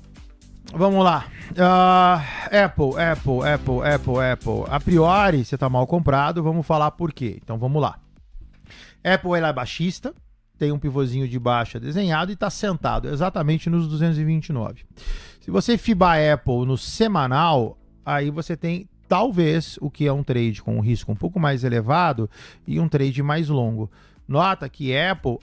Vamos lá. Apple. A priori, você tá mal comprado, vamos falar por quê. Então vamos lá. Apple, ela é baixista, tem um pivôzinho de baixa desenhado e tá sentado exatamente nos 229. Se você fibar Apple no semanal, aí você tem talvez o que é um trade com um risco um pouco mais elevado e um trade mais longo. Nota que Apple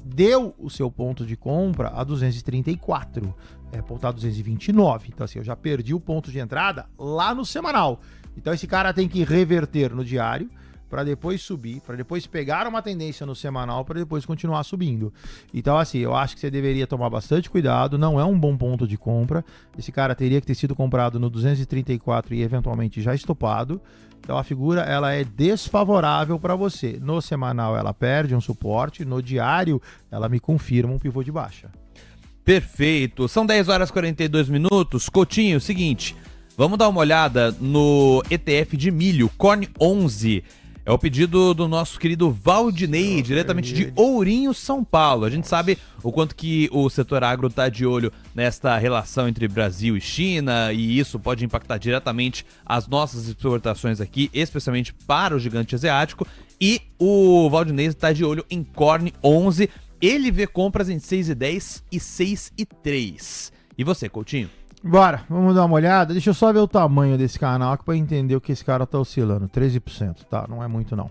deu o seu ponto de compra a 234. Apple tá 229. Então assim, eu já perdi o ponto de entrada lá no semanal. Então esse cara tem que reverter no diário para depois subir, para depois pegar uma tendência no semanal, para depois continuar subindo. Então assim, eu acho que você deveria tomar bastante cuidado, não é um bom ponto de compra. Esse cara teria que ter sido comprado no 234 e eventualmente já estopado. Então a figura, ela é desfavorável para você. No semanal ela perde um suporte, no diário ela me confirma um pivô de baixa. Perfeito. São 10 horas e 42 minutos. Coutinho, seguinte, vamos dar uma olhada no ETF de milho, Corn 11. É o pedido do nosso querido Valdinei, diretamente de Ourinho, São Paulo. A gente sabe o quanto que o setor agro está de olho nesta relação entre Brasil e China, e isso pode impactar diretamente as nossas exportações aqui, especialmente para o gigante asiático. E o Valdinei está de olho em Corn 11. Ele vê compras em 6,10 e 6,3. E você, Coutinho? Bora, vamos dar uma olhada. Deixa eu só ver o tamanho desse canal aqui para entender o que esse cara tá oscilando. 13%, tá? Não é muito, não.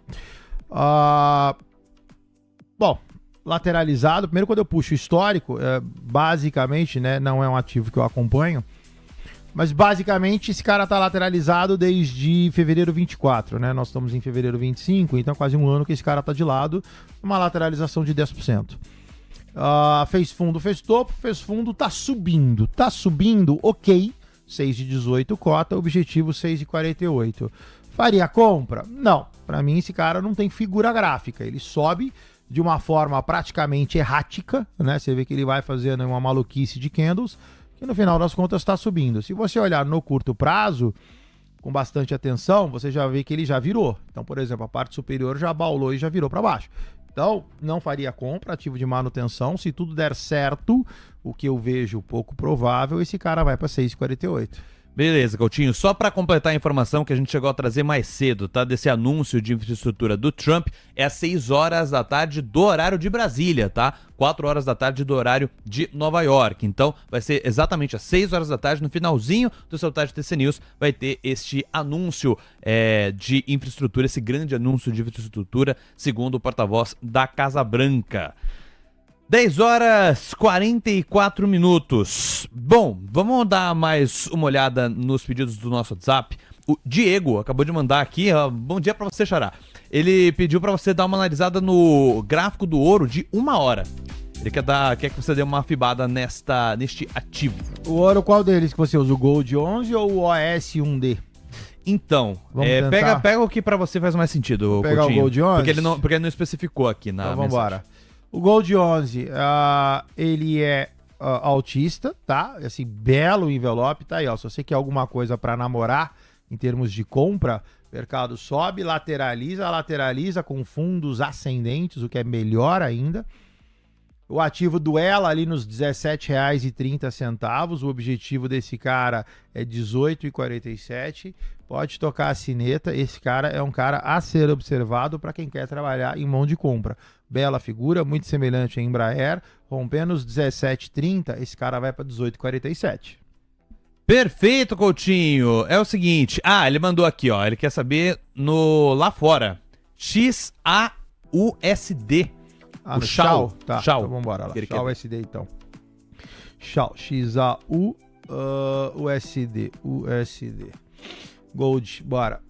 Bom, lateralizado. Primeiro, quando eu puxo o histórico, basicamente, né, não é um ativo que eu acompanho, mas basicamente esse cara tá lateralizado desde fevereiro 24, né? Nós estamos em fevereiro 25, então quase um ano que esse cara tá de lado. Uma lateralização de 10%. Fez fundo, fez topo, fez fundo, tá subindo, ok, 6,18 cota, objetivo 6,48. Faria compra? Não, para mim esse cara não tem figura gráfica, ele sobe de uma forma praticamente errática, né? Você vê que ele vai fazendo uma maluquice de candles, que no final das contas está subindo. Se você olhar no curto prazo, com bastante atenção, você já vê que ele já virou. Então, por exemplo, a parte superior já baulou e já virou para baixo. Então, não faria compra, ativo de manutenção. Se tudo der certo, o que eu vejo pouco provável, esse cara vai para 6,48. Beleza, Coutinho. Só para completar a informação que a gente chegou a trazer mais cedo, tá? Desse anúncio de infraestrutura do Trump, é às 6 horas da tarde do horário de Brasília, tá? 4 horas da tarde do horário de Nova York. Então, vai ser exatamente às 6 horas da tarde, no finalzinho do seu tarde TC News, vai ter este anúncio de infraestrutura, esse grande anúncio de infraestrutura, segundo o porta-voz da Casa Branca. 10 horas 44 minutos. Bom, vamos dar mais uma olhada nos pedidos do nosso WhatsApp. O Diego acabou de mandar aqui, bom dia pra você, Xará. Ele pediu pra você dar uma analisada no gráfico do ouro de 1 hora. Ele quer que você dê uma afibada neste ativo. O ouro, qual deles que você usa? O Gold 11 ou o OS 1D? Então, pega o que pra você faz mais sentido, vou pegar Coutinho, o Gold 11? Porque ele não especificou aqui na então, mensagem. Vambora. O Gold 11, ele é altista, tá? Assim, belo envelope, tá aí, ó. Se você quer alguma coisa para namorar em termos de compra, mercado sobe, lateraliza com fundos ascendentes, o que é melhor ainda. O ativo duela ali nos R$17,30. O objetivo desse cara é R$18,47. Pode tocar a sineta. Esse cara é um cara a ser observado para quem quer trabalhar em mão de compra. Bela figura, muito semelhante a Embraer. Rompendo os R$17,30, esse cara vai para R$18,47. Perfeito, Coutinho. É o seguinte. Ele mandou aqui, ó. Ele quer saber lá fora. XAUSD. O Shao? Tá, Shao. Então vambora lá. Shao USD, então. Shao, XAUSD. Gold, bora.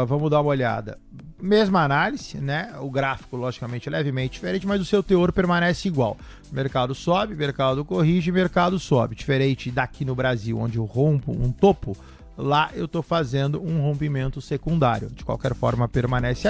Vamos dar uma olhada. Mesma análise, né? O gráfico, logicamente, é levemente diferente, mas o seu teor permanece igual. Mercado sobe, mercado corrige, mercado sobe. Diferente daqui no Brasil, onde eu rompo um topo, lá eu tô fazendo um rompimento secundário. De qualquer forma, permanece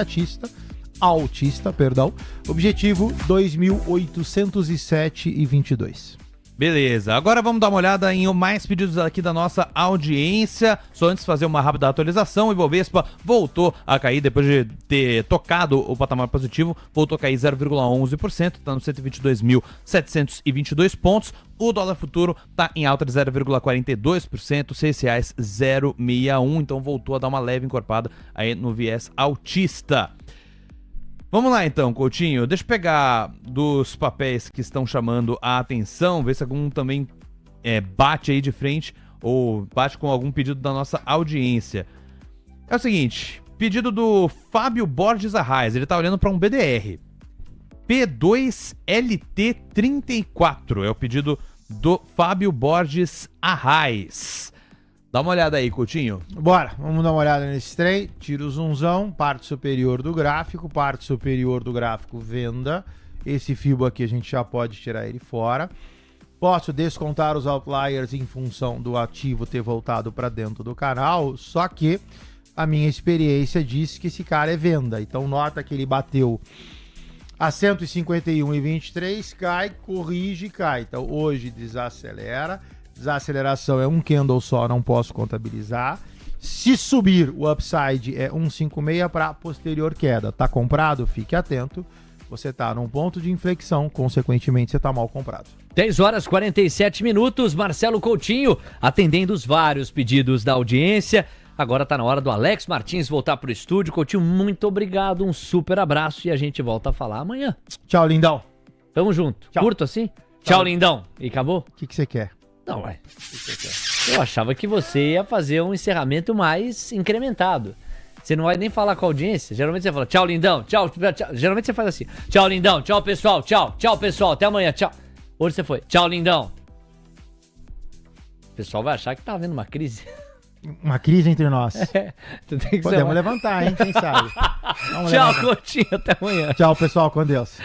altista, perdão. Objetivo 2.807,22. Beleza, agora vamos dar uma olhada em mais pedidos aqui da nossa audiência. Só antes de fazer uma rápida atualização, o Ibovespa voltou a cair depois de ter tocado o patamar positivo, voltou a cair 0,11%, está nos 122.722 pontos. O dólar futuro está em alta de 0,42%, R$6,061, então voltou a dar uma leve encorpada aí no viés altista. Vamos lá então, Coutinho, deixa eu pegar dos papéis que estão chamando a atenção, ver se algum também bate aí de frente ou bate com algum pedido da nossa audiência. É o seguinte, pedido do Fábio Borges Arraes, ele tá olhando para um BDR. P2LT34 é o pedido do Fábio Borges Arraes. Dá uma olhada aí, Coutinho. Bora, vamos dar uma olhada nesse trem. Tira o zoomzão, parte superior do gráfico, venda. Esse fibro aqui a gente já pode tirar ele fora. Posso descontar os outliers em função do ativo ter voltado para dentro do canal, só que a minha experiência diz que esse cara é venda. Então nota que ele bateu a 151,23, cai, corrige, cai. Então hoje desacelera. Desaceleração é um candle só, não posso contabilizar. Se subir, o upside é 156 para posterior queda. Tá comprado? Fique atento. Você tá num ponto de inflexão, consequentemente você tá mal comprado. 10 horas 47 minutos, Marcelo Coutinho atendendo os vários pedidos da audiência. Agora tá na hora do Alex Martins voltar pro estúdio. Coutinho, muito obrigado, um super abraço e a gente volta a falar amanhã. Tchau, lindão. Tamo junto. Tchau. Curto assim? Tchau, lindão. E acabou? O que você quer? Não, ué. Eu achava que você ia fazer um encerramento mais incrementado. Você não vai nem falar com a audiência. Geralmente você fala, tchau, lindão, tchau, tchau. Geralmente você faz assim, tchau, lindão, tchau, pessoal, tchau, pessoal, até amanhã, tchau. Hoje você foi, tchau, lindão. O pessoal vai achar que tá havendo uma crise. Uma crise entre nós. Tu tem que Podemos levantar, hein? Quem sabe? Tchau, Coutinho, até amanhã. Tchau, pessoal, com Deus.